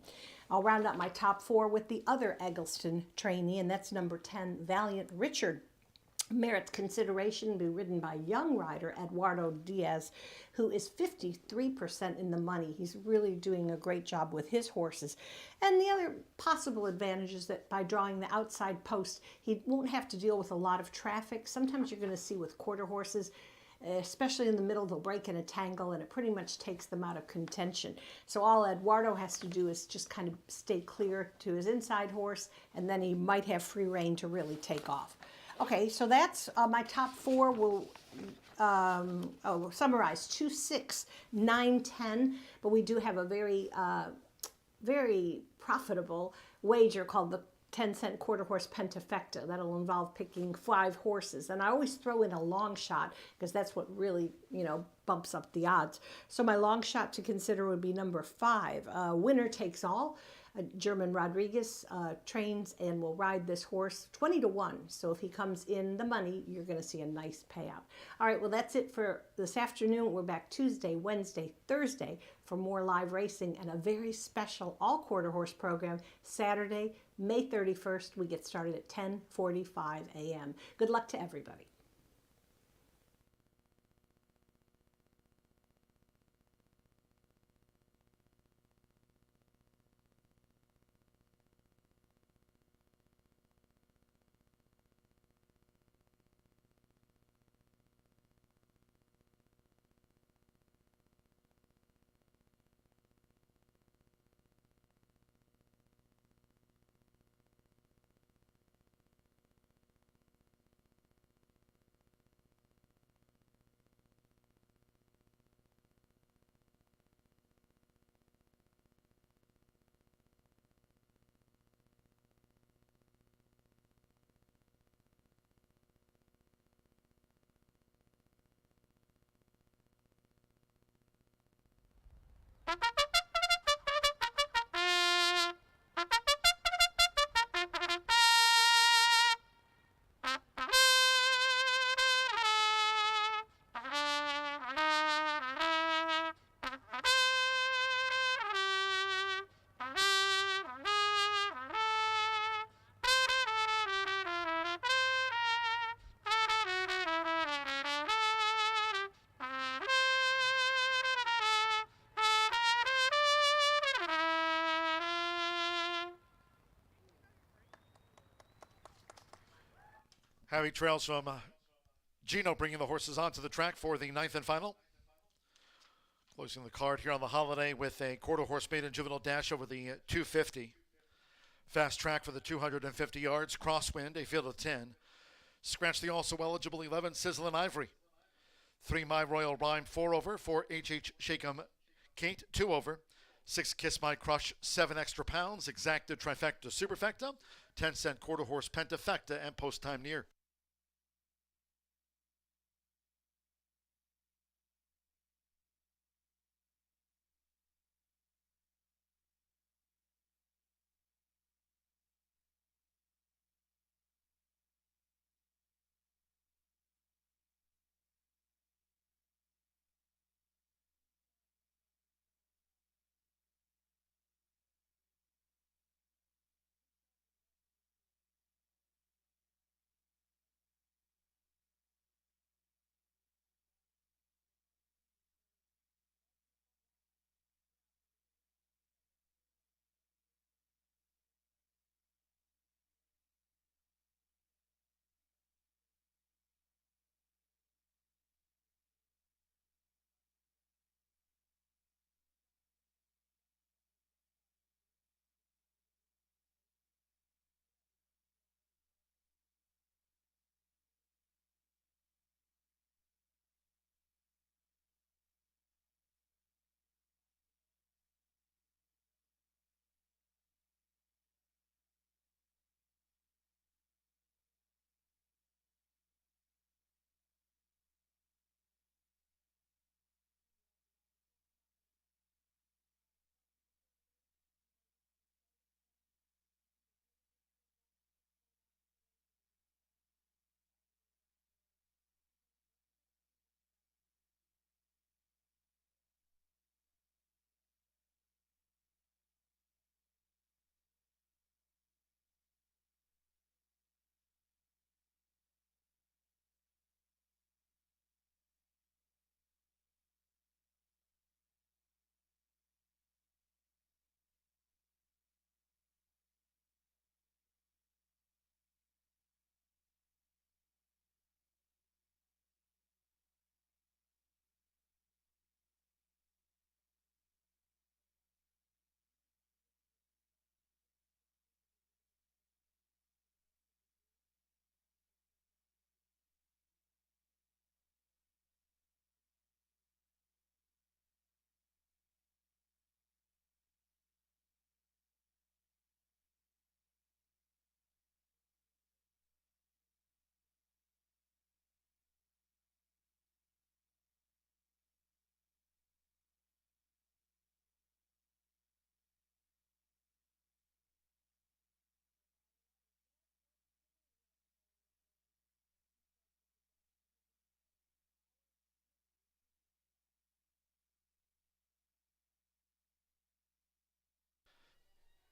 I'll round up my top 4 with the other Eggleston trainee, and that's number 10, Valiant Richard. Merits consideration be ridden by young rider Eduardo Diaz, who is 53% in the money. He's really doing a great job with his horses. And the other possible advantage is that by drawing the outside post, he won't have to deal with a lot of traffic. Sometimes you're going to see with quarter horses, especially in the middle, they'll break in a tangle and it pretty much takes them out of contention. So all Eduardo has to do is just kind of stay clear to his inside horse, and then he might have free rein to really take off. Okay, so that's my top 4. We'll summarize 2, 6, 9, 10, but we do have a very, very profitable wager called the 10-cent quarter horse pentafecta. That'll involve picking 5 horses, and I always throw in a long shot because that's what really, bumps up the odds. So my long shot to consider would be number 5, Winner Takes All. German Rodriguez trains and will ride this horse 20-1. So if he comes in the money, you're going to see a nice payout. All right, well, that's it for this afternoon. We're back Tuesday, Wednesday, Thursday for more live racing and a very special all-quarter horse program Saturday, May 31st. We get started at 10:45 a.m. Good luck to everybody. Harry trails from Gino, bringing the horses onto the track for the ninth and final. Closing the card here on the holiday with a quarter horse maiden juvenile dash over the 250. Fast track for the 250 yards. Crosswind, a field of 10. Scratch the also eligible 11, Sizzlin' Ivory. 3, My Royal Rhyme, 4 over. 4, H.H. Shakem Kate, 2 over. 6, Kiss My Crush, 7 extra pounds. Exacta Trifecta Superfecta. 10-cent quarter horse Pentafecta and Post Time Near.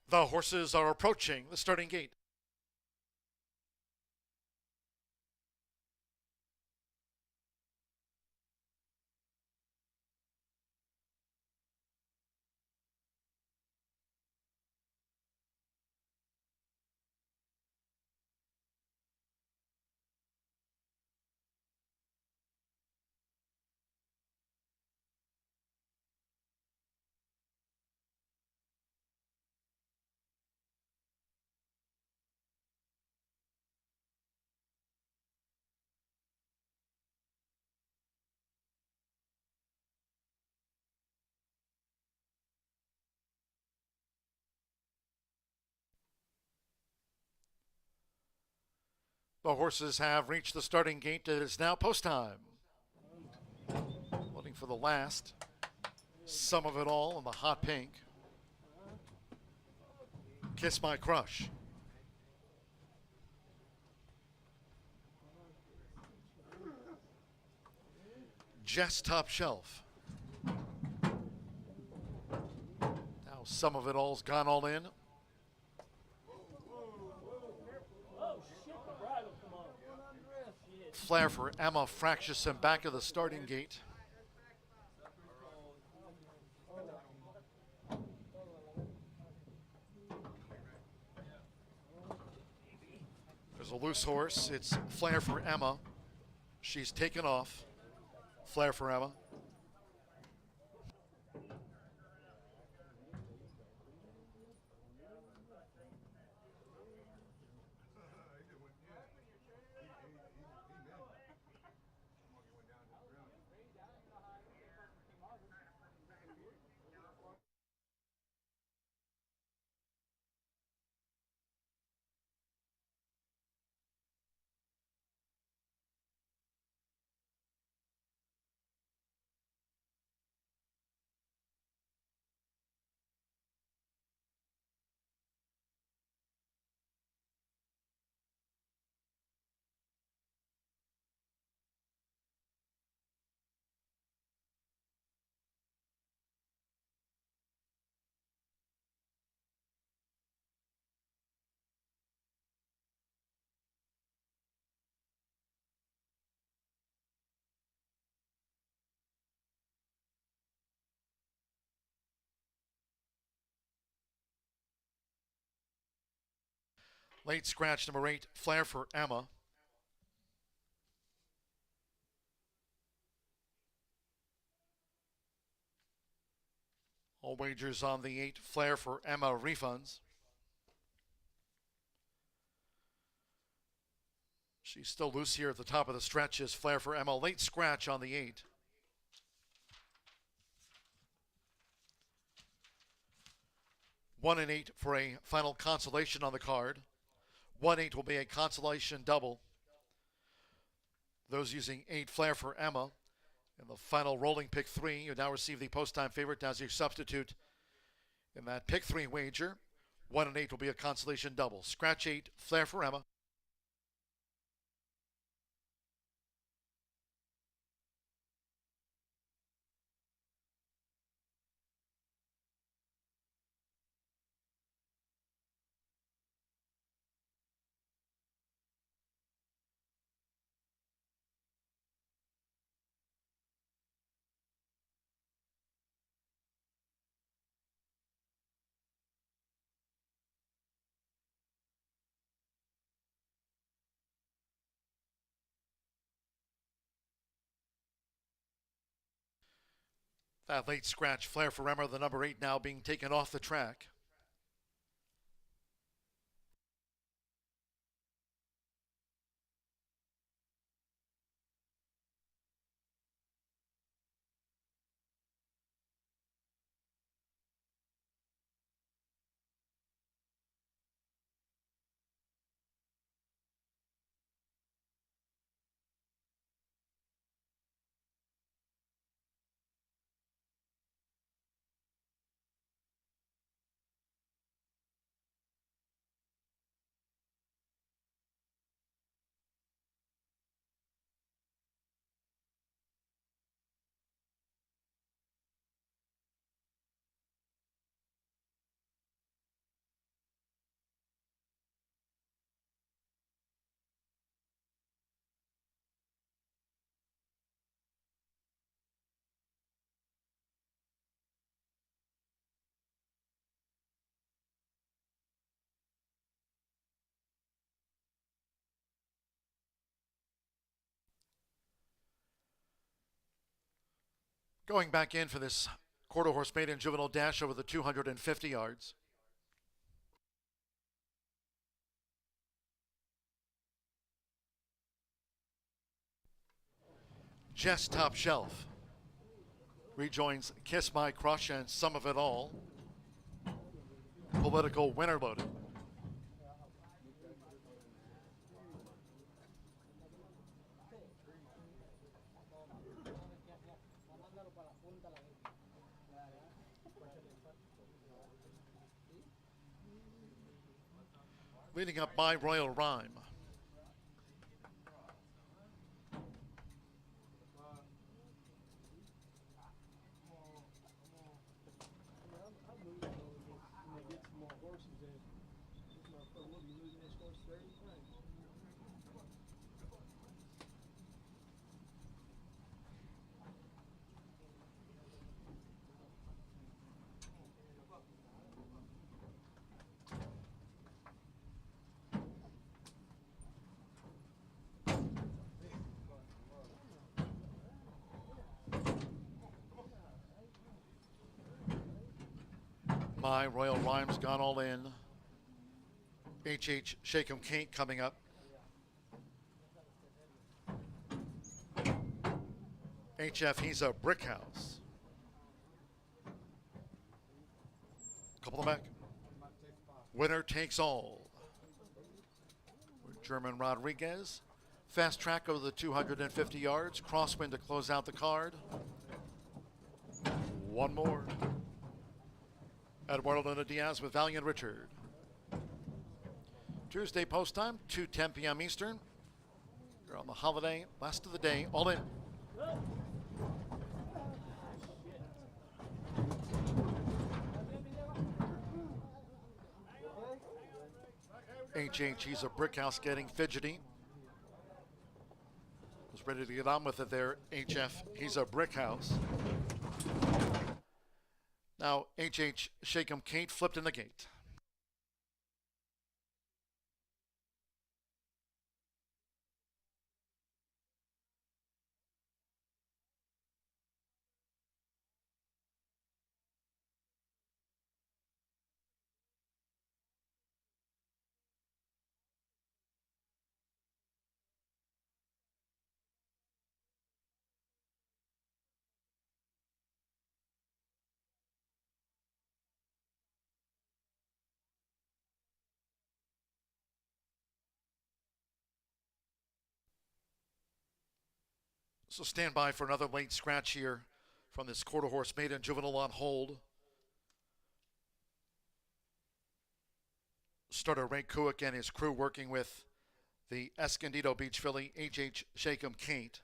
The horses are approaching the starting gate. The horses have reached the starting gate. It is now post time. Looking for the last. Some of it all in the hot pink. Kiss My Crush. Jess Top Shelf. Now some of it all's gone all in. Flair for Emma fractious and back of the starting gate. There's a loose horse. It's Flair for Emma. She's taken off. Flair for Emma. Late scratch number 8, Flair for Emma. All wagers on the 8, Flair for Emma refunds. She's still loose here at the top of the stretch is Flair for Emma. Late scratch on the 8. One and 8 for a final consolation on the card. 1-8 will be a consolation double. Those using 8 Flair for Emma. In the final rolling pick 3, you now receive the post-time favorite as your substitute in that pick 3 wager. 1 and 8 will be a consolation double. Scratch 8, Flair for Emma. That late scratch, Flair for Emma, the number 8 now being taken off the track. Going back in for this quarter horse maiden juvenile dash over the 250 yards. Jess Top Shelf rejoins Kiss My Crush and Some of It All. Political winner loaded. Leading up My Royal Rhyme. My Royal Rhyme's gone all in. HH Shake 'em Kate coming up. HF He's a Brick House. Couple of back. Winner takes all. German Rodriguez. Fast track over the 250 yards. Crosswind to close out the card. One more. Eduardo Luna Diaz with Valiant Richard. Tuesday post time, 2:10 p.m. Eastern. You're on the holiday, last of the day, all in. HH, He's a Brick House getting fidgety. Was ready to get on with it there. HF, He's a Brick House. Now, HH Shake 'em Kate flipped in the gate. So stand by for another late scratch here from this quarter horse maiden juvenile on hold. Starter Ray Kuick and his crew working with the Escondido Beach filly, HH Shake 'em Kate.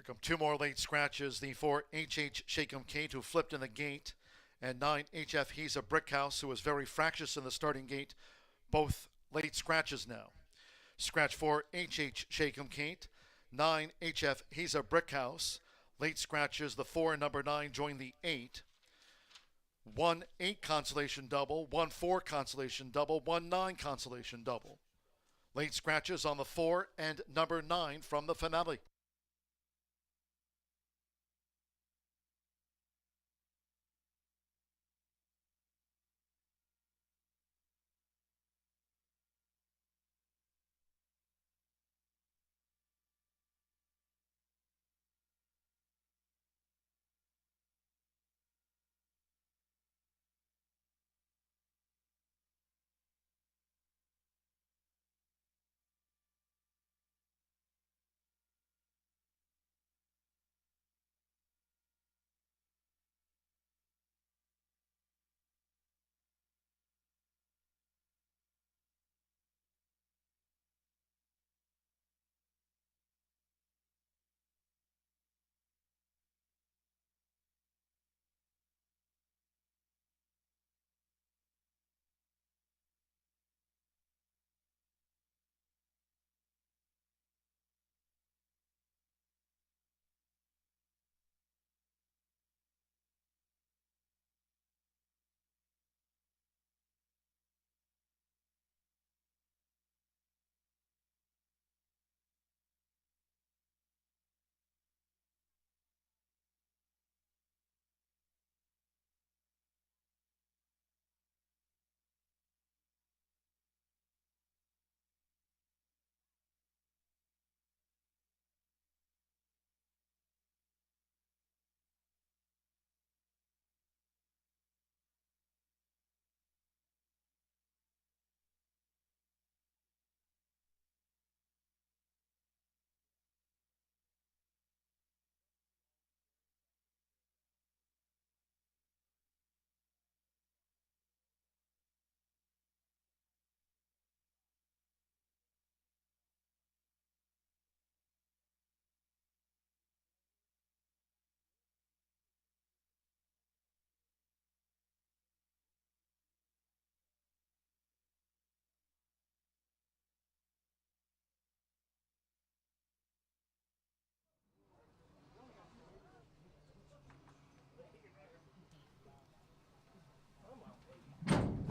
Here come two more late scratches. The 4 HH Shake 'em Kate, who flipped in the gate, and 9 HF He's a Brick House, who was very fractious in the starting gate. Both late scratches now. Scratch 4 HH Shake 'em Kate, 9 HF He's a Brick House. Late scratches, the 4 and number 9 join the 8. 1-8 consolation double, 1-4 consolation double, 1-9 consolation double. Late scratches on the 4 and number 9 from the finale.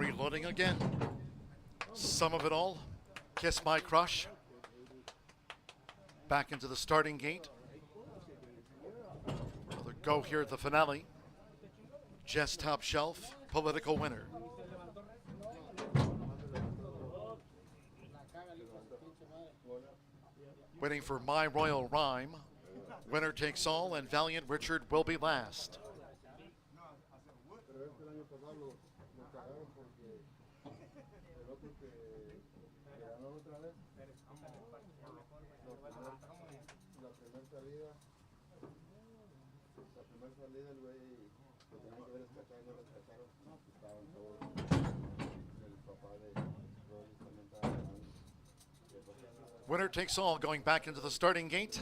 Reloading again. Some of it all. Kiss My Crush. Back into the starting gate. Another go here at the finale. Jess Top Shelf, Political Winner. Waiting for My Royal Rhyme. Winner Takes All, and Valiant Richard will be last. Winner Takes All going back into the starting gate.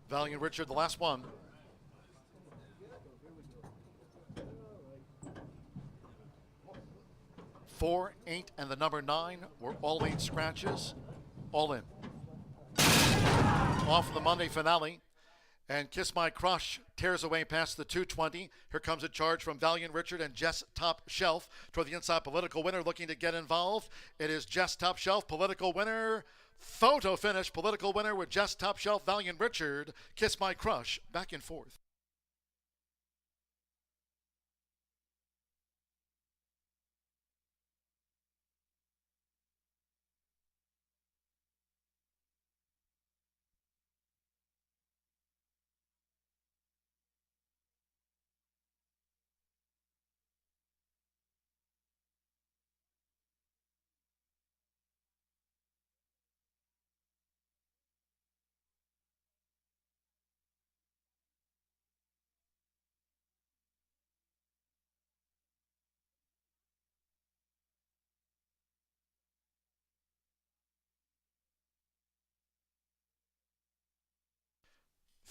Valiant Richard, the last one. Four, 8, and the number 9 were all 8 scratches. All in. Off the Monday finale. And Kiss My Crush tears away past the 220. Here comes a charge from Valiant Richard and Jess Top Shelf toward the inside. Political Winner looking to get involved. It is Jess Top Shelf, Political Winner. Photo finish, Political Winner with Jess Top Shelf, Valiant Richard. Kiss My Crush back and forth.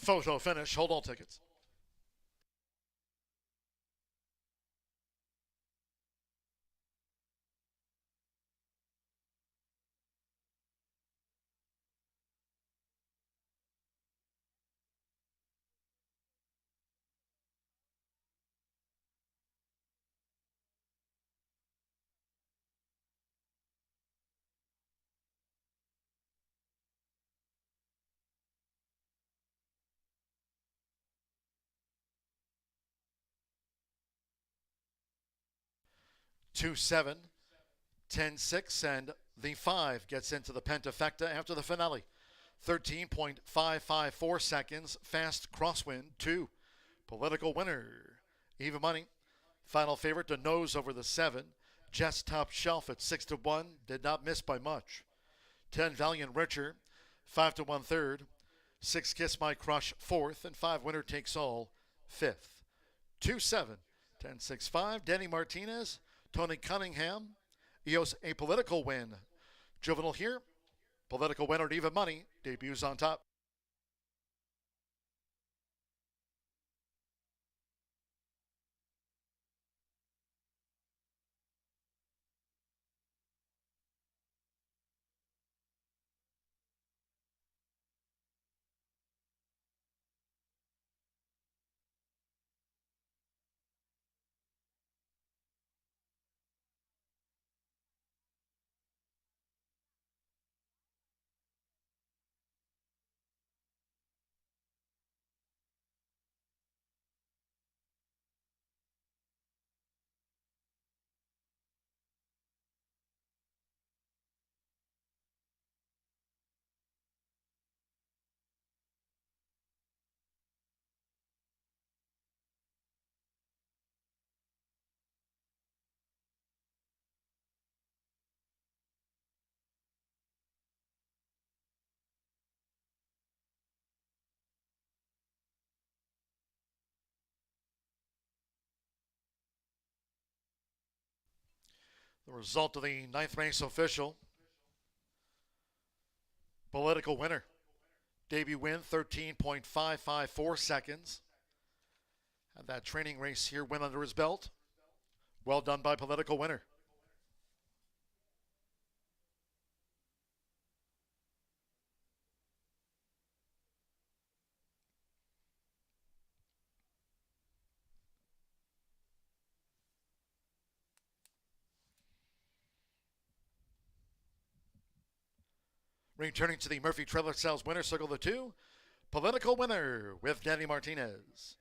Photo finish, hold all tickets. 2-7, 10-6, and the 5 gets into the pentafecta after the finale. 13.554 seconds, fast crosswind, 2. Political winner, even money. Final favorite to nose over the 7. Jess Top Shelf at 6-1, did not miss by much. 10 Valiant Richer, 5-1 third. 6 Kiss My Crush 4th, and 5 Winner Takes All 5th. 2-7, 10-6-5. Danny Martinez, Tony Cunningham, EOS Apolitical win. Juvenile here, Political winner at even money, debuts on top. The result of the 9th race official. Political winner. Debut win, 13.554 seconds. Had that training race here win under his belt. Well done by Political winner. Returning to the Murphy Trailer Sales winner circle the 2. Political winner with Danny Martinez.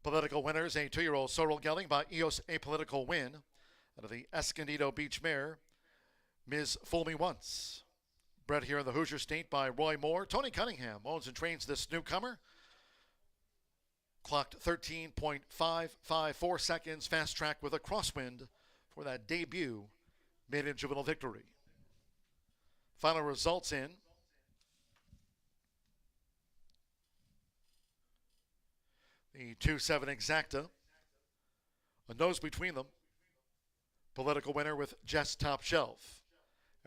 Political winner is a 2-year-old sorrel gelding by EOS Apolitical win out of the Escondido Beach mare, Ms. Fool Me Once. Bred here in the Hoosier State by Roy Moore. Tony Cunningham owns and trains this newcomer. Clocked 13.554 seconds, fast track with a crosswind for that debut maiden juvenile victory. Final results in. The 2-7 exacta. A nose between them. Political winner with Jess Top Shelf.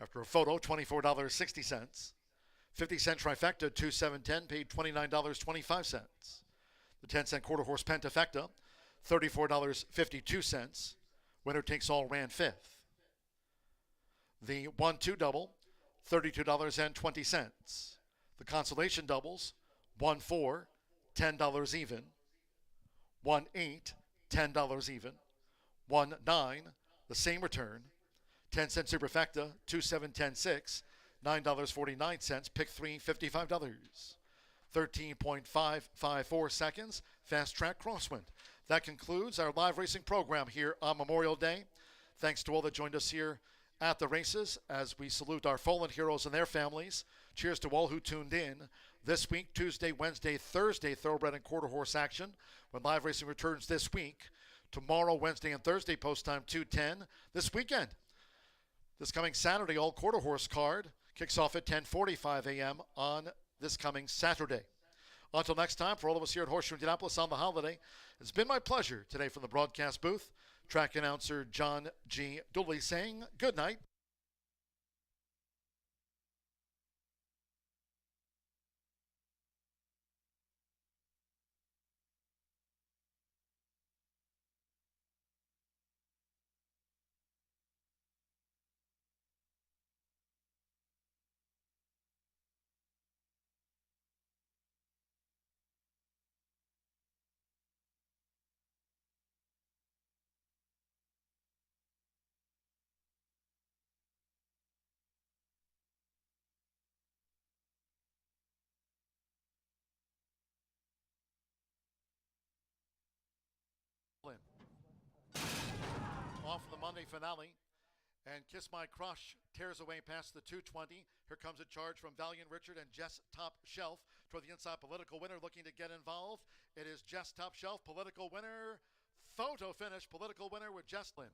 After a photo, $24.60. 50-cent trifecta, 2-7-10, paid $29.25. The 10-cent quarter horse pentafecta, $34.52. Winner takes all ran 5th. The 1-2 double, $32.20. The consolation doubles, 1-4, $10 even. 1-8, $10 even. 1-9, the same return. 10-cent superfecta, 2-7-10-6, $9.49. Pick 3, $55. 13.554 seconds, fast track crosswind. That concludes our live racing program here on Memorial Day. Thanks to all that joined us here at the races as we salute our fallen heroes and their families. Cheers to all who tuned in. This week, Tuesday, Wednesday, Thursday, thoroughbred and quarter horse action when live racing returns this week. Tomorrow, Wednesday, and Thursday, post time 2:10. This weekend, this coming Saturday, all quarter horse card kicks off at 10:45 a.m. on this coming Saturday. Until next time, for all of us here at Horseshoe Indianapolis on the holiday, it's been my pleasure today from the broadcast booth. Track announcer John G. Dooley saying good night. off of the Monday finale. And Kiss My Crush tears away past the 220. Here comes a charge from Valiant Richard and Jess Top Shelf toward the inside. Political Winner looking to get involved. It is Jess Top Shelf, Political Winner, photo finish, Political Winner with Jess Lynn.